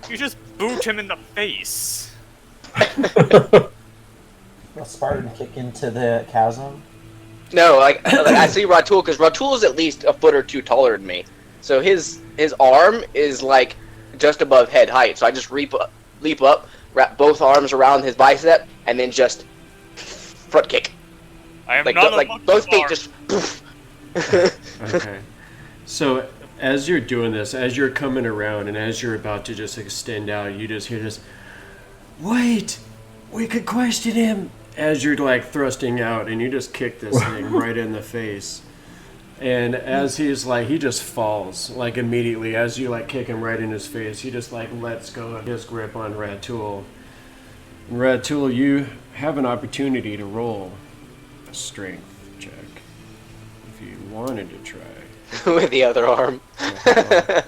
You just boot him in the face. A Spartan kick into the chasm. No, like I see Ratul because Ratul is at least a foot or two taller than me, so his arm is like just above head height. So I just leap up, wrap both arms around his bicep, and then just front kick. I am Like not a like monkey both feet bar. just. Okay. So as you're doing this, as you're coming around, and as you're about to just extend out, you just hear this. Wait, we could question him. As you're like thrusting out, and you just kick this thing right in the face. And as he's like, he just falls like immediately. As you like kick him right in his face, he just like lets go of his grip on Ratul. And Ratul, you have an opportunity to roll a strength check if you wanted to try. With the other arm.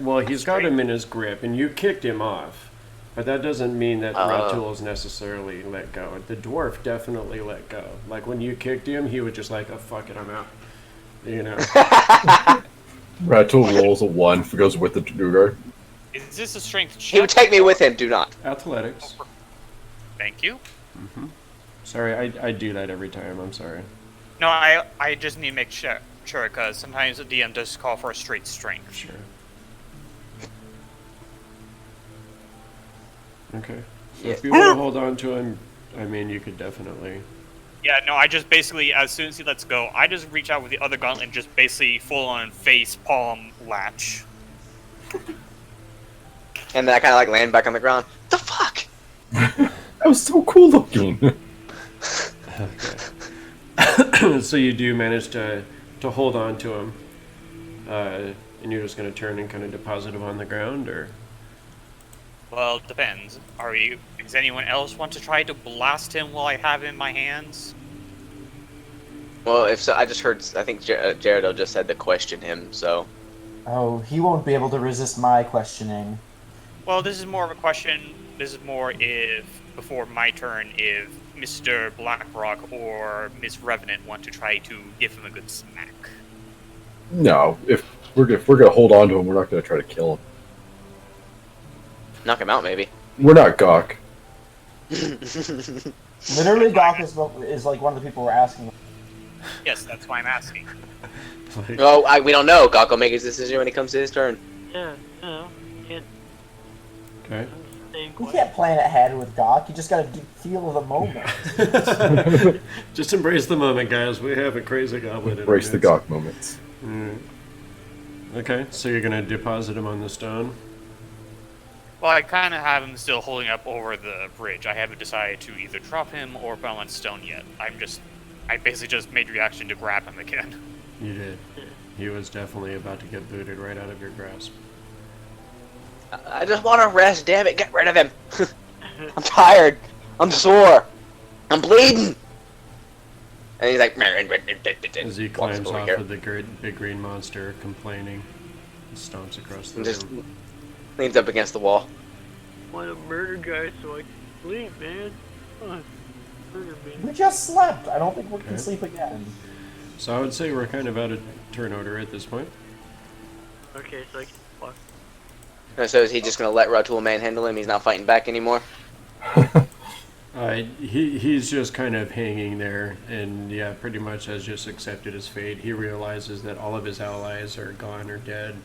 Well, he's got him in his grip, and you kicked him off. But that doesn't mean that Ratul's necessarily let go. The dwarf definitely let go. Like, when you kicked him, he was just like, oh, fuck it, I'm out. You know? Ratul rolls a 1, goes with the Dugar. Is this a strength check? He would take me with him. Do not. Athletics. Thank you. Sorry, I do that every time. I'm sorry. No, I just need to make sure because sometimes the DM does call for a straight strength. Sure. Okay. So if you want to hold on to him, I mean, you could definitely. Yeah, no, I just basically, as soon as he lets go, I just reach out with the other gauntlet and just basically full-on face palm latch. And then I kind of like land back on the ground. The fuck? That was so cool looking. Okay. So you do manage to hold on to him, and you're just going to turn and kind of deposit him on the ground, or? Well, it depends. Does anyone else want to try to blast him while I have him in my hands? Well, if so, I just heard. I think Jared just said to question him. So. Oh, he won't be able to resist my questioning. Well, this is more of a question. This is more if, before my turn, if Mr. Blackrock or Miss Revenant want to try to give him a good smack. No, if we're gonna hold on to him, we're not gonna try to kill him. Knock him out, maybe. We're not Gok. Literally, Gok is like one of the people we're asking. Yes, that's why I'm asking. Like, Oh, we don't know. Gok will make his decision when it comes to his turn. Yeah, can't okay. stay You quiet. can't plan ahead with Gok. You just gotta feel the moment. Just embrace the moment, guys. We have a crazy goblin. Embrace the Gok moments. Okay, so you're going to deposit him on the stone? Well, I kind of have him still holding up over the bridge. I haven't decided to either drop him or put him on stone yet. I basically just made reaction to grab him again. You did. He was definitely about to get booted right out of your grasp. I just want to rest. Damn it, get rid of him. I'm tired. I'm sore. I'm bleeding. And he's like, As he walks climbs over off here. of the big green monster, complaining, and stomps across the And just room. leans up against the wall. Want to murder guys so I can sleep, man. Come on, murder me. We just slept. I don't think we can Okay. sleep again. So I would say we're kind of out of turn order at this point. Okay, so I can walk. So is he just gonna let Ratul manhandle him? He's not fighting back anymore. He's just kind of hanging there, and yeah, pretty much has just accepted his fate. He realizes that all of his allies are gone or dead,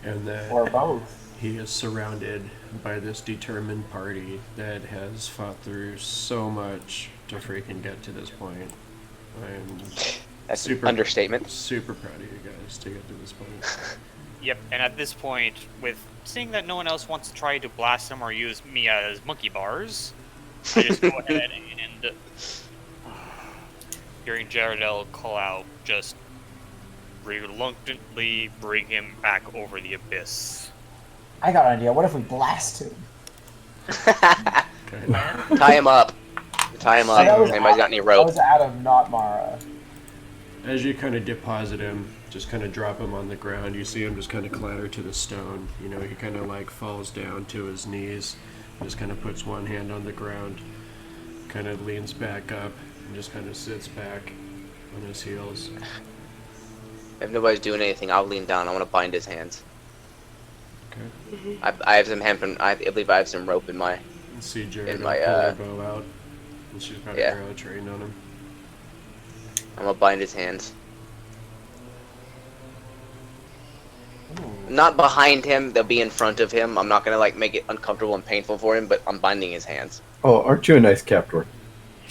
and that Or both. he is surrounded by this determined party that has fought through so much to freaking get to this point. I'm That's Super. an understatement. super proud of you guys to get to this point. Yep, and at this point, with seeing that no one else wants to try to blast him or use me as monkey bars, I just go ahead and hearing Jaredel call out, just reluctantly bring him back over the abyss. I got an idea. What if we blast him? Okay. Tie him up. Tie him up. that was Anybody's got any That rope? was Adam, not Mara. as you kind of deposit him, just kind of drop him on the ground, you see him just kind of clatter to the stone. You know, he kind of like falls down to his knees, just kind of puts one hand on the ground, kind of leans back up, and just kind of sits back on his heels. If nobody's doing anything, I'll lean down. I want to bind his hands. Okay. I have some hemp and I believe I have some rope in my. You see Jared In pull my, her bow out, and she's got yeah. a arrow trained on him. I'm gonna bind his hands. Not behind him. They'll be in front of him. I'm not gonna like make it uncomfortable and painful for him, but I'm binding his hands. Oh, aren't you a nice captor?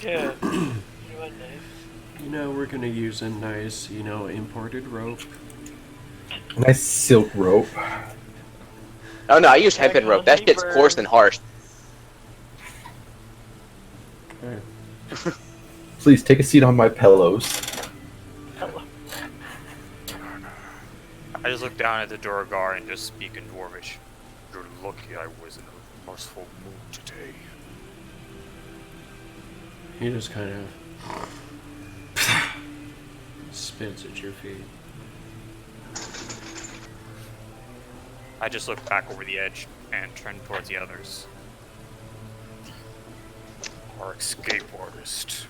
Yeah. You know, we're gonna use a nice, you know, imported rope. Nice silk rope. Oh no, I use hemp and rope. That shit's coarse and harsh. Okay. Please take a seat on my pillows. I just look down at the Duergar and just speak in Dwarvish. You're lucky I was in a merciful mood today. He just kind of spits at your feet. I just look back over the edge and turn towards the others. Our escape artist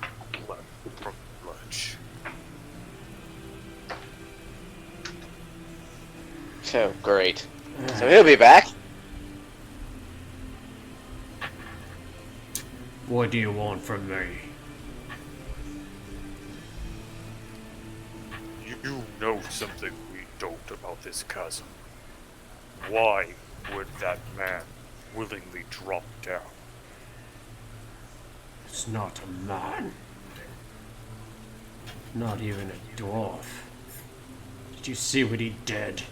left from the ledge. So great. So he'll be back. What do you want from me? You know something we don't about this chasm. Why would that man willingly drop down? It's not a man. Not even a dwarf. Did you see what he did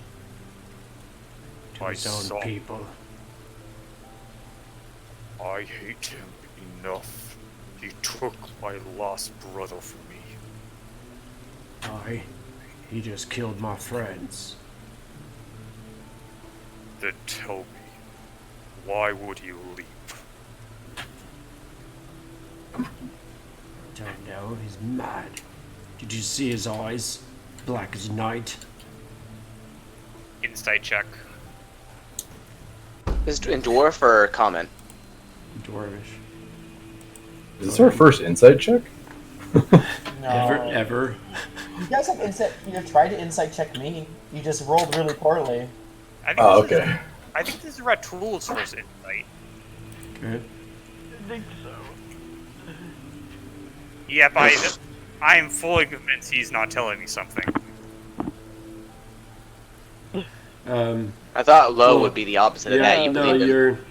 to I his own saw. people? I hate him enough. He took my lost brother from me. Aye, he just killed my friends. Then tell me, why would he leave? Don't know, he's mad. Did you see his eyes? Black as night. Insight check. Is it in dwarf or common? Dwarvish. Is this our first insight check? No. Ever. You guys have insight. You tried to insight check me. You just rolled really poorly. I think Oh, this is- okay. I think this is Ratul's first insight. Okay. I think so. Yep, I am fully convinced he's not telling me something. I thought low Well, would be the opposite of that. Yeah, You no, believe him?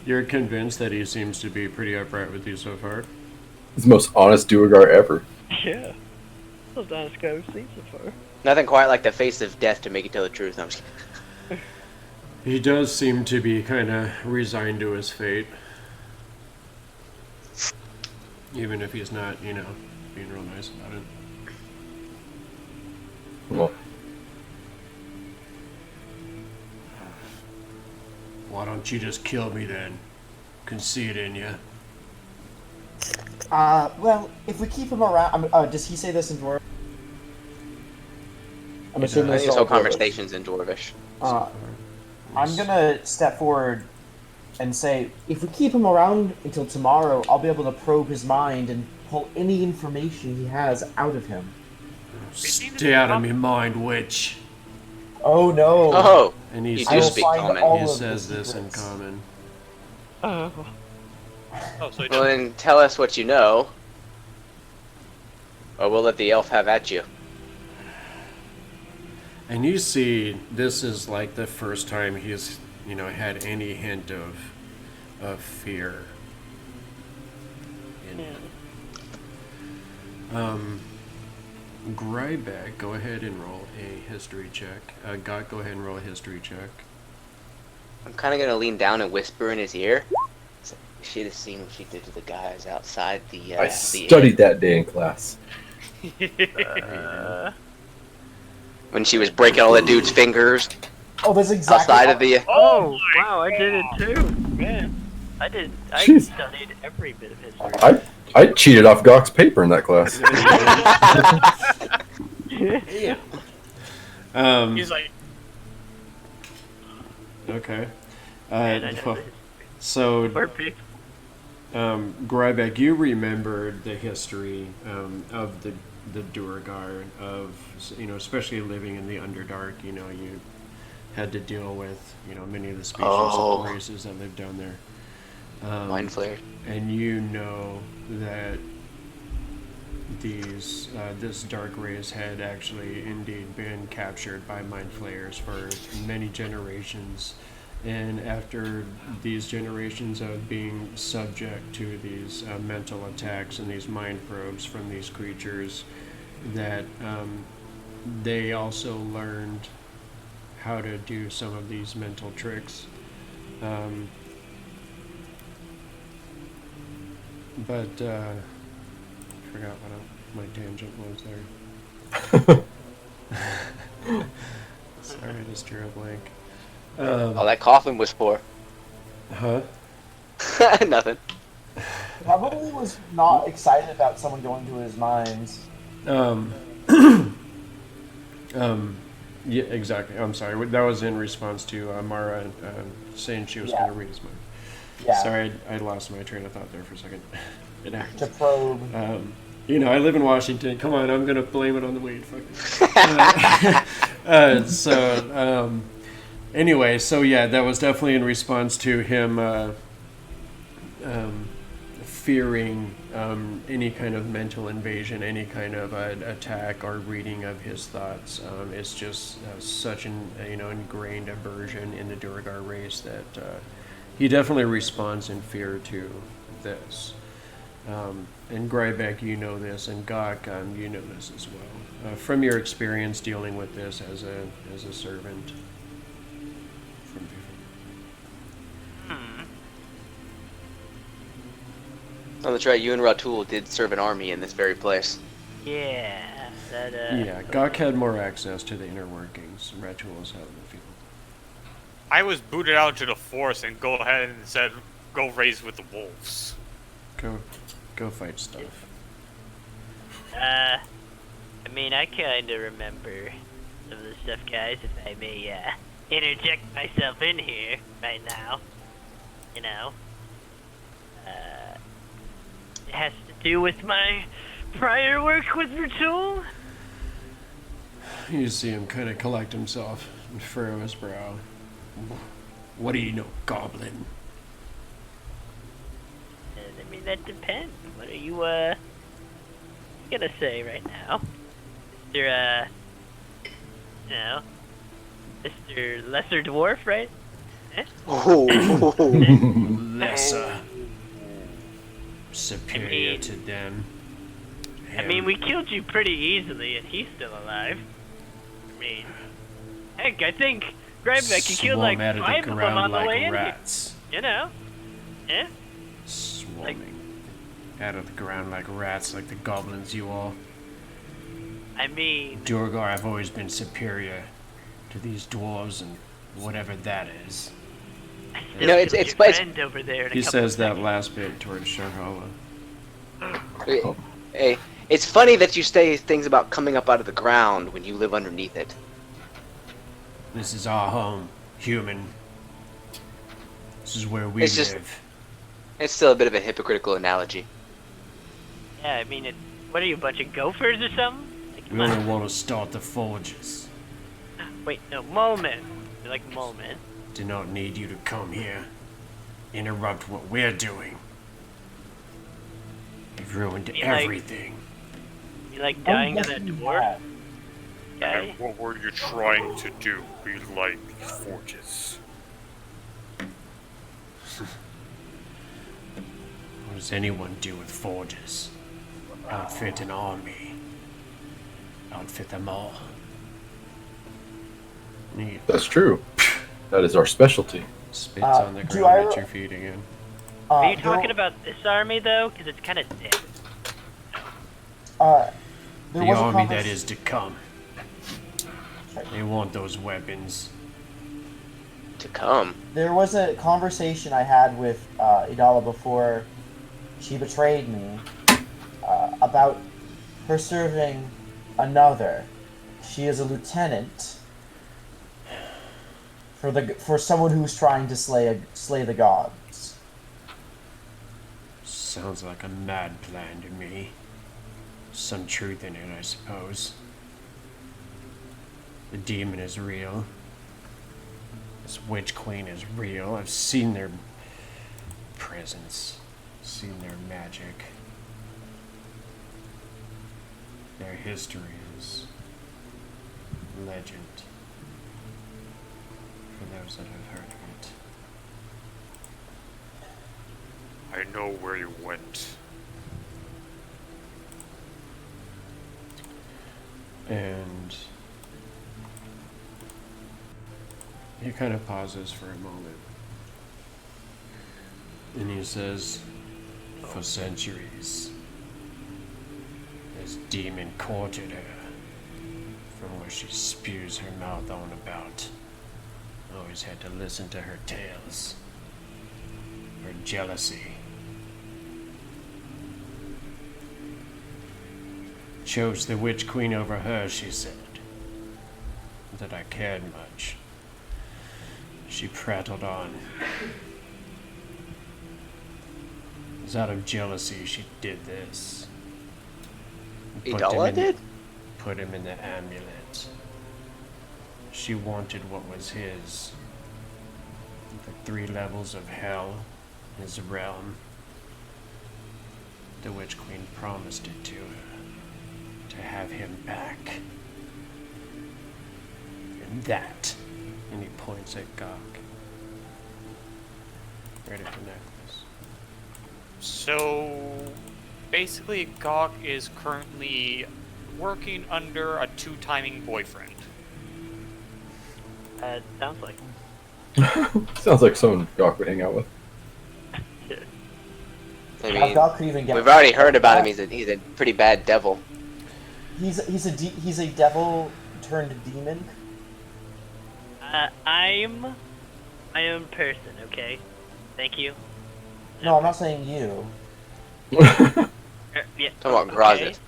you're convinced that he seems to be pretty upright with you so far. He's the most honest Duergar ever. Yeah. Those honest guy we've seen so far. Nothing quite like the face of death to make you tell the truth. I'm just kidding. He does seem to be kind of resigned to his fate. Even if he's not, you know, being real nice about it. Well, Why don't you just kill me then? Can see it in you. Well, if we keep him around, does he say this in dwarf? I'm assuming I this think is this all whole dwarvish. conversation's in dwarvish. I'm gonna step forward and say, if we keep him around until tomorrow, I'll be able to probe his mind and pull any information he has out of him. Stay out of me mind, witch. Oh no! Oh, And he You I do will says, speak find common. all he of the says this in secrets. common. Oh. Oh, so well then tell us what you know, or we'll let the elf have at you. And you see, this is like the first time he's, you know, had any hint of fear. In him. Grybek, go ahead and roll a history check. Gok, go ahead and roll a history check. I'm kind of gonna lean down and whisper in his ear. So, you should have seen what she did to the guys outside the. I the studied that day in class. when she was breaking all the dude's fingers Oh, that's exactly. outside of the. Oh, wow, I did it too. Man. I Jeez. studied every bit of history. I cheated off Gok's paper in that class. He's like, Okay. Man, I know Well, this. so, Perfect. Grybek, you remembered the history of the Duergar, of, especially living in the Underdark. You had to deal with, many of the species Oh. of races that lived down there. Mind flare. And you know that this dark race had actually indeed been captured by mind flayers for many generations. And after these generations of being subject to these mental attacks and these mind probes from these creatures, that they also learned how to do some of these mental tricks. But forgot what my tangent was there. Sorry, I just drew a blank. All that coughing was for. Huh? Nothing. Probably was not excited about someone going to his minds. Yeah, exactly. I'm sorry. That was in response to Mara saying she was Yeah. going to read his mind. Yeah. Sorry, I lost my train of thought there for a second. It happens. To probe. I live in Washington. Come on, I'm gonna blame it on the weed. Fuck it. Anyway, so yeah, that was definitely in response to him fearing any kind of mental invasion, any kind of attack or reading of his thoughts. It's just such an ingrained aversion in the Duergar race that he definitely responds in fear to this. And Grybek, you know this, and Gok, you know this as well. From your experience dealing with this as a servant from before. Oh, that's right. You and Ratul did serve an army in this very place. Yeah. That. Yeah, Gok had more access to the inner workings. Ratul was out in the field. I was booted out to the forest and go ahead and said, go raise with the wolves. Go fight stuff. I mean, I kind of remember some of the stuff, guys. If I may interject myself in here right now, it has to do with my prior work with Ratul. You see him kind of collect himself and furrow his brow. What do you know, goblin? I mean, that depends. What are you gonna say right now, Mr. Mr. Lesser Dwarf, right? Oh. Lesser. Superior I mean- to them. I mean, we killed you pretty easily, and he's still alive. I mean, heck, I think Grybek, you killed like Swarm out of 5 the of them on ground the like way in rats. here. Yeah? Swarming out of the ground like rats, like the goblins you all. I mean, Duergar, I've always been superior to these dwarves and whatever that is. I still You know, it's- killed it's- your it's- friend over there. In a He couple says of that seconds. last bit towards Sharhala. Hey, it's funny that you say things about coming up out of the ground when you live underneath it. This is our home, human. This is where we It's just- live. It's still a bit of a hypocritical analogy. Yeah, I mean, what are you, a bunch of gophers or something? Like, We come only on. want to start the forges. Wait, no, moment. You're like moment. Do not need you to come here. Interrupt what we're doing. You've ruined You like- everything. You like dying to Oh, that yes, dwarf you guy? And what were you trying to do? We like forges. What does anyone do with forges? Outfit an army. Outfit them all. He That's true. That is our specialty. spits on the do ground I- at your feet again. Are you there- talking about this army, though? Because it's kind of dead. there The was a army that convers- is to come. They want those weapons. To come. There was a conversation I had with Idala before she betrayed me about her serving another. She is a lieutenant for someone who's trying to slay the gods. Sounds like a mad plan to me. Some truth in it, I suppose. The demon is real. This witch queen is real. I've seen their presence, seen their magic. Their history is legend. For those that have heard of it. I know where you went. And he kind of pauses for a moment. And he says, for centuries, this demon courted her, from where she spews her mouth on about. Always had to listen to her tales. Her jealousy. Chose the witch queen over her, she said. That I cared much. She prattled on. It was out of jealousy she did this. Idala did? Put him in the amulet. She wanted what was his. The 3 levels of hell, his realm. The witch queen promised it to her, to have him back. And that, and he points at Gok. Ready for necklace. So, basically, Gok is currently working under a 2-timing boyfriend. Sounds like. Sounds like someone Gok would hang out with. I mean, Gok could even get. we've already heard about him. He's a pretty bad devil. He's a devil turned demon. I'm my own person, okay? Thank you. No, I'm not saying you. Yeah. Talking about okay. Grasnic.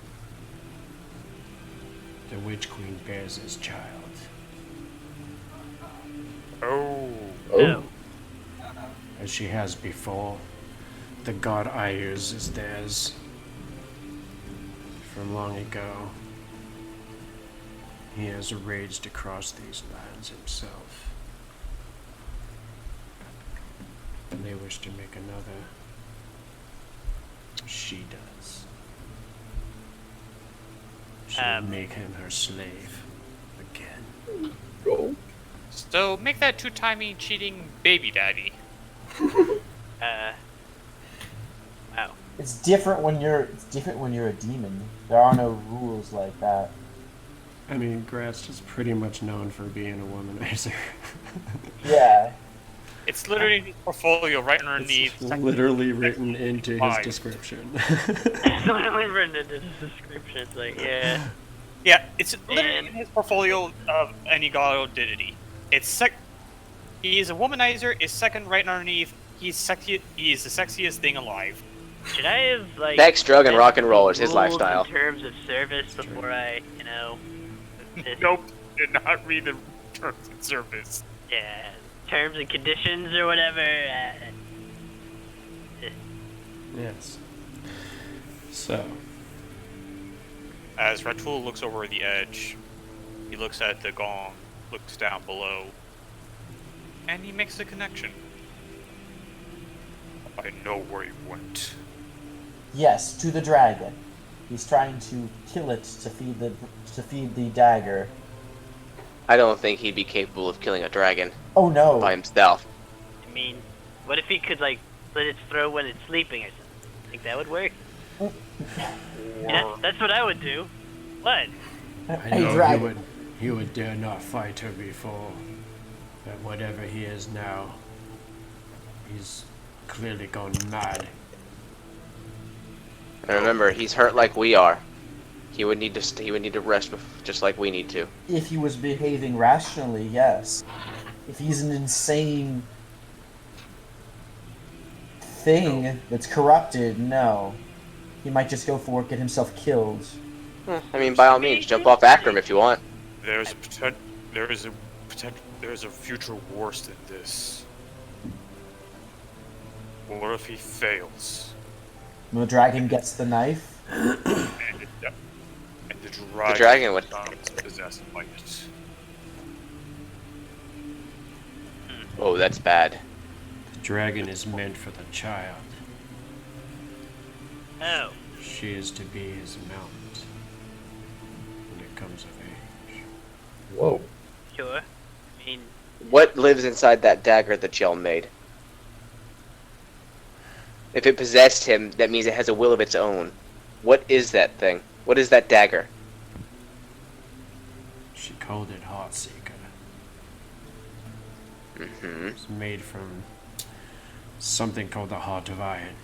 The witch queen bears his child. Oh. No. As she has before, the god Ayers is theirs. From long ago, he has raged across these lands himself. And they wish to make another. She does. She will make him her slave again. Go. So, make that 2-timing cheating baby daddy. Wow. It's different when you're a demon. There are no rules like that. I mean, Gratz is pretty much known for being a womanizer. Yeah. It's literally his portfolio right underneath. It's literally written into his description. It's literally written into the description. It's like, yeah. Yeah, it's literally in his portfolio of any god or deity. It's he is a womanizer. Is second right underneath. He's sexy. He is the sexiest thing alive. Should I have, like... Sex, drug, and rock and roll is his rules lifestyle. in terms of service before I, this, Nope, did not read the terms of service. yeah, terms and conditions or whatever. Yes. So, As Ratul looks over the edge, he looks at the gong, looks down below, and he makes a connection. I know where you went. Yes, to the dragon. He's trying to kill it to feed the dagger. I don't think he'd be capable of killing a dragon Oh no. by himself. I mean, what if he could, like, slit its throat when it's sleeping or something? Think that would work? Yeah, that's what I would do. What? I Hey, know dragon. he would dare not fight her before. But whatever he is now, he's clearly gone mad. And remember, he's hurt like we are. He would need to rest just like we need to. If he was behaving rationally, yes. If he's an insane thing that's corrupted, no. He might just go for it, get himself killed. I mean, by all means, jump off after him if you want. There's a future worse than this. What if he fails? When the dragon gets the knife. And the dragon would- becomes possessed by it. Oh, that's bad. The dragon is meant for the child. Oh. She is to be his mount when it comes of age. Whoa. Sure. I mean, What lives inside that dagger that y'all made? If it possessed him, that means it has a will of its own. What is that thing? What is that dagger? She called it Heartseeker. Mm-hmm. It's made from something called the Heart of Iron.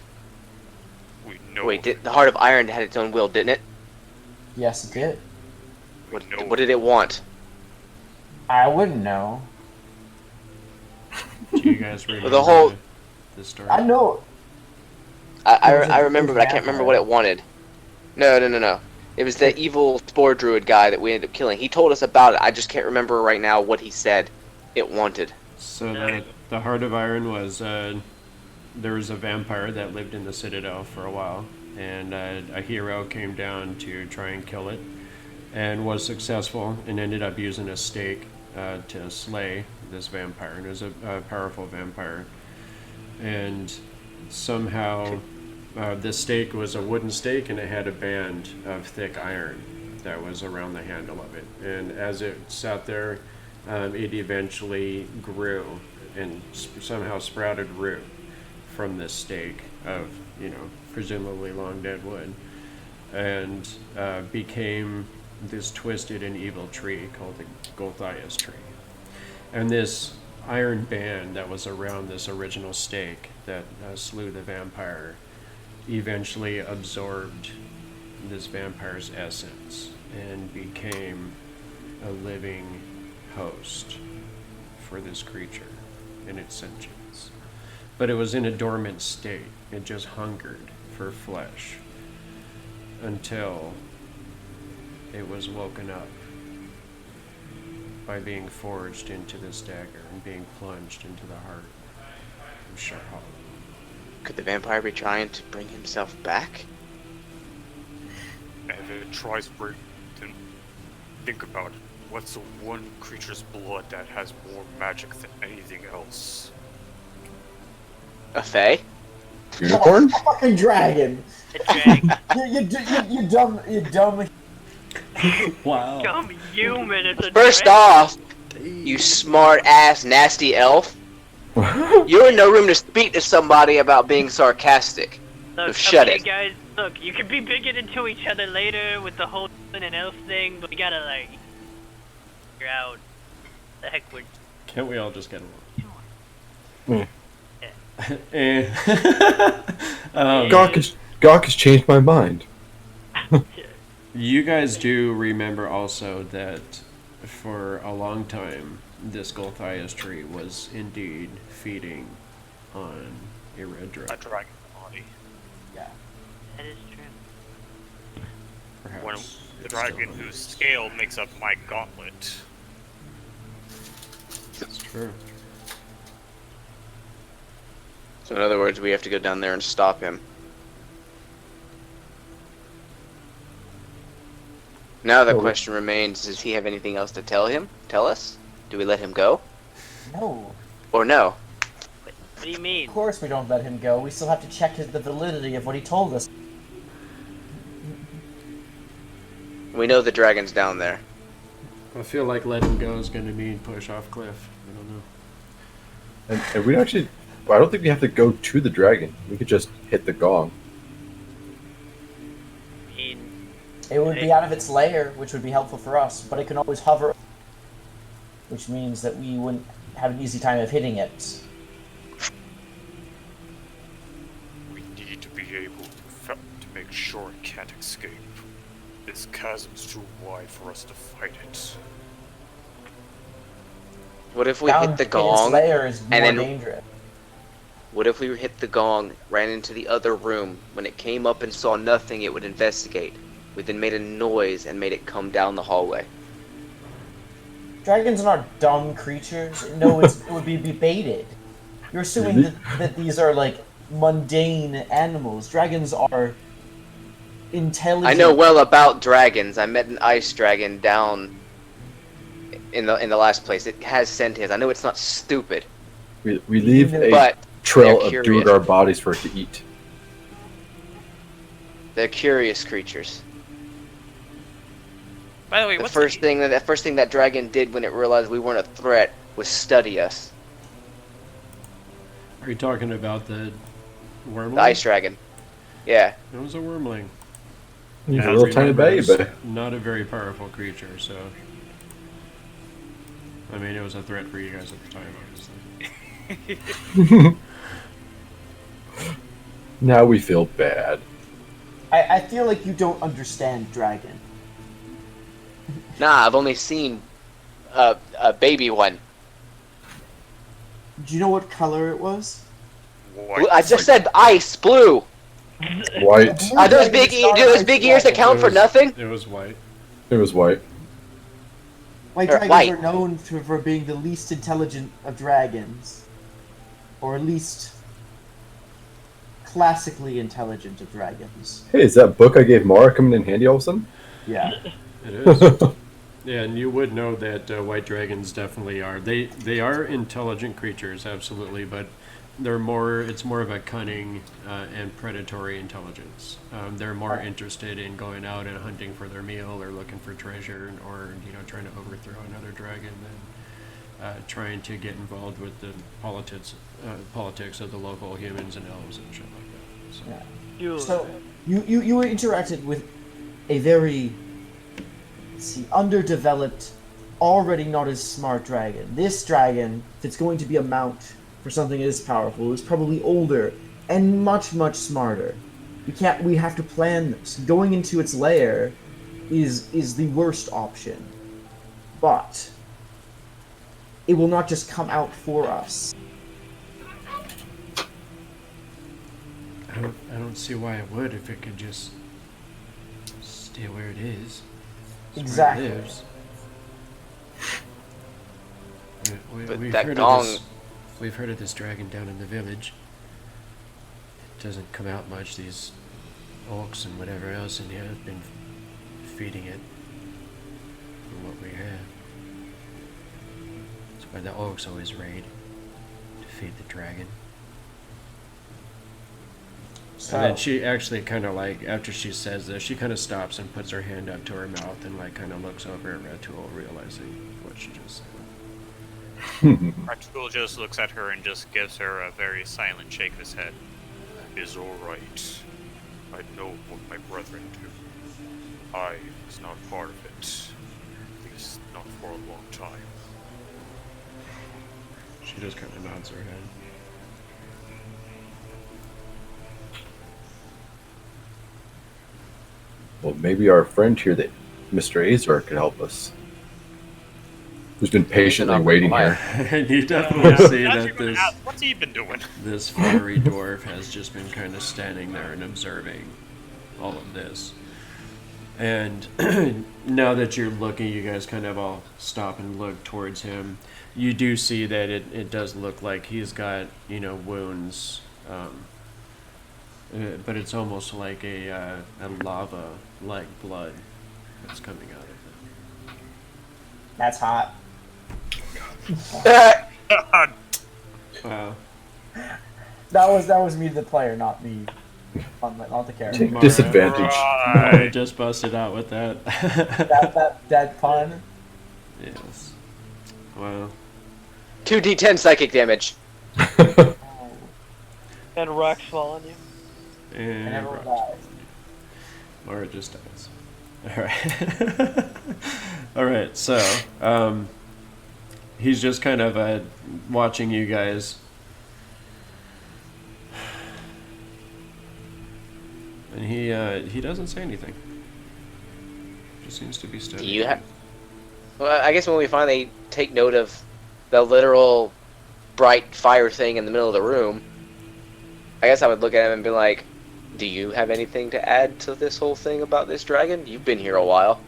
We know. Wait, the Heart of Iron had its own will, didn't it? Yes, it did. What did it want? I wouldn't know. Do you guys remember The whole- the story? I know. I remember, but I can't remember what it wanted. No. It was the evil spore druid guy that we ended up killing. He told us about it. I just can't remember right now what he said it wanted. So the Heart of Iron was there was a vampire that lived in the Citadel for a while, and a hero came down to try and kill it, and was successful, and ended up using a stake to slay this vampire. And it was a powerful vampire, and somehow this stake was a wooden stake, and it had a band of thick iron that was around the handle of it. And as it sat there, it eventually grew and somehow sprouted root from this stake of, presumably long dead wood, and became this twisted and evil tree called the Gothias tree. And this iron band that was around this original stake that slew the vampire eventually absorbed this vampire's essence and became a living host for this creature in its sentience. But it was in a dormant state. It just hungered for flesh until it was woken up by being forged into this dagger and being plunged into the heart of Sharp Hollow. Could the vampire be trying to bring himself back? And if it tries to break, then think about it. What's the one creature's blood that has more magic than anything else? A fae? Unicorn? Fucking dragon. the dragon. You dumb. Wow. Dumb human. It's a First dragon. off, you smart ass nasty elf, you're in no room to speak to somebody about being sarcastic. Look, shut okay, it. guys. Look, you can be bigoted to each other later with the whole human and elf thing, but we gotta figure out the heck we're. Can't we all just get Hmm. along? Gok has changed my mind. You guys do remember also that for a long time, this Gothias tree was indeed feeding on a red A dragon. dragon body. Yeah. That is true. Perhaps When the it dragon still whose is. scale makes up my gauntlet. That's true. So in other words, we have to go down there and stop him. Now the question remains, does he have anything else to tell us? Do we let him go? No. Or no? What do you mean? Of course we don't let him go. We still have to check the validity of what he told us. We know the dragon's down there. I feel like letting go is going to mean push off cliff. I don't know. And we actually, I don't think we have to go to the dragon. We could just hit the gong. I mean, It would be out of its lair, which would be helpful for us, but it can always hover, which means that we wouldn't have an easy time of hitting it. We need to be able to make sure it can't escape. This chasm's too wide for us to fight it. What if we Down hit the in its gong? lair is more and then- dangerous. What if we hit the gong, ran into the other room? When it came up and saw nothing, it would investigate. We then made a noise and made it come down the hallway. Dragons are not dumb creatures. No, it would be baited. You're assuming that these are like mundane animals. Dragons are intelligent. I know well about dragons. I met an ice dragon down in the last place. It has sentience. I know it's not stupid, We leave a but trail they're of curious. Duergar bodies for it to eat. They're curious creatures. By the way, The what's first thing that dragon did when it realized we weren't a threat was study us. Are you talking about the wormling? The ice dragon. Yeah. It was a wormling. He's Yeah, a little tiny remember, baby. it's not a very powerful creature, so. I mean, it was a threat for you guys at the time, obviously. Now we feel bad. I feel like you don't understand dragon. Nah, I've only seen a baby one. Do you know what color it was? what? I just said ice, blue. White. Are those big? Do those big ears account for nothing? It was white. It was white. White Or dragons white. are known for being the least intelligent of dragons. Or at least classically intelligent of dragons. Hey, is that book I gave Mara coming in handy all of a sudden? Yeah. It is. Yeah, and you would know that white dragons definitely are. They are intelligent creatures, absolutely, but they're more. It's more of a cunning and predatory intelligence. They're more interested in going out and hunting for their meal, or looking for treasure, or trying to overthrow another dragon than trying to get involved with the politics of the local humans and elves and shit like that. So. Yeah. So you were interacted with a very underdeveloped, already not as smart dragon. This dragon, if it's going to be a mount for something as powerful, is probably older and much, much smarter. We have to plan this. Going into its lair is the worst option. But it will not just come out for us. I don't see why it would if it could just stay where it is. It's Exactly. where it lives. But We've that heard gong- of this. We've heard of this dragon down in the village. It doesn't come out much. These orcs and whatever else in here have been feeding it from what we have. That's why the orcs always raid to feed the dragon. So, And then she actually kind of like, after she says this, she kind of stops and puts her hand up to her mouth and like kind of looks over at Ratul, realizing what she just said. Ratul just looks at her and just gives her a very silent shake of his head. Is all right. I know what my brethren do. I was not part of it. At least not for a long time. She just kind of nods her head. Well, maybe our friend here, that Mr. Azar, could help us. Who's been patiently waiting here. And you definitely see As that you're gonna this ask, what's he been doing? this fiery dwarf has just been kind of standing there and observing all of this. And now that you're looking, you guys kind of all stop and look towards him. You do see that it does look like he's got, wounds. But it's almost like a lava-like blood that's coming out of it. that's hot. Wow. That was me, the player, not me, not the character. Take disadvantage. I just busted out with that. that pun. Yes. Wow. 2d10 psychic damage. And rocks fall on you. And I never rocks. died. Or it just dies. Alright. Alright, so, he's just kind of watching you guys. And he doesn't say anything. Just seems to be Do studying. you have? Well, I guess when we finally take note of the literal bright fire thing in the middle of the room, I guess I would look at him and be like, "Do you have anything to add to this whole thing about this dragon? You've been here a while."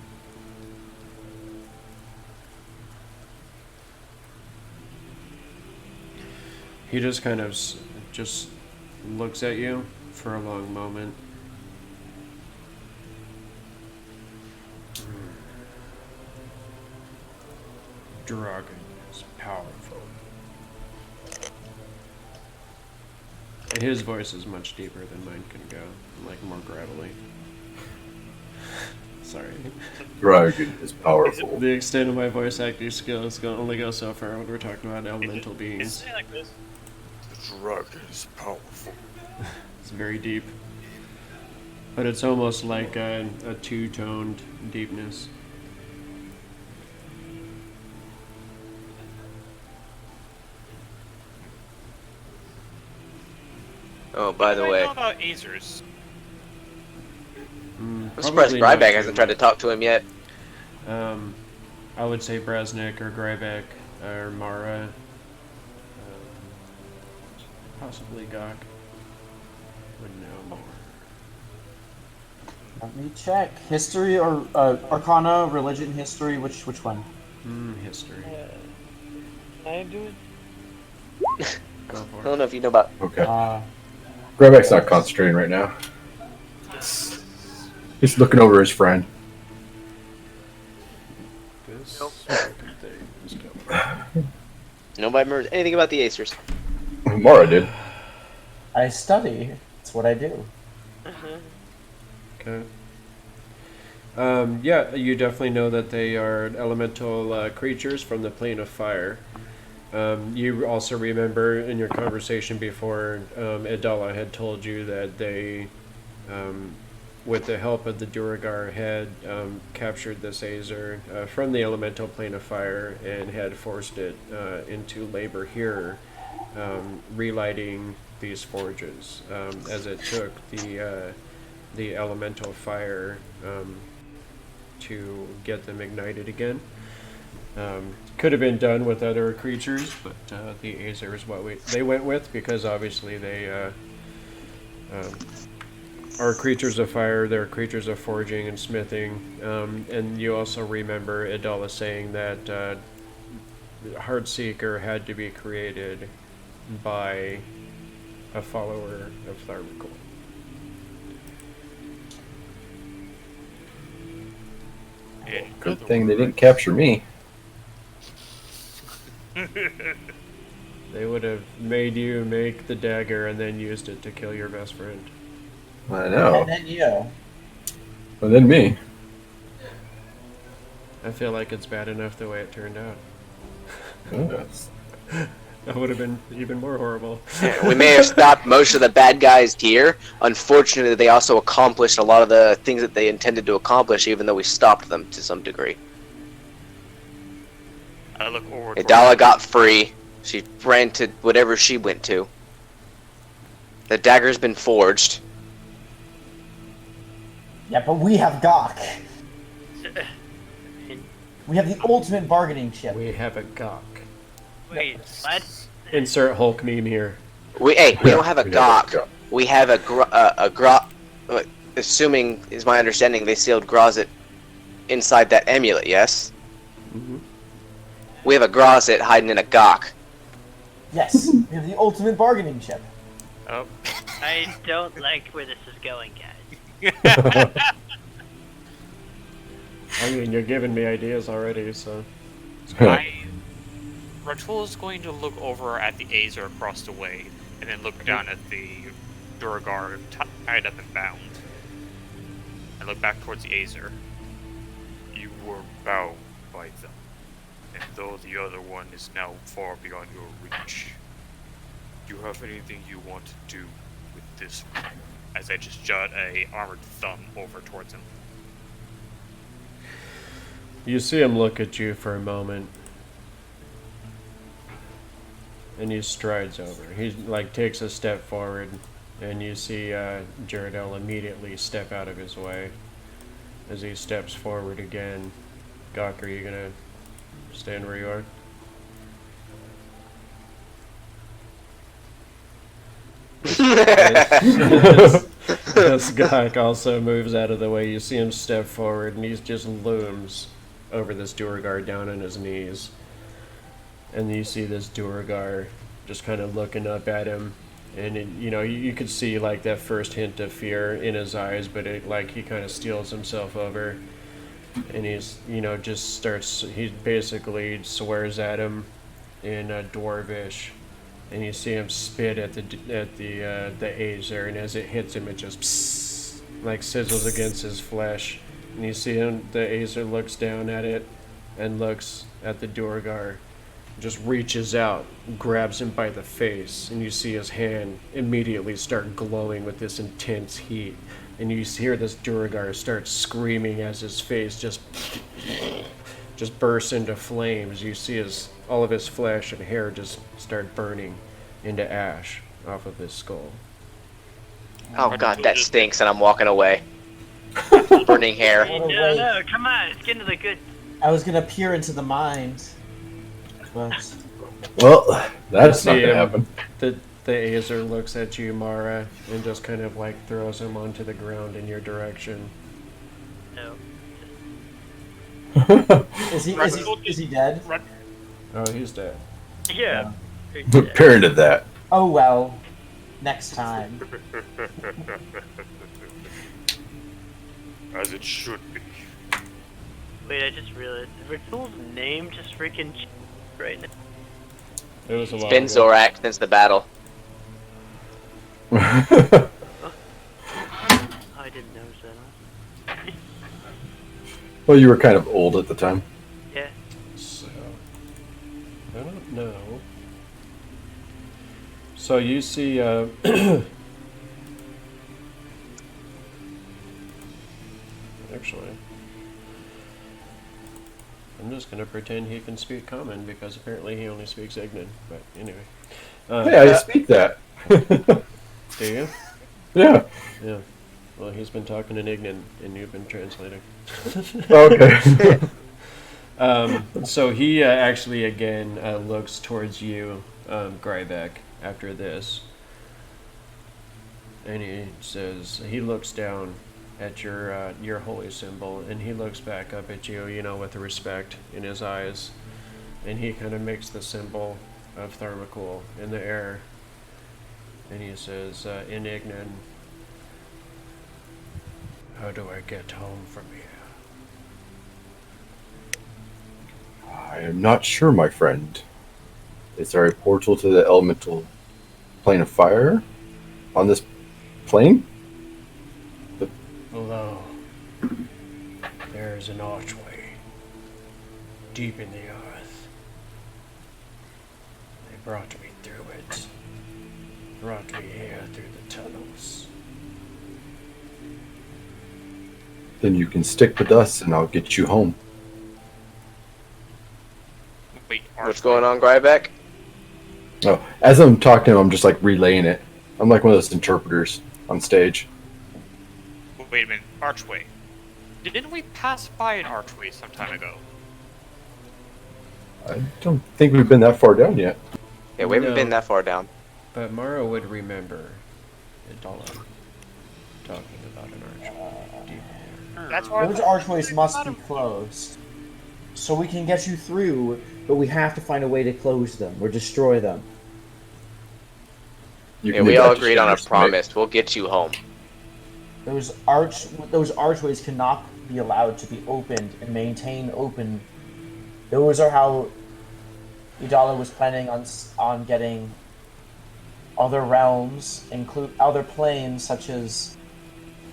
He just kind of just looks at you for a long moment. Dragon is powerful. And his voice is much deeper than mine can go, like more gravelly. Sorry. Dragon is powerful. The extent of my voice acting skills can only go so far when we're talking about elemental beings. It's like this. The dragon is powerful. It's very deep. But it's almost like a two-toned deepness. Oh, by the What do I way, know about Azers? I'm surprised Grybek hasn't tried to talk to him yet. I would say Brasnic or Grybek or Mara. Possibly Gok. Would know more. Let me check. History or Arcana, religion, history. Which one? History. I do it. Go I for don't it. know if you know about. Okay. Uh, Grybek's not concentrating right now. He's looking over his friend. This thing is Nobody remembers anything about the Acers. Mara did. I study. It's what I do. Okay. Yeah, you definitely know that they are elemental creatures from the plane of fire. You also remember in your conversation before, Adela had told you that they, with the help of the Duragar, had captured this Azer from the elemental plane of fire and had forced it into labor here, relighting these forges, as it took the elemental fire to get them ignited again. Could have been done with other creatures, but the Azer is what they went with, because obviously they are creatures of fire. They're creatures of forging and smithing. And you also remember Adela saying that Heartseeker had to be created by a follower of Tharmacol. Good thing they didn't capture me. They would have made you make the dagger and then used it to kill your best friend. I know. And then you. And then me. I feel like it's bad enough the way it turned out. Yes. That would have been even more horrible. We may have stopped most of the bad guys here. Unfortunately, they also accomplished a lot of the things that they intended to accomplish, even though we stopped them to some degree. I look over. Adala got free. She ran to whatever she went to. The dagger's been forged. Yeah, but we have Gok. We have the ultimate bargaining chip. We have a Gok. Wait, what? Insert Hulk meme here. We don't have a We never Gok. got- We have a assuming is my understanding they sealed Grozit inside that amulet. Yes. Mhm. We have a Grozit hiding in a Gok. Yes, we have the ultimate bargaining chip. Oh. I don't like where this is going, guys. I mean, you're giving me ideas already, so. Ratul is going to look over at the Azer across the way, and then look down at the Duragar tied up and bound. And look back towards the Azer. You were bound by them, and though the other one is now far beyond your reach, do you have anything you want to do with this one? As I just jot a armored thumb over towards him. You see him look at you for a moment. And he strides over. He takes a step forward, and you see Jaredel immediately step out of his way. As he steps forward again, Gok, are you gonna stand where you are? As Gok also moves out of the way, you see him step forward, and he just looms over this Duragar down on his knees. And you see this Duragar just kind of looking up at him. And you could see like that first hint of fear in his eyes, but he kind of steels himself over, and he's just starts. He basically swears at him in Dwarvish, and you see him spit at the Azer, and as it hits him, it just psst, like sizzles against his flesh, and you see him. The Azer looks down at it, and looks at the Durgar. Just reaches out, grabs him by the face, and you see his hand immediately start glowing with this intense heat. And you hear this Durgar start screaming as his face just bursts into flames. You see all of his flesh and hair just start burning into ash off of his skull. Oh god, that stinks, and I'm walking away. Burning hair. No, come on, let's get into the good. I was gonna peer into the mind. But Well, that's not gonna happen. The Azer looks at you, Mara, and just kind of like throws him onto the ground in your direction. No. is he dead? Oh, he's dead. Yeah. Parent of that. Oh well. Next time. As it should be. Wait, I just realized Ritual's name just freaking right now. It was a It's while been ago. Zorak since the battle. Oh, I didn't notice that. Huh? Well, you were kind of old at the time. Yeah. So, I don't know. So you see, actually, I'm just gonna pretend he can speak Common because apparently he only speaks Ignan. But anyway, Hey, I speak that. do you? Yeah. Yeah. Well, he's been talking in Ignan, and you've been translating. Okay. So he actually again looks towards you, Grybek, after this, and he says he looks down at your holy symbol, and he looks back up at you, with respect in his eyes, and he kind of makes the symbol of Thermocool in the air, and he says, in Ignan, how do I get home from here? I am not sure, my friend. Is there a portal to the elemental plane of fire on this plane? Below, there is an archway deep in the earth. They brought me through it. Brought me here through the tunnels. Then you can stick with us and I'll get you home. Wait, What's going on, Grybek? Oh, as I'm talking to him, I'm just like relaying it. I'm like one of those interpreters on stage. Wait a minute, archway. Didn't we pass by an archway some time ago? I don't think we've been that far down yet. Yeah, we haven't No. been that far down. But Mara would remember Idala talking about an archway deep in there. That's why Those archways must be closed. So we can get you through, but we have to find a way to close them or destroy them. You Yeah, can we leave all that to agreed on a Shannon. promise. We'll get you home. Those archways cannot be allowed to be opened and maintained open. Those are how Idala was planning on getting other realms, include other planes such as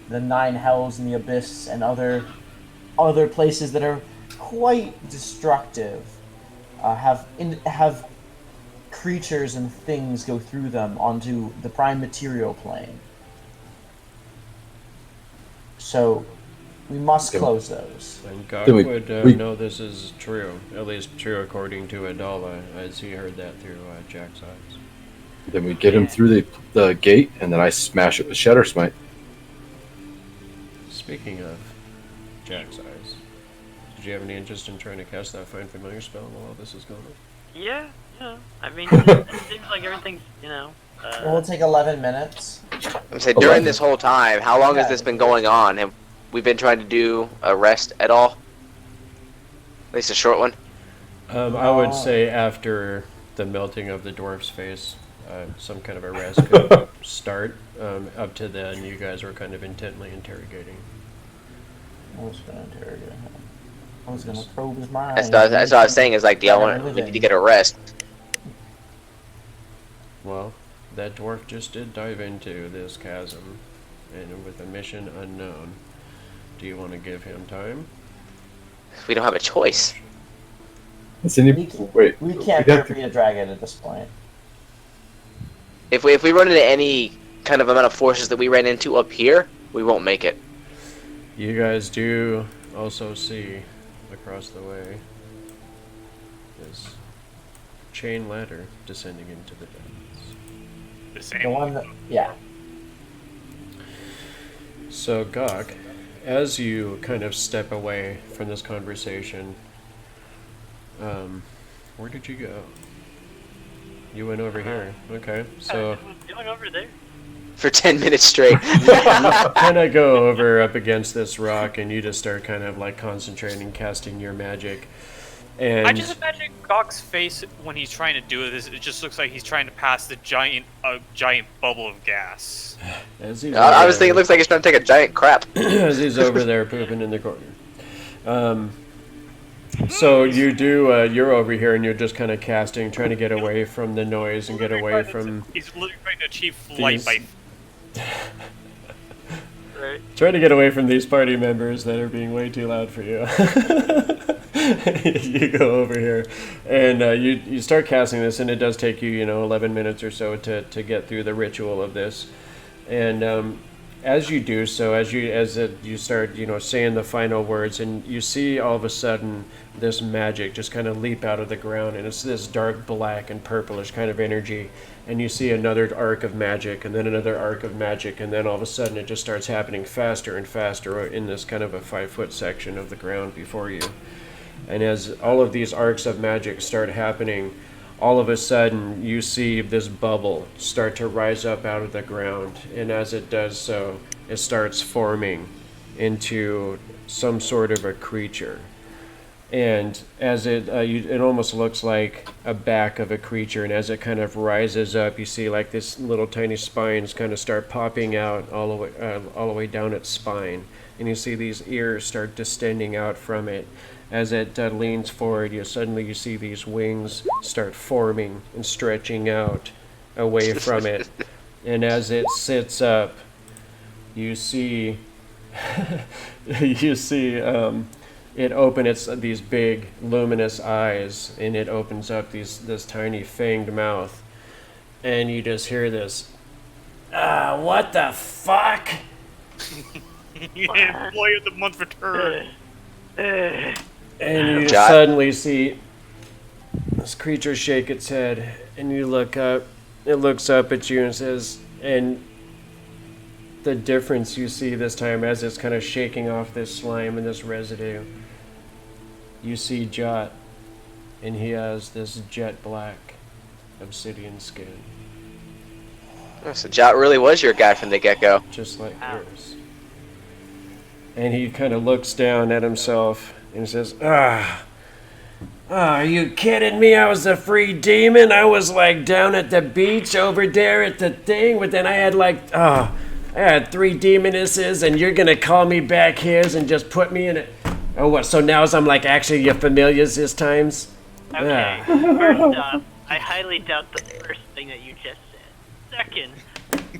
the Nine Hells and the Abyss, and other places that are quite destructive. Have creatures and things go through them onto the prime material plane. So we must close those. And Gok Then would know this is true, at least true according to Idala, as he heard that through Jack's eyes. Then we get him through the gate, and then I smash it with Shatter Smite. Speaking of Jack's eyes, did you have any interest in trying to cast that Find Familiar spell while all this is going on? Yeah, I mean, it seems like everything's, It will take 11 minutes. I'm saying during this whole time, how long has this been going on? Have we been trying to do a rest at all? At least a short one. I would say after the melting of the dwarf's face. Some kind of a rest could start. Up to then, you guys were kind of intently interrogating. I was gonna interrogate him. I was gonna probe his mind. That's what I was saying. Is like, we need to get a rest. Well, that dwarf just did dive into this chasm, and with a mission unknown. Do you want to give him time? We don't have a choice. Wait. We can't we'd have to- defeat a dragon at this point. If we run into any kind of amount of forces that we ran into up here, we won't make it. You guys do also see across the way this chain ladder descending into the depths. The same The one that, yeah. So, Gok, as you kind of step away from this conversation, where did you go? You went over here. Okay, so Going over there. For 10 minutes straight. you kind of go over up against this rock, and you just start kind of like concentrating, casting your magic. And I just imagine Gok's face when he's trying to do this. It just looks like he's trying to pass the giant bubble of gas. as he's I was thinking it looks like he's trying to take a giant crap. as he's over there pooping in the corner. So you do. You're over here, and you're just kind of casting, trying to get away from the noise and get away from. He's literally trying to achieve flight by. Right. Trying to get away from these party members that are being way too loud for you. You go over here, and you start casting this, and it does take you, 11 minutes or so to get through the ritual of this. And as you do so, as you start, saying the final words, and you see all of a sudden this magic just kind of leap out of the ground, and it's this dark black and purplish kind of energy. And you see another arc of magic, and then another arc of magic, and then all of a sudden it just starts happening faster and faster in this kind of a 5-foot section of the ground before you. And as all of these arcs of magic start happening, all of a sudden you see this bubble start to rise up out of the ground. And as it does so, it starts forming into some sort of a creature. And as it almost looks like a back of a creature, and as it kind of rises up, you see like this little tiny spines kind of start popping out all the way down its spine, and you see these ears start distending out from it. As it leans forward, you see these wings start forming and stretching out away from it, and as it sits up, you see it opens these big luminous eyes, and it opens up this tiny fanged mouth, and you just hear this, what the fuck? Employee of the month return. And you suddenly see this creature shake its head, and you look up, it looks up at you and says, and the difference you see this time as it's kind of shaking off this slime and this residue, you see Jot, and he has this jet black obsidian skin, So Jot really was your guy from the get-go. just like yours. And he kind of looks down at himself and says, are you kidding me? I was a free demon. I was like down at the beach over there at the thing, but then I had I had 3 demonesses, and you're gonna call me back here and just put me in it. Oh, what? So now I'm like actually your familiars this times? Okay, first off, I highly doubt the first thing that you just said. Second,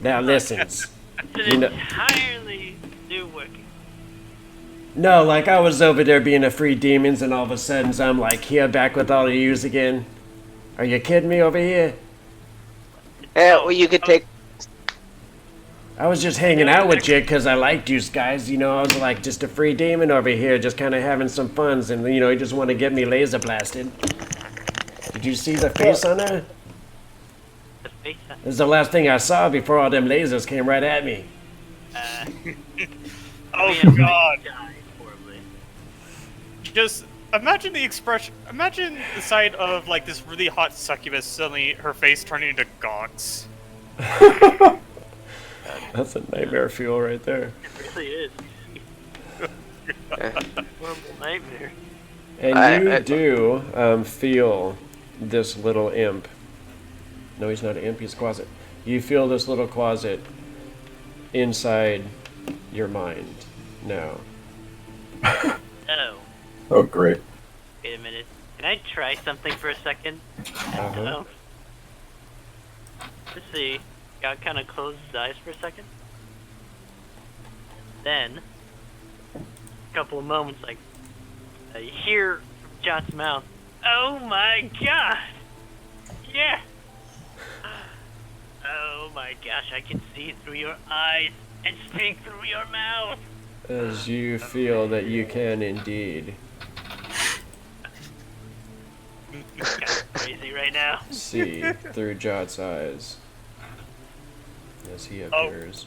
Now listen. it's an entirely new working. No, like I was over there being a free demons, and all of a sudden I'm like here back with all of yous again. Are you kidding me over here? Yeah, well, you could take. I was just hanging out with you because I liked you guys. I was like just a free demon over here, just kind of having some funs, and you just want to get me laser blasted. Did you see the face on her? The face on This is the last thing I saw before all them lasers came right at me. Oh me and god. died horribly. Just imagine the expression. Imagine the sight of like this really hot succubus suddenly her face turning into Gok's. That's a nightmare fuel right there. It really is. Horrible nightmare. And you do feel this little imp. No, he's not an imp, he's a closet. You feel this little closet inside your mind now. Oh, Oh, great. wait a minute. Can I try something for a second? Uh-huh. Let's see. God kind of closed his eyes for a second. Then, a couple of moments, like, I hear from Jot's mouth, "Oh my god! Yeah! Oh my gosh, I can see through your eyes and speak through your mouth!" As you feel that you can indeed Kind of crazy right now. see through Jot's eyes as he appears.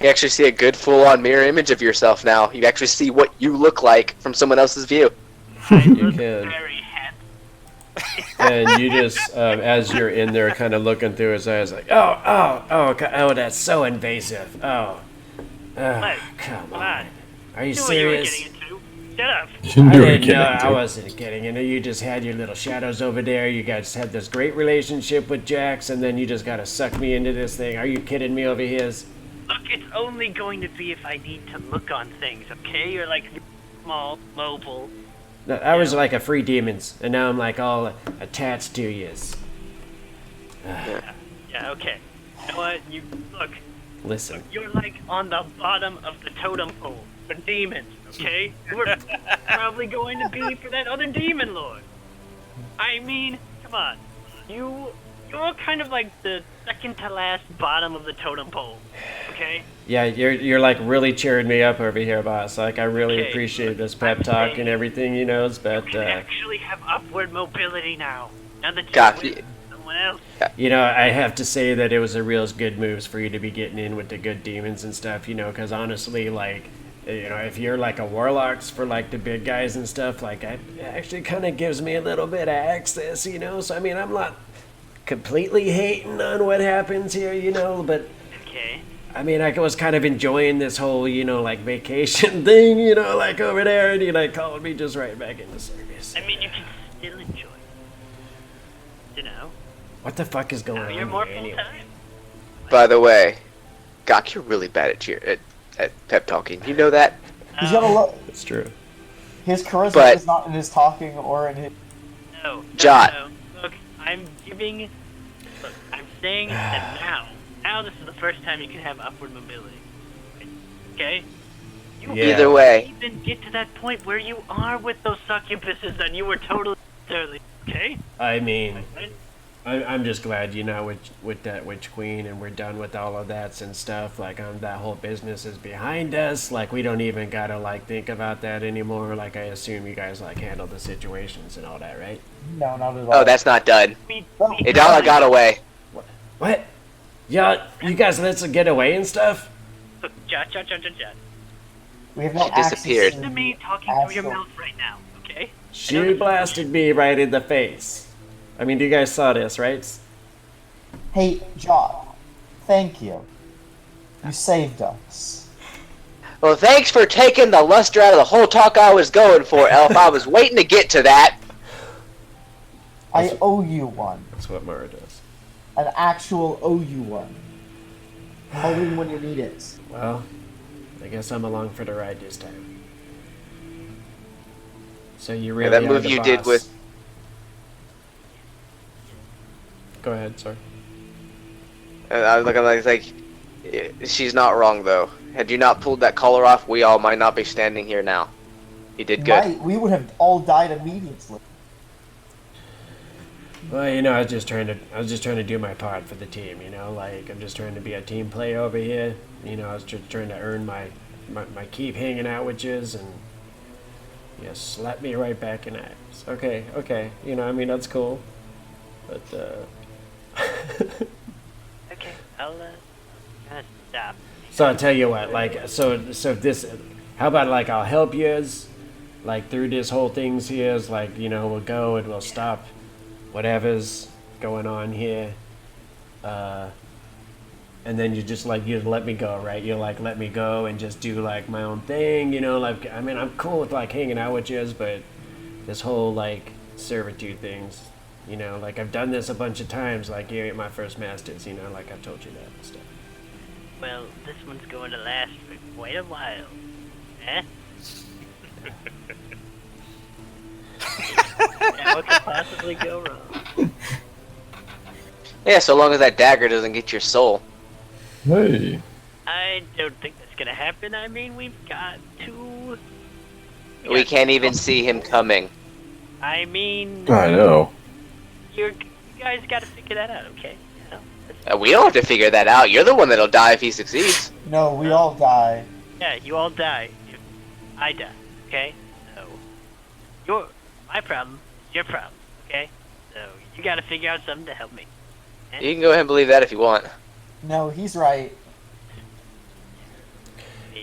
You actually see a good full-on mirror image of yourself now. You actually see what you look like from someone else's view. I You look can. very happy. And you just, as you're in there, kind of looking through his eyes, like, oh, that's so invasive. Oh, What? come Come on. on. Are you You know what you were serious? getting into. Shut up. You I knew didn't getting know. I into. wasn't getting into. You just had your little shadows over there. You guys had this great relationship with Jax, and then you just gotta suck me into this thing. Are you kidding me over here? Look, it's only going to be if I need to look on things, okay? You're like small, mobile. No, I was like a free demons, and now I'm like all attached to you. Yeah, okay. You know what? You look. Listen, You're like on the bottom of the totem pole for demons, okay? We're probably going to be for that other demon lord. I mean, come on. You're kind of like the second to last bottom of the totem pole, okay? yeah, you're like really cheering me up over here, boss. Like I really Okay, appreciate this I'm pep talk saying and everything, you know. But You can actually have upward mobility now. Now that you're God, with someone else. you know, I have to say that it was a real good moves for you to be getting in with the good demons and stuff, you know, because honestly, like, you know, if you're like a warlocks for like the big guys and stuff, like, it actually kind of gives me a little bit of access, you know. So I mean, I'm not completely hating on what happens here, you know, but Okay. I mean, I was kind of enjoying this whole, you know, like vacation thing, you know, like over there, and you like called me just right back into service. I mean, you can still enjoy it. You know? What the fuck is going Now on you're more here full anyway? time. By the way, Gok, you're really bad at pep talking. You know that? He's got a lot. It's true. His charisma But- is not in his talking or in his. No. Jot. No. Look, I'm giving. Look, I'm saying that now. Now this is the first time you can have upward mobility. Okay? You Yeah. Either way, even get to that point where you are with those succubuses that you were totally early. Okay? I mean, Right? I'm just glad, you know, with that Witch Queen, and we're done with all of that and stuff. Like, that whole business is behind us. Like, we don't even gotta like think about that anymore. Like, I assume you guys like handle the situations and all that, right? No, not at all. oh, that's not done. We Idala got away. What? Yeah, you guys let us get away and stuff. Look, Jot. We have no She disappeared. access Listen to me talking through your mouth right now, okay? She blasted me right in the face. I mean, you guys saw this, right? Hey, Jot. Thank you. You saved us. Well, thanks for taking the luster out of the whole talk I was going for, Elf. I was waiting to get to that. I owe you one. That's what Mara does. An actual owe you one. Call in when you need it. Well, I guess I'm along for the ride this time. So you really that are move the you did boss. with- Go ahead, sorry. I was looking like, she's not wrong though. Had you not pulled that collar off, we all might not be standing here now. You did good. We would have all died immediately. Well, you know, I was just trying to do my part for the team. You know, like I'm just trying to be a team player over here. You know, I was just trying to earn my keep hanging out with yous, and you slap me right back in the ass. Okay. You know, I mean that's cool, but Okay, I'll gonna stop. So I'll tell you what, like, so this, how about like I'll help yous, like through this whole things here, is like, you know, we'll go and we'll stop whatever's going on here, and then you just like, you let me go, right? You like let me go and just do like my own thing, you know, like, I mean, I'm cool with like hanging out with yous, but this whole like servitude things, You know, like, I've done this a bunch of times, like, you ain't my first masters, you know, like, I've told you that and stuff. Well, this one's going to last for quite a while. Eh? Yeah, what could possibly go wrong? Yeah, so long as that dagger doesn't get your soul. Hey. I don't think that's gonna happen. I mean, we've got two... We got can't even two- see him coming. I mean, I know. you guys gotta figure that out, okay? You know, We don't have to figure that out. You're the one that'll die if he succeeds. No, we all die. yeah, you all die if I die, okay? So, my problem is your problem, okay? So, you gotta figure out something to help me. You can go ahead and believe that if you want. No, he's right.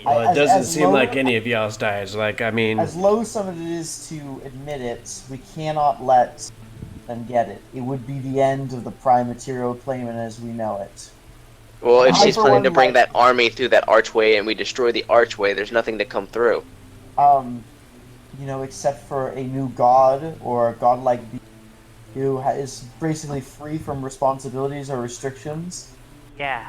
Well, it As- doesn't as seem low- like any of y'all's dies. Like, I mean, As loathsome as it is to admit it, we cannot let them get it. It would be the end of the Prime Material claimant as we know it. Well, if I, she's for planning one, to bring like- that army through that archway and we destroy the archway, there's nothing to come through. You know, except for a new god or a godlike being who is basically free from responsibilities or restrictions, Yeah.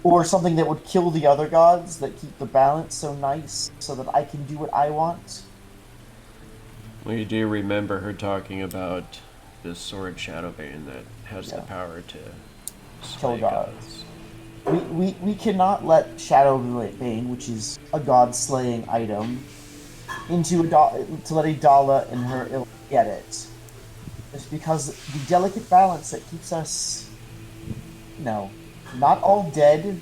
or something that would kill the other gods that keep the balance so nice so that I can do what I want. we do remember her talking about this sword Shadowbane that has the Yeah. power to Kill slay gods. We cannot let Shadowbane, which is a god-slaying item, to let a Dala and her ill get it. It's because the delicate balance that keeps us, not all dead,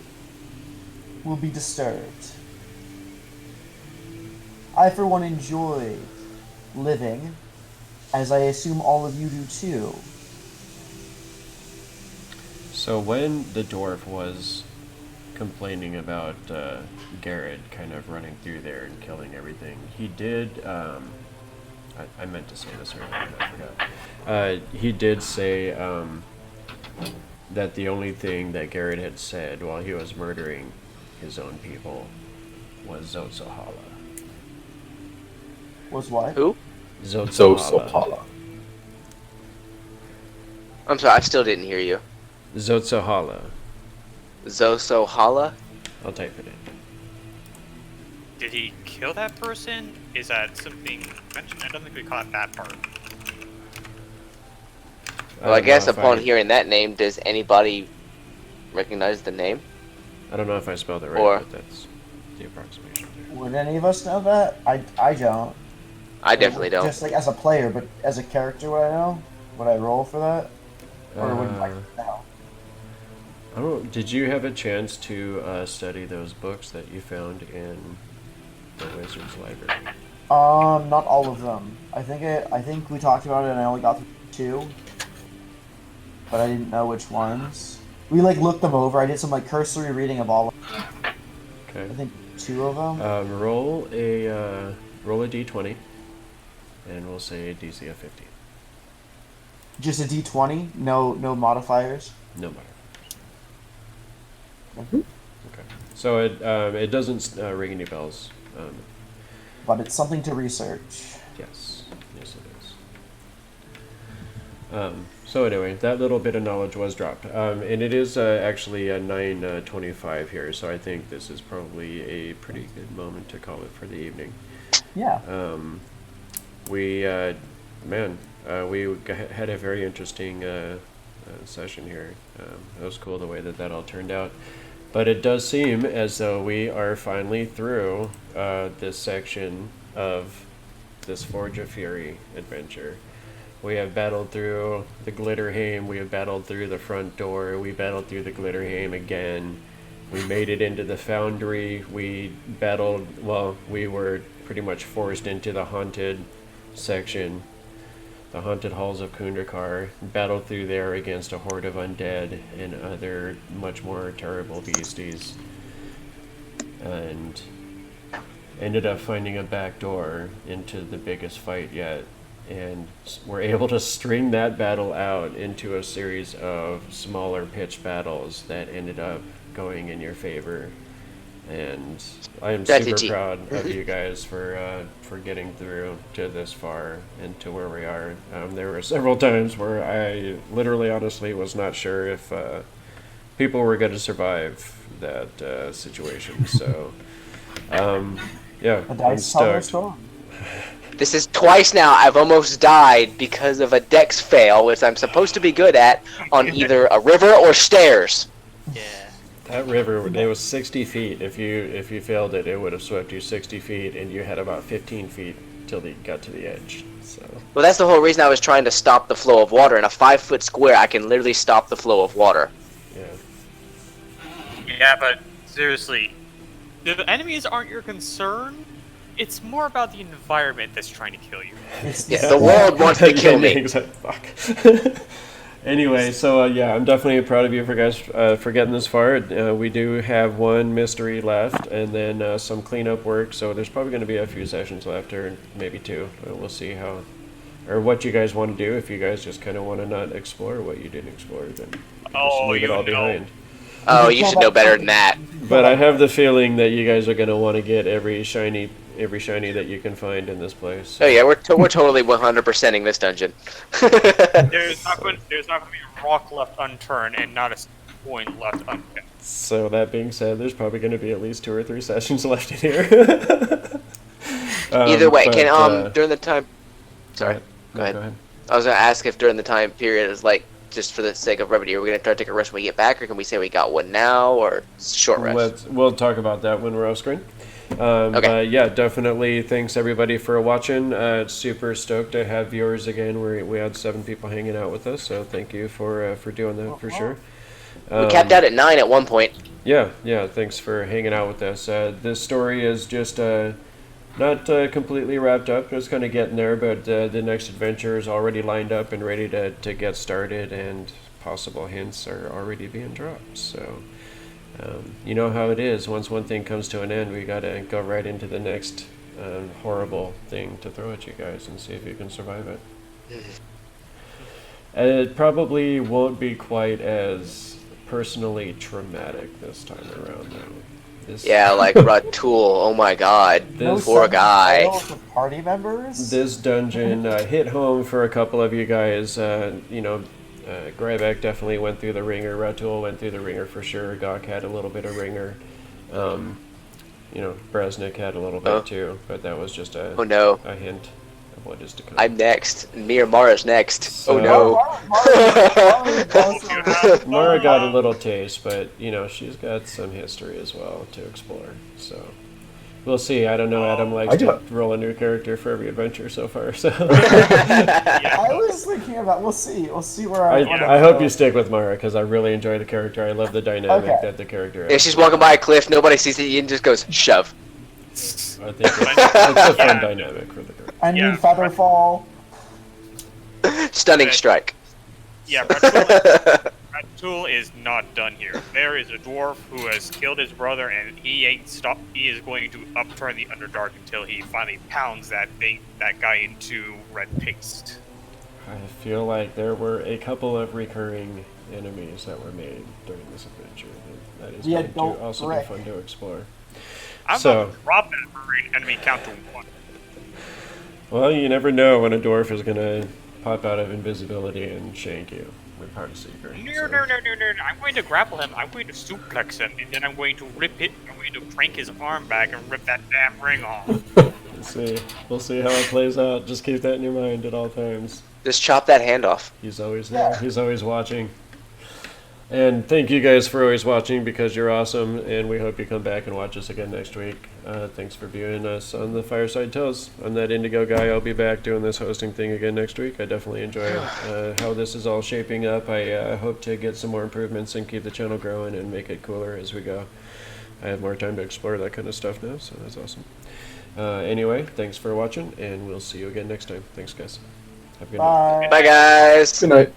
will be disturbed. I, for one, enjoy living, as I assume all of you do too. So when the dwarf was complaining about Garrett kind of running through there and killing everything, he did, I meant to say this earlier and I forgot. He did say that the only thing that Garrett had said while he was murdering his own people was Zotsohala. Was what? Who? Zosopala. I'm sorry, I still didn't hear you. Zotsohala. Zosohala? I'll type it in. Did he kill that person? Is that something mentioned? I don't think we caught that part. Well, I don't guess know if upon hearing that name, does anybody recognize the name? I don't know if I spelled it right, Or- but that's the approximation there. Would any of us know that? I don't. I definitely don't. Just like as a player, but as a character, would I know? Would I roll for that? Or would I know? I don't. Did you have a chance to study those books that you found in the Wizard's Library? Not all of them. I think we talked about it, and I only got through 2, but I didn't know which ones. We looked them over. I did some cursory reading of all of them. Okay. I think 2 of them. Roll a d20, and we'll say a DC of 15. Just a D20. No modifiers. No matter. Okay. So it doesn't ring any bells. But it's something to research. Yes. Yes, it is. So anyway, that little bit of knowledge was dropped, and it is actually a 9:25 here. So I think this is probably a pretty good moment to call it for the evening. Yeah. We had a very interesting session here. It was cool the way that all turned out. But it does seem as though we are finally through this section of this Forge of Fury adventure. We have battled through the Glitterhame, we have battled through the front door, we battled through the Glitterhame again. We made it into the Foundry, we were pretty much forced into the haunted section, the haunted halls of Kundrakar, battled through there against a horde of undead and other much more terrible beasties, and ended up finding a back door into the biggest fight yet, and were able to string that battle out into a series of smaller pitched battles that ended up going in your favor. And I am super Strategy. proud of you guys for getting through to this far and to where we are. There were several times where I literally, honestly, was not sure if people were going to survive that situation. So, yeah, The I'm dice tell their stoked. story. This is twice now I've almost died because of a dex fail, which I'm supposed to be good at, on either a river or stairs. Yeah. That river, it was 60 feet. If you failed it, it would have swept you 60 feet, and you had about 15 feet till you got to the edge. So. Well, that's the whole reason I was trying to stop the flow of water. In a 5-foot square, I can literally stop the flow of water. Yeah. Yeah, but seriously, the enemies aren't your concern. It's more about the environment that's trying to kill you. Yeah, the world wants to kill me. Fuck. Anyway, so yeah, I'm definitely proud of you for getting this far. We do have one mystery left, and then some cleanup work. So there's probably going to be a few sessions left, or maybe 2. We'll see how, or what you guys want to do. If you guys just kind of want to not explore what you didn't explore, then just leave it all behind. Oh, you should know better than that. But I have the feeling that you guys are going to want to get every shiny that you can find in this place. Oh yeah, we're totally 100%ing this dungeon. There's not going to be a rock left unturned and not a coin left unpicked. So that being said, there's probably going to be at least 2 or 3 sessions left in here. Either way, but, can during the time. Sorry, no, go ahead. I was gonna ask if during the time period is like just for the sake of brevity, are we gonna try to take a rest when we get back, or can we say we got one now, or short rest? We'll talk about that when we're off screen. Okay. But yeah, definitely thanks everybody for watching. Super stoked to have viewers again. We had 7 people hanging out with us, so thank you for doing that for sure. We capped out at 9 at one point. Yeah, thanks for hanging out with us. This story is just not completely wrapped up, just kind of getting there, but the next adventure is already lined up and ready to get started, and possible hints are already being dropped. So you know how it is. Once one thing comes to an end, we gotta go right into the next horrible thing to throw at you guys and see if you can survive it. It probably won't be quite as personally traumatic this time around, though. Yeah, like Ratul. Oh my god, This- poor guy. With party members. This dungeon hit home for a couple of you guys. Grybek definitely went through the ringer. Ratul went through the ringer for sure. Gok had a little bit of ringer. Brasnic had a little bit too, but that was just Oh no, a hint of what is to come. I'm next. Me or Mara's next. So- Oh no. Mara got a little taste, but she's got some history as well to explore. So we'll see. I don't know. Adam likes to roll a new character for every adventure so far. So I was thinking about. We'll see. We'll see where I hope you stick with Mara because I really enjoy the character. I love the dynamic that the character has. If she's walking by a cliff, nobody sees it, Ian just goes, shove. I think it's a fun dynamic for the character. I need Yeah. Featherfall. Stunning strike. Yeah, Ratul is not done here. There is a dwarf who has killed his brother, and he ain't stopped. He is going to upturn the Underdark until he finally pounds that guy into red paste. I feel like there were a couple of recurring enemies that were made during this adventure. That is going to also be fun to explore. I'm So- going to drop that marine enemy count to 1. Well, you never know when a dwarf is going to pop out of invisibility and shank you with Heartseeker. No. I'm going to grapple him. I'm going to suplex him, and then I'm going to rip it. I'm going to crank his arm back and rip that damn ring off. We'll see how it plays out. Just keep that in your mind at all times. Just chop that hand off. He's always there. He's always watching. And thank you guys for always watching because you're awesome, and we hope you come back and watch us again next week. Thanks for viewing us on the Fireside Tales. I'm that Indigo guy. I'll be back doing this hosting thing again next week. I definitely enjoy how this is all shaping up. I hope to get some more improvements and keep the channel growing and make it cooler as we go. I have more time to explore that kind of stuff now, so that's awesome. Anyway, thanks for watching, and we'll see you again next time. Thanks, guys. Have a good night. Bye, guys. Good night.